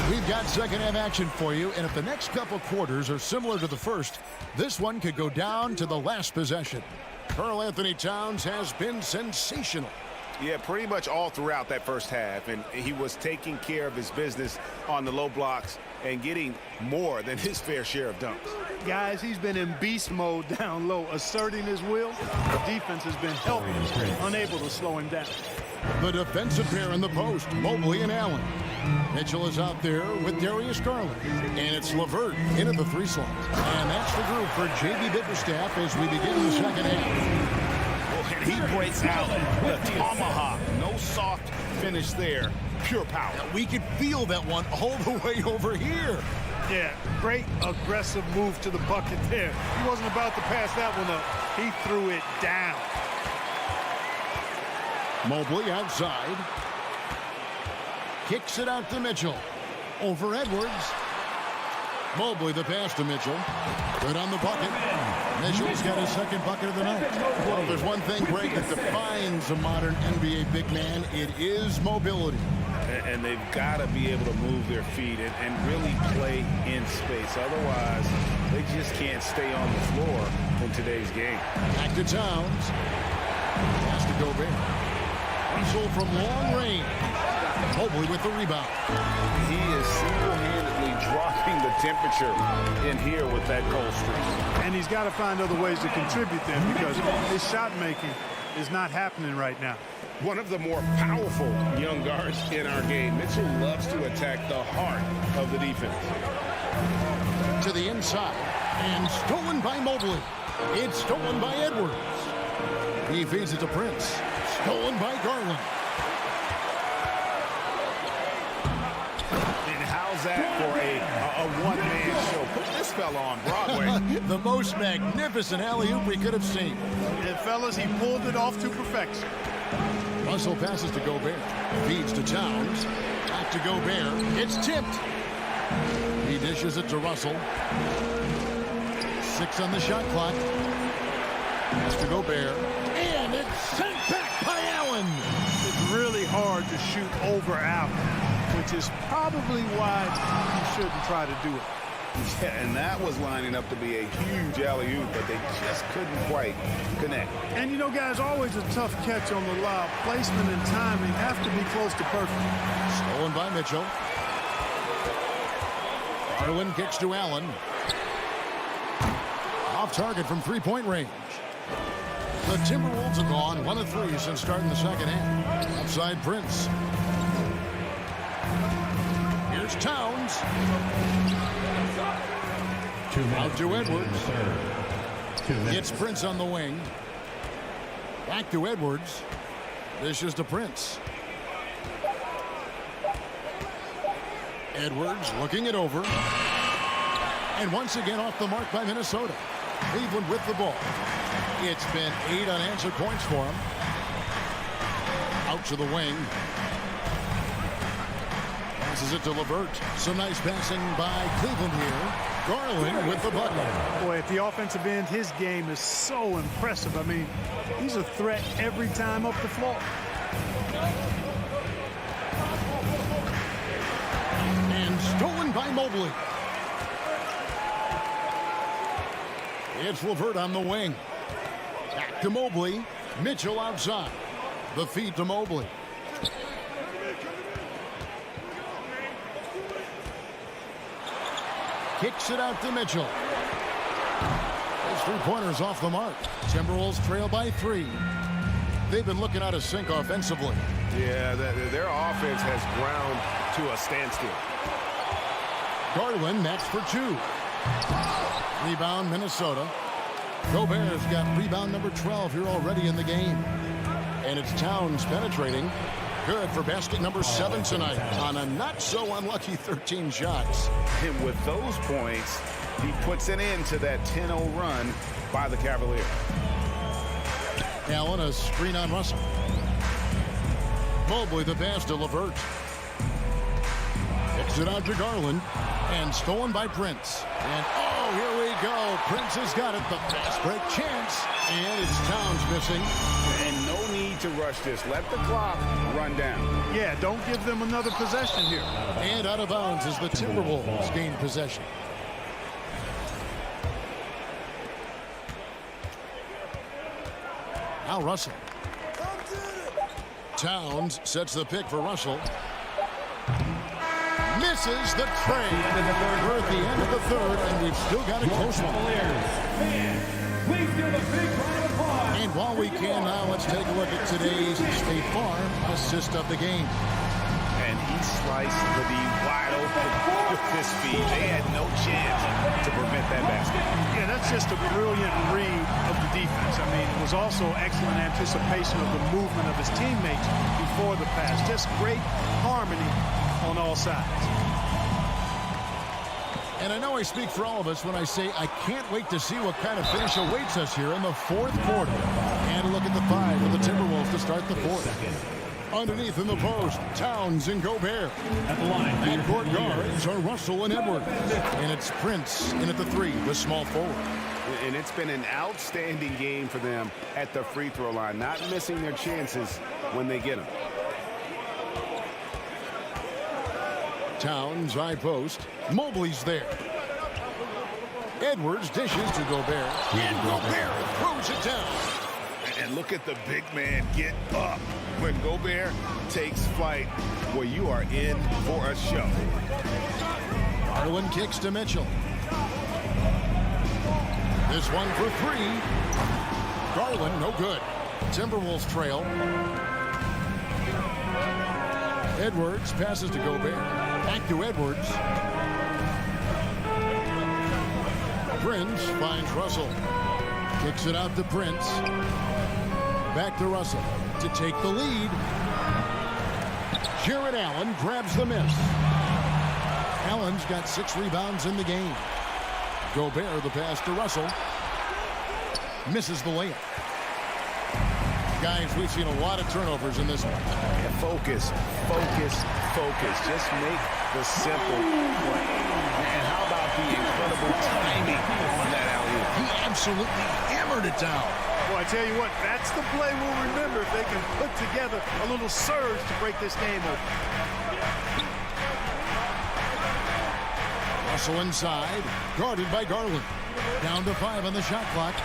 We've got second half action for you, and if the next couple quarters are similar to the first, this one could go down to the last possession. Karl-Anthony Towns has been sensational. Yeah, pretty much all throughout that first half, and he was taking care of his business on the low blocks and getting more than his fair share of dunks. Guys, he's been in beast mode down low, asserting his will. The defense has been helpless, unable to slow him down. The defensive pair in the post, Mobley and Allen. Mitchell is out there with Darius Garland. And it's LeVert in at the 3 slot. And that's the group for J.B. Bickerstaff as we begin the second half. And he breaks out the tomahawk. No soft finish there. Pure power. We could feel that one all the way over here. Yeah, great aggressive move to the bucket there. He wasn't about to pass that one up. He threw it down. Mobley outside. Kicks it out to Mitchell. Over Edwards. Mobley the pass to Mitchell. Good on the bucket. Mitchell's got his second bucket of the night. Well, if there's one thing, Greg, that defines a modern NBA big man, it is mobility. And they've got to be able to move their feet and really play in space. Otherwise, they just can't stay on the floor in today's game. Back to Towns. Pass to Gobert. Russell from long range. Mobley with the rebound. He is single-handedly dropping the temperature in here with that cold streak. And he's got to find other ways to contribute then, because his shot making is not happening right now. One of the more powerful young guards in our game. Mitchell loves to attack the heart of the defense. To the inside. And stolen by Mobley. It's stolen by Edwards. He feeds it to Prince. Stolen by Garland. And how's that for a one-man show? Put this fella on Broadway. The most magnificent alley-oop we could have seen. And fellas, he pulled it off to perfection. Russell passes to Gobert. Feeds to Towns. Back to Gobert. It's tipped. He dishes it to Russell. 6 on the shot clock. Pass to Gobert. And it's sent back by Allen. It's really hard to shoot over Allen, which is probably why you shouldn't try to do it. Yeah, and that was lining up to be a huge alley-oop, but they just couldn't quite connect. And you know, guys, always a tough catch on the lob. Placement and timing have to be close to perfect. Stolen by Mitchell. Garland kicks to Allen. Off target from three-point range. The Timberwolves have gone 1 of 3 since starting the second half. Outside Prince. Here's Towns. Out to Edwards. It's Prince on the wing. Back to Edwards. Dishes to Prince. Edwards looking it over. And once again off the mark by Minnesota. Cleveland with the ball. It's been 8 unanswered points for him. Out to the wing. Passes it to LeVert. Some nice passing by Cleveland here. Garland with the bucket. Boy, at the offensive end, his game is so impressive. I mean, he's a threat every time up the floor. And stolen by Mobley. It's LeVert on the wing. Back to Mobley. Mitchell outside. The feed to Mobley. Kicks it out to Mitchell. His three-pointers off the mark. Timberwolves trail by 3. They've been looking out of sync offensively. Yeah, their offense has ground to a standstill. Garland next for 2. Rebound, Minnesota. Gobert's got rebound number 12 here already in the game. And it's Towns penetrating. Good for basket number 7 tonight on a not-so-unlucky 13 shots. And with those points, he puts an end to that 10-0 run by the Cavaliers. Allen, a screen on Russell. Mobley the pass to LeVert. Kicks it out to Garland. And stolen by Prince. And oh, here we go. Prince has got it. The fast break chance. And it's Towns missing. And no need to rush this. Let the clock run down. Yeah, don't give them another possession here. And out of bounds as the Timberwolves gain possession. Now Russell. Towns sets the pick for Russell. Misses the trade. We're at the end of the third, and we've still got a close one. And while we can now, let's take a look at today's State Farm assist of the game. And he sliced the D wide open with his speed. They had no chance to prevent that basket. Yeah, that's just a brilliant read of the defense. I mean, it was also excellent anticipation of the movement of his teammates before the pass. Just great harmony on all sides. And I know I speak for all of us when I say I can't wait to see what kind of finish awaits us here in the fourth quarter. And a look at the 5 for the Timberwolves to start the fourth. Underneath in the post, Towns and Gobert. At the line, Backcourt guards are Russell and Edwards. And it's Prince in at the 3, the small forward. And it's been an outstanding game for them at the free throw line, not missing their chances when they get them. Towns, high post. Mobley's there. Edwards dishes to Gobert. And Gobert throws it down. And look at the big man get up. When Gobert takes flight, well, you are in for a show. Garland kicks to Mitchell. This one for 3. Garland, no good. Timberwolves trail. Edwards passes to Gobert. Back to Edwards. Prince finds Russell. Kicks it out to Prince. Back to Russell to take the lead. Jared Allen grabs the miss. Allen's got 6 rebounds in the game. Gobert the pass to Russell. Misses the layup. Guys, we've seen a lot of turnovers in this one. Focus, focus, focus. Just make the simple play. And how about the incredible timing on that alley-oop? He absolutely hammered it down. Well, I tell you what, that's the play we'll remember if they can put together a little surge to break this game open. Russell inside, guarded by Garland. Down to 5 on the shot clock.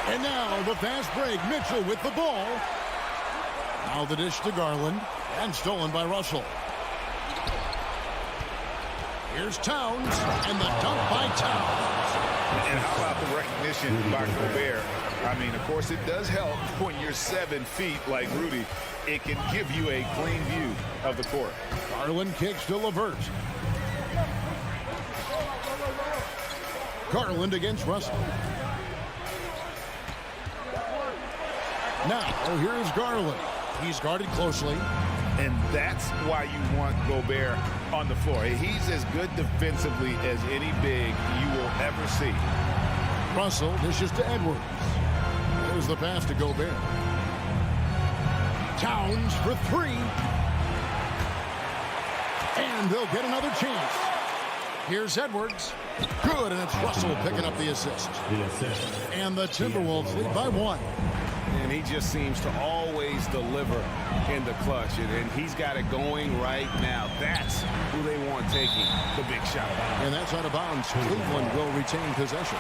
And now the fast break. Mitchell with the ball. Now the dish to Garland. And stolen by Russell. Here's Towns. And the dunk by Towns. And how about the recognition by Gobert? I mean, of course, it does help when you're 7 feet like Rudy. It can give you a clean view of the court. Garland kicks to LeVert. Garland against Russell. Now, here's Garland. He's guarded closely. And that's why you want Gobert on the floor. He's as good defensively as any big you will ever see. Russell dishes to Edwards. There's the pass to Gobert. Towns for 3. And they'll get another chance. Here's Edwards. Good, and it's Russell picking up the assist. And the Timberwolves lead by 1. And he just seems to always deliver in the clutch. And he's got it going right now. That's who they want taking the big shot. And that's out of bounds. Cleveland will retain possession.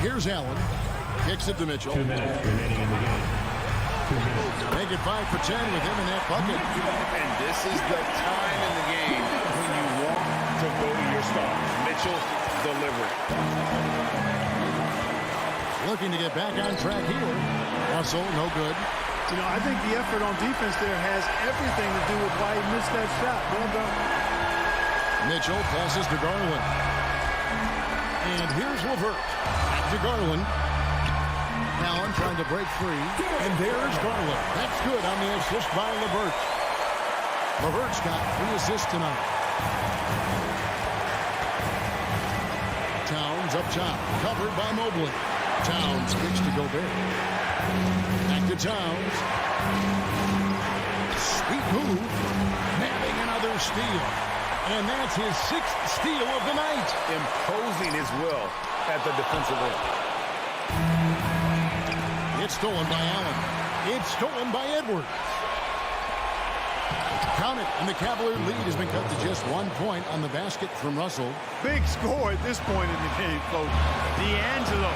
Here's Allen. Kicks it to Mitchell. 2 minutes remaining in the game. 2 minutes. Make it 5 for 10 with him in that bucket. And this is the time in the game when you want to go to your stars. Mitchell delivered. Looking to get back on track here. Russell, no good. You know, I think the effort on defense there has everything to do with why he missed that shot. Well done. Mitchell passes to Garland. And here's LeVert. Back to Garland. Allen trying to break free. And there's Garland. That's good on the assist by LeVert. LeVert's got 3 assists tonight. Towns up top. Covered by Mobley. Towns kicks to Gobert. Back to Towns. Sweet move. Nabbing another steal. And that's his 6th steal of the night. Imposing his will at the defensive end. It's stolen by Allen. It's stolen by Edwards. Count it, and the Cavalier lead has been cut to just 1 point on the basket from Russell. Big score at this point in the game, folks. D'Angelo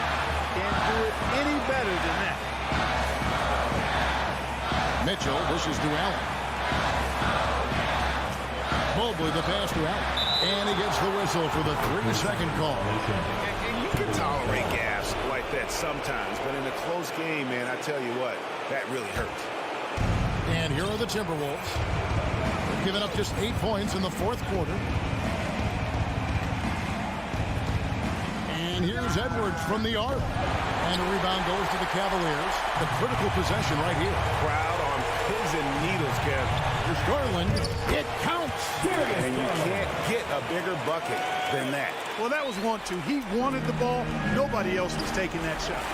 can't do it any better than that. Mitchell dishes to Allen. Mobley the pass to Allen. And he gets the whistle for the 3-second call. And you can tolerate gas like that sometimes, but in a close game, man, I tell you what, that really hurts. And here are the Timberwolves. They've given up just 8 points in the 4th quarter. And here's Edwards from the arc. And a rebound goes to the Cavaliers. The critical possession right here. Crowd on pins and needles, Kev. Here's Garland. It counts. And you can't get a bigger bucket than that. Well, that was 1-2. He wanted the ball. Nobody else was taking that shot.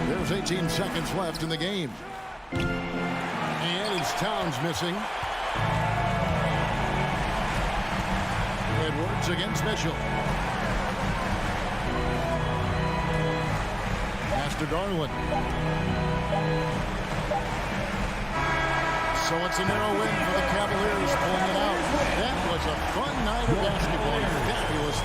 There's 18 seconds left in the game. And it's Towns missing. Edwards against Mitchell. Pass to Garland. So it's a narrow win for the Cavaliers, pulling it out. That was a fun night of basketball. Fabulous.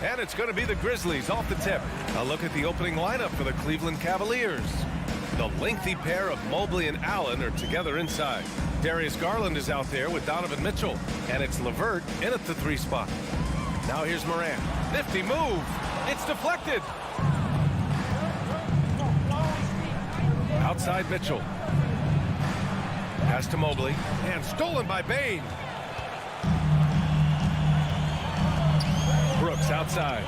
And it's going to be the Grizzlies off the tip. A look at the opening lineup for the Cleveland Cavaliers. The lengthy pair of Mobley and Allen are together inside. Darius Garland is out there with Donovan Mitchell. And it's LeVert in at the 3 spot. Now here's Morant. Nifty move. It's deflected. Outside Mitchell. Pass to Mobley. And stolen by Bane. Brooks outside.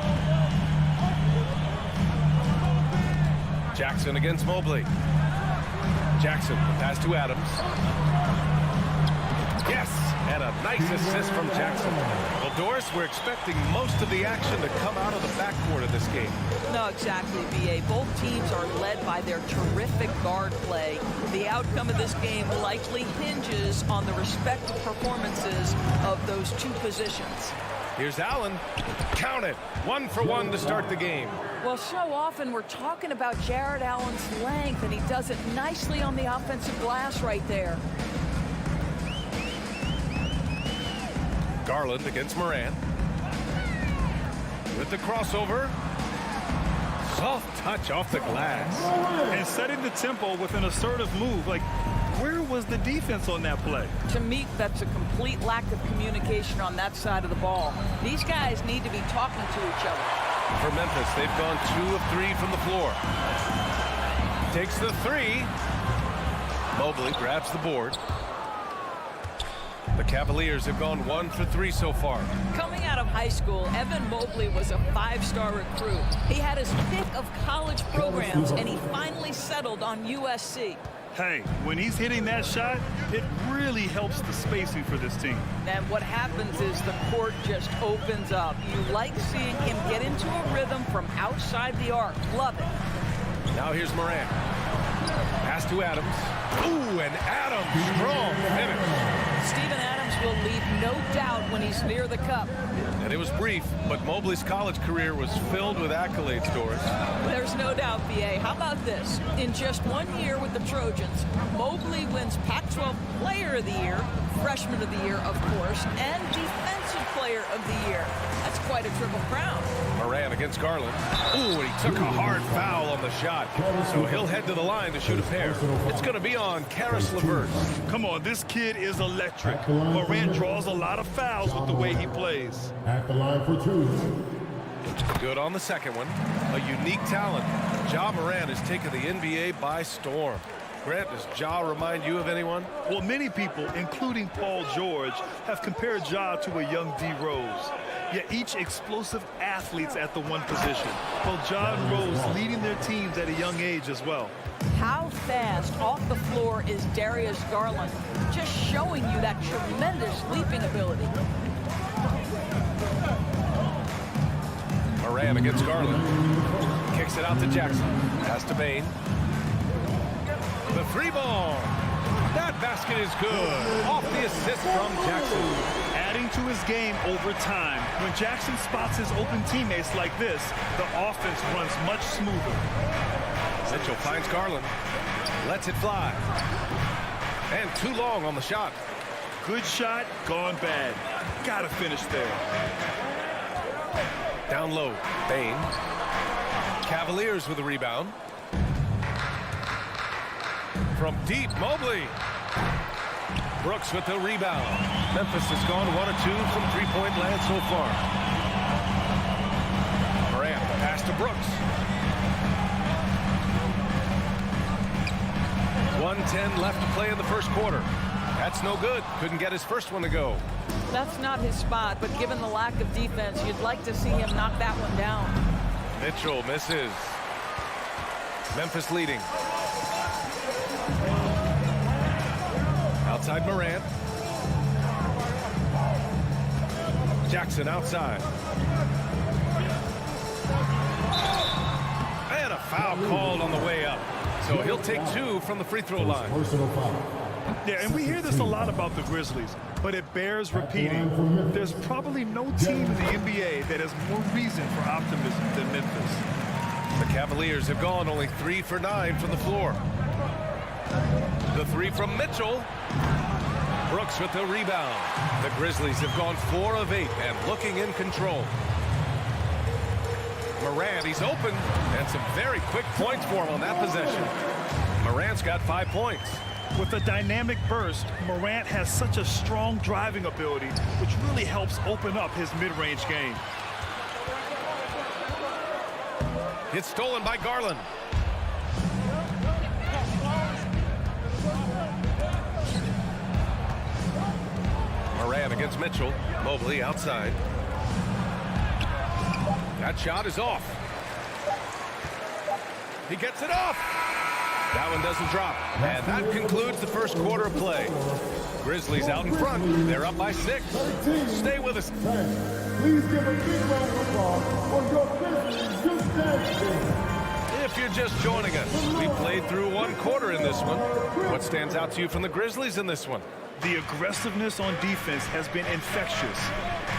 Jackson against Mobley. Jackson, pass to Adams. Yes, and a nice assist from Jackson. Well, Doris, we're expecting most of the action to come out of the backcourt of this game. No, exactly, B.A. Both teams are led by their terrific guard play. The outcome of this game likely hinges on the respective performances of those two positions. Here's Allen. Count it. 1 for 1 to start the game. Well, so often we're talking about Jared Allen's length, and he does it nicely on the offensive glass right there. Garland against Morant. With the crossover. Soft touch off the glass. And setting the tempo with an assertive move. Like, where was the defense on that play? To me, that's a complete lack of communication on that side of the ball. These guys need to be talking to each other. For Memphis, they've gone 2 of 3 from the floor. Takes the 3. Mobley grabs the board. The Cavaliers have gone 1 for 3 so far. Coming out of high school, Evan Mobley was a 5-star recruit. He had his pick of college programs, and he finally settled on USC. Hey, when he's hitting that shot, it really helps the spacing for this team. And what happens is the court just opens up. You like seeing him get into a rhythm from outside the arc. Love it. Now here's Morant. Pass to Adams. Ooh, and Adams, strong finish. Steven Adams will leave no doubt when he's near the cup. And it was brief, but Mobley's college career was filled with accolades, Doris. There's no doubt, B.A. How about this? In just 1 year with the Trojans, Mobley wins Pac-12 Player of the Year, Freshman of the Year, of course, and Defensive Player of the Year. That's quite a triple crown. Morant against Garland. Ooh, and he took a hard foul on the shot. So he'll head to the line to shoot a pair. It's going to be on Caris LeVert. Come on, this kid is electric. Morant draws a lot of fouls with the way he plays. At the line for 2. Good on the second one. A unique talent. Ja Morant has taken the NBA by storm. Grant, does Ja remind you of anyone? Well, many people, including Paul George, have compared Ja to a young D. Rose. Yet each explosive athletes at the one position. Well, Ja and Rose leading their teams at a young age as well. How fast off the floor is Darius Garland? Just showing you that tremendous leaping ability. Morant against Garland. Kicks it out to Jackson. Pass to Bane. The 3-ball. That basket is good. Off the assist from Jackson. Adding to his game over time. When Jackson spots his open teammates like this, the offense runs much smoother. Mitchell finds Garland. Lets it fly. And too long on the shot. Good shot, gone bad. Gotta finish there. Down low, Bane. Cavaliers with the rebound. From deep, Mobley. Brooks with the rebound. Memphis has gone 1 of 2 from 3-point land so far. Morant, pass to Brooks. 1:10 left to play in the first quarter. That's no good. Couldn't get his first one to go. That's not his spot, but given the lack of defense, you'd like to see him knock that one down. Mitchell misses. Memphis leading. Outside Morant. Jackson outside. And a foul called on the way up. So he'll take 2 from the free throw line. Yeah, and we hear this a lot about the Grizzlies, but it bears repeating. There's probably no team in the NBA that has more reason for optimism than Memphis. The Cavaliers have gone only 3 for 9 from the floor. The 3 from Mitchell. Brooks with the rebound. The Grizzlies have gone 4 of 8 and looking in control. Morant, he's open, and some very quick points for him on that possession. Morant's got 5 points. With a dynamic burst, Morant has such a strong driving ability, which really helps open up his mid-range game. It's stolen by Garland. Morant against Mitchell. Mobley outside. That shot is off. He gets it off. That one doesn't drop. And that concludes the first quarter of play. Grizzlies out in front. They're up by 6. Stay with us. Please give a big round of applause for your Grizzlies youth dance team. If you're just joining us, we played through 1 quarter in this one. What stands out to you from the Grizzlies in this one? The aggressiveness on defense has been infectious.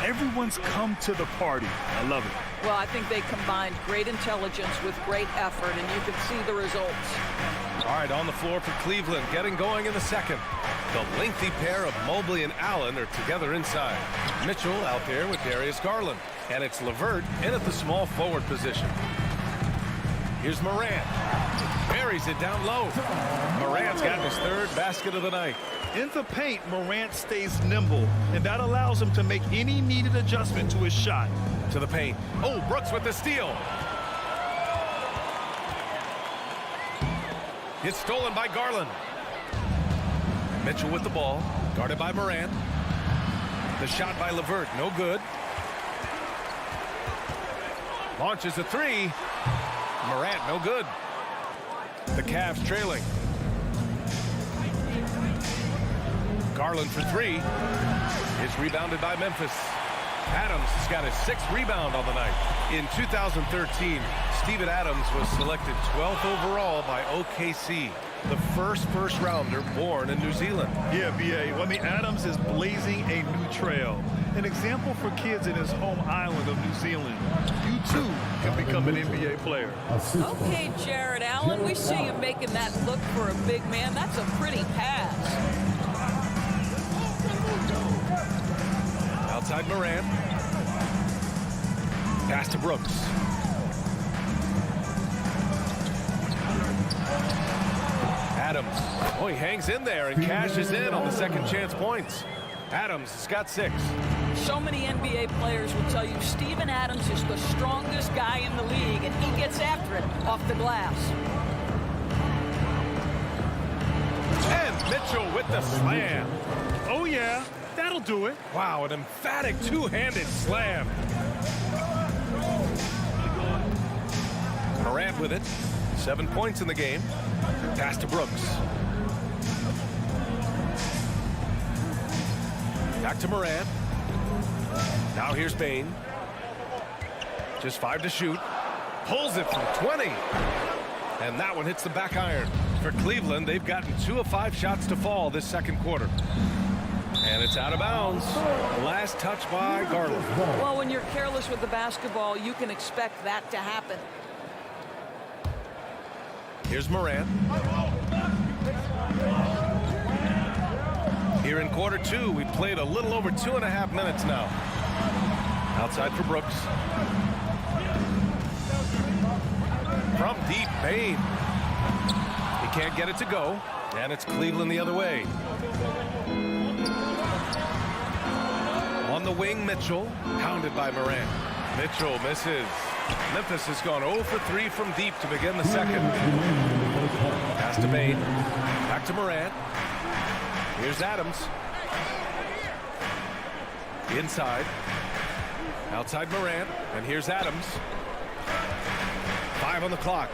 Everyone's come to the party. I love it. Well, I think they combined great intelligence with great effort, and you can see the results. All right, on the floor for Cleveland, getting going in the second. The lengthy pair of Mobley and Allen are together inside. Mitchell out there with Darius Garland. And it's LeVert in at the small forward position. Here's Morant. Buries it down low. Morant's got his 3rd basket of the night. In the paint, Morant stays nimble, and that allows him to make any needed adjustment to his shot. To the paint. Oh, Brooks with the steal. It's stolen by Garland. Mitchell with the ball, guarded by Morant. The shot by LeVert, no good. Launches a 3. Morant, no good. The Cavs trailing. Garland for 3. It's rebounded by Memphis. Adams has got his 6th rebound on the night. In 2013, Steven Adams was selected 12th overall by OKC, the first rounder born in New Zealand. Yeah, B.A. Well, I mean, Adams is blazing a new trail. An example for kids in his home island of New Zealand. You, too, can become an NBA player. Okay, Jared Allen, we see you making that look for a big man. That's a pretty pass. Outside Morant. Pass to Brooks. Adams. Oh, he hangs in there and cashes in on the second chance points. Adams has got 6. So many NBA players will tell you Steven Adams is the strongest guy in the league, and he gets after it off the glass. And Mitchell with the slam. Oh, yeah. That'll do it. Wow, an emphatic 2-handed slam. Morant with it. 7 points in the game. Pass to Brooks. Back to Morant. Now here's Bane. Just 5 to shoot. Pulls it from 20. And that one hits the back iron. For Cleveland, they've gotten 2 of 5 shots to fall this second quarter. And it's out of bounds. Last touch by Garland. Well, when you're careless with the basketball, you can expect that to happen. Here's Morant. Here in quarter 2, we played a little over 2.5 minutes now. Outside for Brooks. From deep, Bane. He can't get it to go, and it's Cleveland the other way. On the wing, Mitchell, hounded by Morant. Mitchell misses. Memphis has gone 0 for 3 from deep to begin the second. Pass to Bane. Back to Morant. Here's Adams. Inside. Outside Morant. And here's Adams. 5 on the clock.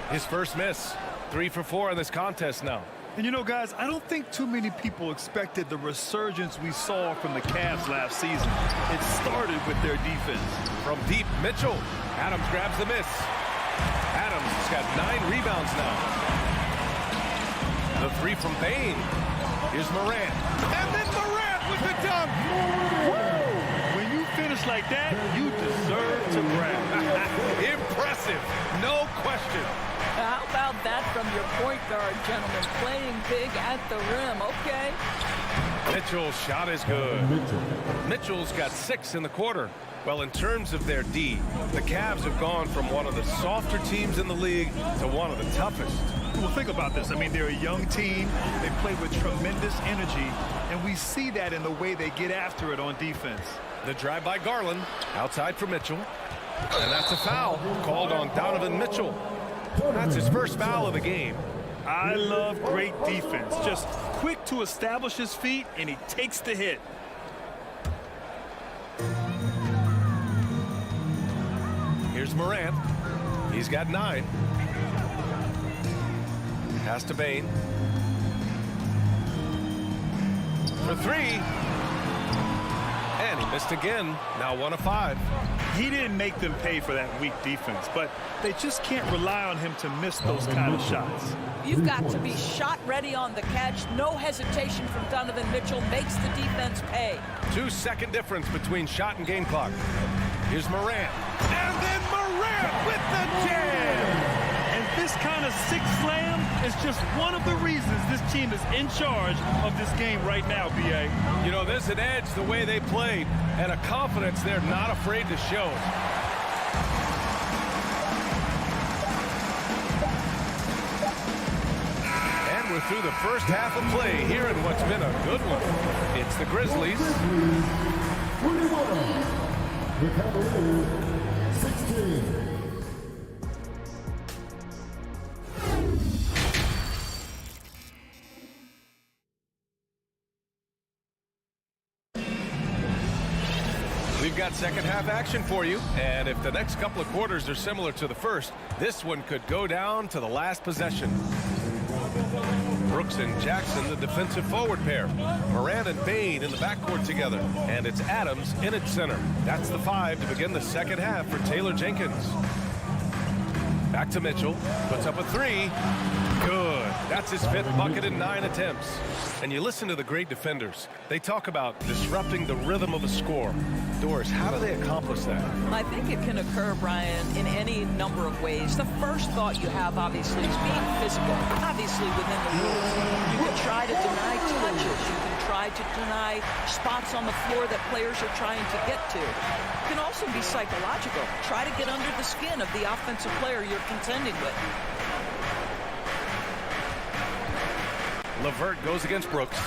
His first miss. 3 for 4 in this contest now. And you know, guys, I don't think too many people expected the resurgence we saw from the Cavs last season. It started with their defense. From deep, Mitchell. Adams grabs the miss. Adams has got 9 rebounds now. The 3 from Bane. Here's Morant. And then Morant with the dunk. Woo! When you finish like that, you deserve to brag. Impressive. No question. How about that from your point guard, gentlemen? Playing big at the rim, okay? Mitchell's shot is good. Mitchell's got 6 in the quarter. Well, in terms of their D, the Cavs have gone from one of the softer teams in the league to one of the toughest. Well, think about this. I mean, they're a young team. They play with tremendous energy, and we see that in the way they get after it on defense. The drive by Garland, outside for Mitchell. And that's a foul called on Donovan Mitchell. That's his first foul of the game. I love great defense. Just quick to establish his feet, and he takes the hit. Here's Morant. He's got 9. Pass to Bain. For 3. And he missed again. Now 1 of 5. He didn't make them pay for that weak defense, but they just can't rely on him to miss those kind of shots. You've got to be shot ready on the catch. No hesitation from Donovan Mitchell makes the defense pay. 2-second difference between shot and game clock. Here's Morant. And then Morant with the jam! And this kind of sick slam is just one of the reasons this team is in charge of this game right now, B.A. You know, there's an edge the way they played and a confidence they're not afraid to show. And we're through the first half of play here in what's been a good one. It's the Grizzlies. 21. The Cavaliers, 16. We've got second half action for you, and if the next couple of quarters are similar to the first, this one could go down to the last possession. Brooks and Jackson, the defensive forward pair. Morant and Bain in the backcourt together, and it's Adams in at center. That's the 5 to begin the second half for Taylor Jenkins. Back to Mitchell, puts up a 3. Good. That's his 5th bucket in 9 attempts. And you listen to the great defenders. They talk about disrupting the rhythm of a score. Doris, how do they accomplish that? I think it can occur, Brian, in any number of ways. The first thought you have, obviously, is being physical, obviously within the rules. You can try to deny touches. You can try to deny spots on the floor that players are trying to get to. It can also be psychological. Try to get under the skin of the offensive player you're contending with. LeVert goes against Brooks.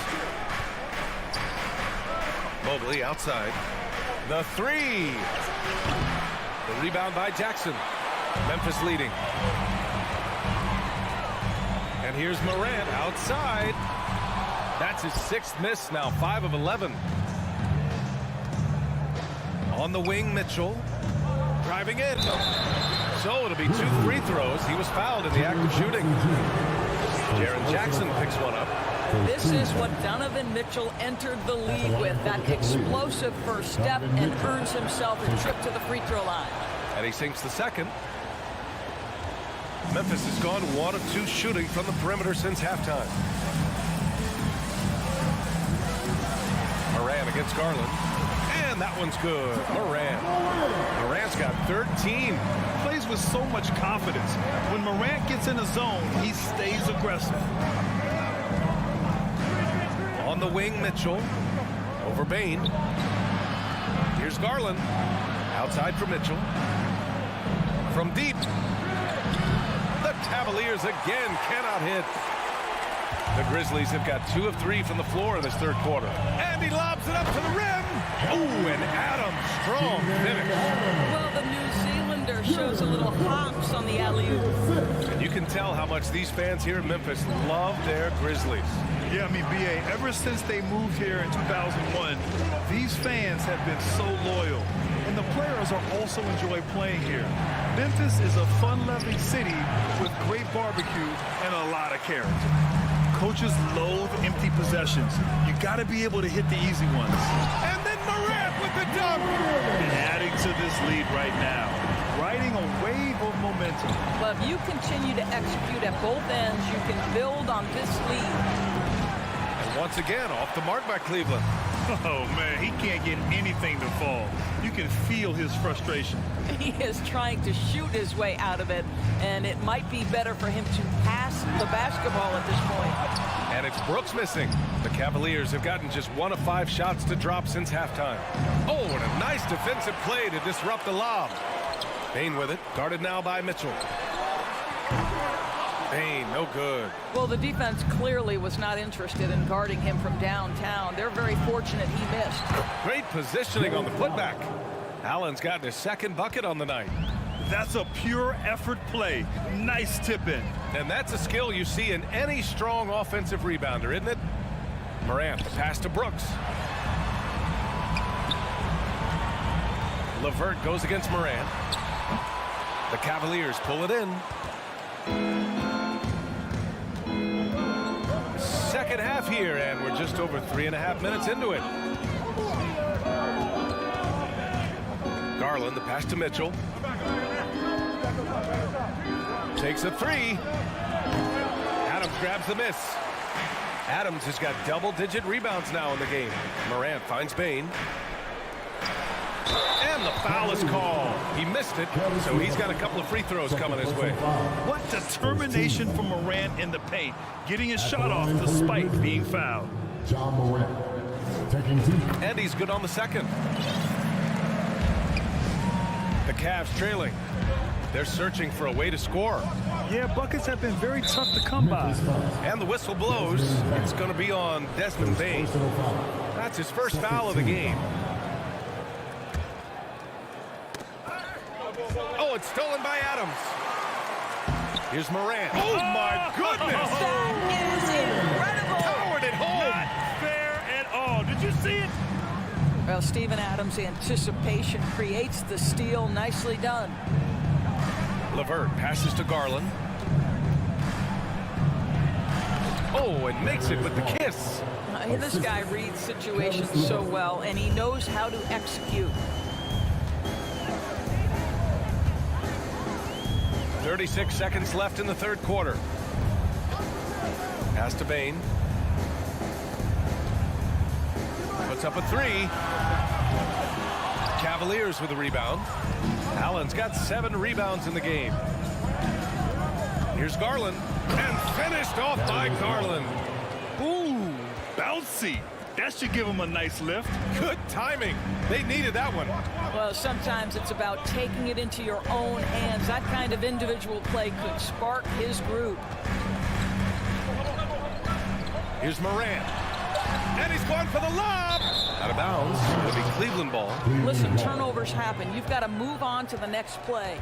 Mobley outside. The 3. The rebound by Jackson. Memphis leading. And here's Morant outside. That's his 6th miss, now 5 of 11. On the wing, Mitchell. Driving in. So it'll be 2 free throws. He was fouled in the act of shooting. Jaren Jackson picks one up. This is what Donovan Mitchell entered the league with, that explosive first step, and earns himself a trip to the free throw line. And he sinks the 2nd. Memphis has gone 1 of 2 shooting from the perimeter since halftime. Morant against Garland. And that one's good. Morant's got 13. Plays with so much confidence. When Morant gets in the zone, he stays aggressive. On the wing, Mitchell. Over Bain. Here's Garland. Outside for Mitchell. From deep. The Cavaliers again cannot hit. The Grizzlies have got 2 of 3 from the floor in this 3rd quarter. And he lobs it up to the rim. Oh, and Adams, strong finish. Well, the New Zealander shows a little hops on the alley-oop. And you can tell how much these fans here in Memphis love their Grizzlies. Yeah, I mean, B.A., ever since they moved here in 2001, these fans have been so loyal. And the players are also enjoy playing here. Memphis is a fun-loving city with great barbecue and a lot of character. Coaches loathe empty possessions. You got to be able to hit the easy ones. And then Morant with the dunk. And adding to this lead right now, riding a wave of momentum. But if you continue to execute at both ends, you can build on this lead. And once again, off the mark by Cleveland. Oh, man, he can't get anything to fall. You can feel his frustration. He is trying to shoot his way out of it, and it might be better for him to pass the basketball at this point. And it's Brooks missing. The Cavaliers have gotten just 1 of 5 shots to drop since halftime. Oh, and a nice defensive play to disrupt the lob. Bain with it, guarded now by Mitchell. Bain, no good. Well, the defense clearly was not interested in guarding him from downtown. They're very fortunate he missed. Great positioning on the putback. Allen's gotten his 2nd bucket on the night. That's a pure effort play. Nice tip in. And that's a skill you see in any strong offensive rebounder, isn't it? Morant, the pass to Brooks. LeVert goes against Morant. The Cavaliers pull it in. Second half here, and we're just over 3.5 minutes into it. Garland, the pass to Mitchell. Takes a 3. Adams grabs the miss. Adams has got double-digit rebounds now in the game. Morant finds Bain. And the foul is called. He missed it, so he's got a couple of free throws coming his way. What determination from Morant in the paint, getting his shot off despite being fouled. John Morant taking 2. And he's good on the 2nd. The Cavs trailing. They're searching for a way to score. Yeah, buckets have been very tough to come by. And the whistle blows. It's going to be on Desmond Bain. That's his first foul of the game. Oh, it's stolen by Adams. Here's Morant. Oh, my goodness. That is incredible. Powered it home. Not fair at all. Did you see it? Well, Steven Adams' anticipation creates the steal. Nicely done. LeVert passes to Garland. Oh, and makes it with the kiss. This guy reads situations so well, and he knows how to execute. 36 seconds left in the 3rd quarter. Pass to Bain. Puts up a 3. Cavaliers with a rebound. Allen's got 7 rebounds in the game. Here's Garland. And finished off by Garland. Ooh, bouncy. That should give him a nice lift. Good timing. They needed that one. Well, sometimes it's about taking it into your own hands. That kind of individual play could spark his group. Here's Morant. And he's going for the lob. Out of bounds. It'll be Cleveland ball. Listen, turnovers happen. You've got to move on to the next play.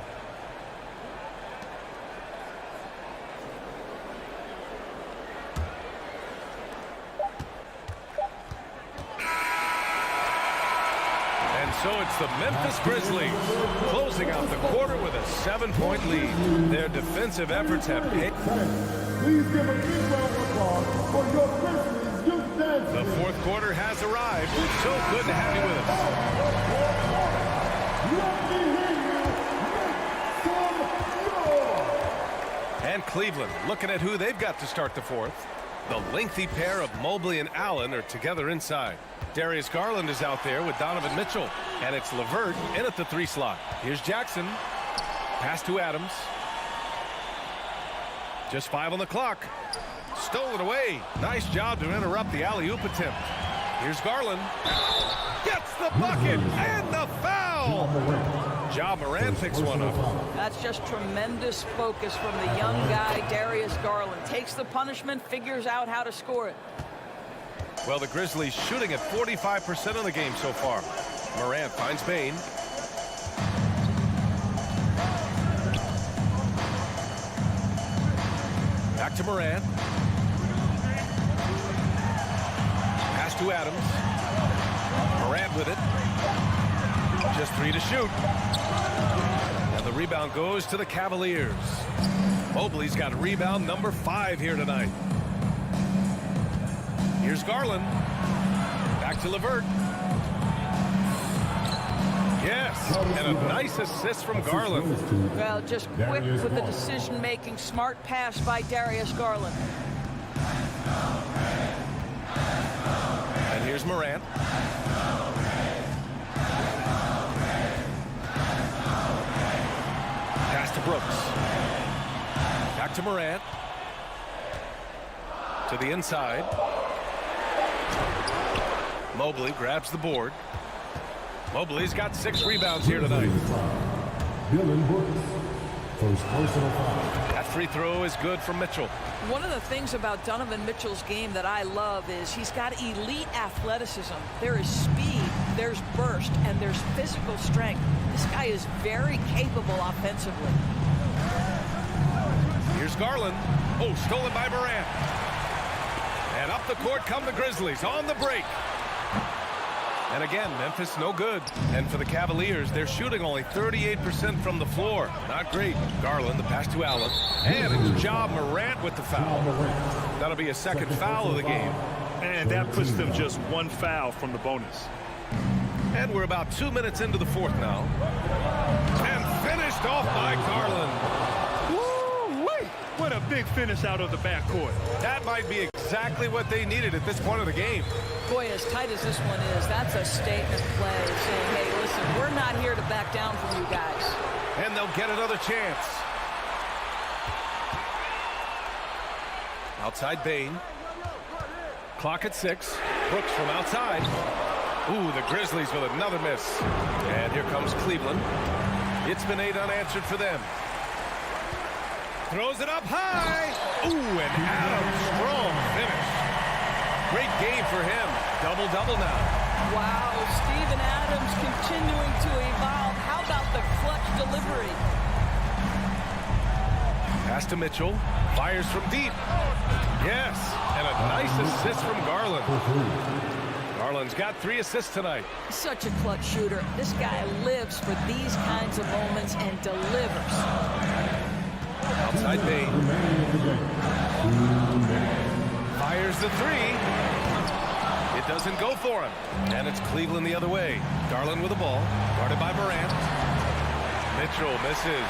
So it's the Memphis Grizzlies closing out the quarter with a 7-point lead. Their defensive efforts have paid. Please give a big round of applause for your Grizzlies youth dancers. The 4th quarter has arrived. So good to have you with us. And Cleveland looking at who they've got to start the 4th. The lengthy pair of Mobley and Allen are together inside. Darius Garland is out there with Donovan Mitchell. And it's LeVert in at the 3 slot. Here's Jackson. Pass to Adams. Just 5 on the clock. Stolen away. Nice job to interrupt the alley-oop attempt. Here's Garland. Gets the bucket and the foul. Ja Morant picks one up. That's just tremendous focus from the young guy, Darius Garland. Takes the punishment, figures out how to score it. Well, the Grizzlies shooting at 45% of the game so far. Morant finds Bain. Back to Morant. Pass to Adams. Morant with it. Just 3 to shoot. And the rebound goes to the Cavaliers. Mobley's got rebound number 5 here tonight. Here's Garland. Back to LeVert. Yes, and a nice assist from Garland. Well, just quick with the decision-making, smart pass by Darius Garland. And Here's Morant. Pass to Brooks. Back to Morant. To the inside. Mobley grabs the board. Mobley's got 6 rebounds here tonight. Dylan Brooks, first personal foul. That free throw is good from Mitchell. One of the things about Donovan Mitchell's game that I love is he's got elite athleticism. There is speed, there's burst, and there's physical strength. This guy is very capable offensively. Here's Garland. Oh, stolen by Morant. And up the court come the Grizzlies on the break. And again, Memphis no good. And for the Cavaliers, they're shooting only 38% from the floor. Not great. Garland, the pass to Allen. And it's Ja Morant with the foul. That'll be a second foul of the game. And that puts them just 1 foul from the bonus. And we're about 2 minutes into the fourth now. And finished off by Garland. Woo-wee! What a big finish out of the backcourt. That might be exactly what they needed at this point of the game. Boy, as tight as this one is, that's a statement play saying, hey, listen, we're not here to back down from you guys. And they'll get another chance. Outside Bain. Clock at 6. Brooks from outside. Ooh, the Grizzlies with another miss. And here comes Cleveland. It's been 8 unanswered for them. Throws it up high. Ooh, and Adams, strong finish. Great game for him. Double-double now. Wow, Steven Adams continuing to evolve. How about the clutch delivery? Pass to Mitchell. Fires from deep. Yes, and a nice assist from Garland. Garland's got 3 assists tonight. Such a clutch shooter. This guy lives for these kinds of moments and delivers. Outside Bain. Fires the 3. It doesn't go for him. And it's Cleveland the other way. Garland with the ball. Guarded by Morant. Mitchell misses.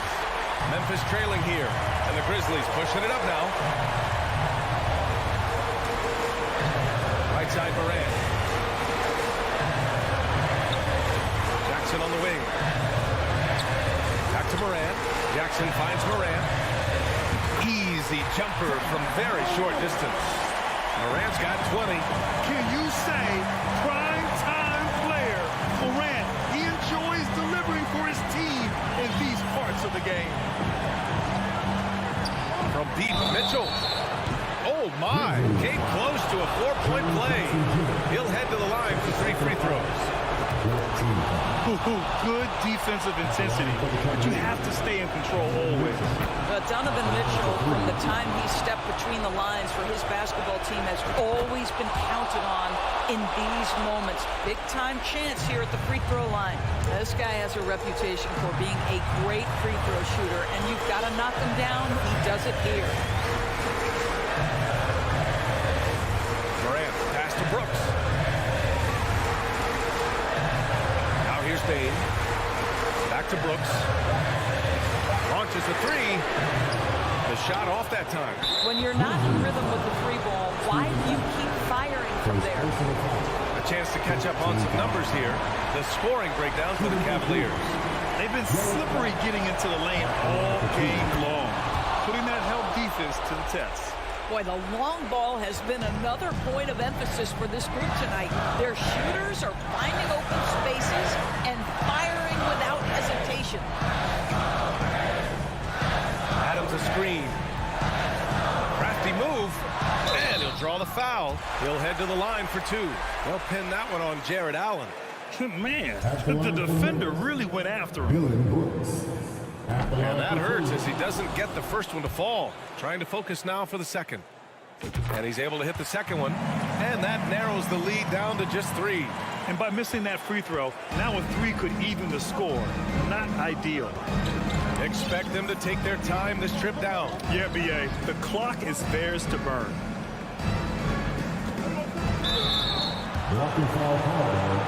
Memphis trailing here. And the Grizzlies pushing it up now. Right side Morant. Jackson on the wing. Back to Morant. Jackson finds Morant. Easy jumper from very short distance. Morant's got 20. Can you say prime-time player? Morant, he enjoys delivering for his team in these parts of the game. From deep, Mitchell. Oh, my. Came close to a 4-point play. He'll head to the line for 3 free throws. Good defensive intensity, but you have to stay in control always. Donovan Mitchell, from the time he stepped between the lines for his basketball team, has always been counted on in these moments. Big-time chance here at the free throw line. This guy has a reputation for being a great free throw shooter, and you've got to knock him down. He does it here. Morant, pass to Brooks. Now here's Bain. Back to Brooks. Launches a 3. The shot off that time. When you're not in rhythm with the 3 ball, why do you keep firing from there? A chance to catch up on some numbers here. The scoring breakdown for the Cavaliers. They've been slippery getting into the lane all game long, putting that help defense to the test. Boy, the long ball has been another point of emphasis for this group tonight. Their shooters are finding open spaces and firing without hesitation. Adams a screen. Crafty move. And he'll draw the foul. He'll head to the line for 2. They'll pin that one on Jared Allen. Man, the defender really went after him. And that hurts as he doesn't get the first one to fall. Trying to focus now for the second. And he's able to hit the second one. And that narrows the lead down to just 3. And by missing that free throw, now a 3 could even the score. Not ideal. Expect them to take their time this trip down. Yeah, B.A., the clock is theirs to burn. Blocking foul called.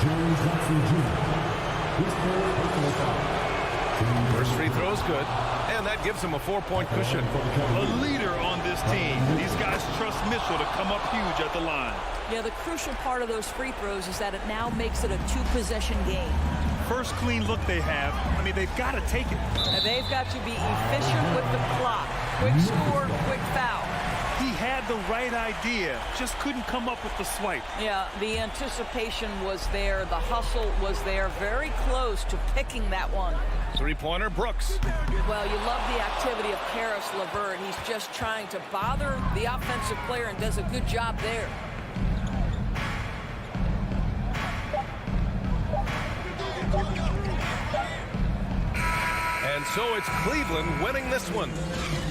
James Jackson Jr. First free throw is good, and that gives him a 4-point cushion. A leader on this team. These guys trust Mitchell to come up huge at the line. Yeah, the crucial part of those free throws is that it now makes it a two-possession game. First clean look they have. I mean, they've got to take it. And they've got to be efficient with the clock. Quick score, quick foul. He had the right idea, just couldn't come up with the swipe. Yeah, the anticipation was there. The hustle was there. Very close to picking that one. Three-pointer, Brooks. Well, you love the activity of Karis LeVert. He's just trying to bother the offensive player and does a good job there. And so it's Cleveland winning this one.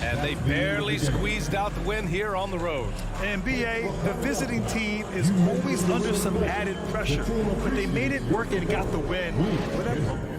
And they barely squeezed out the win here on the road. And BA, the visiting team is always under some added pressure, but they made it work and got the win. Whatever.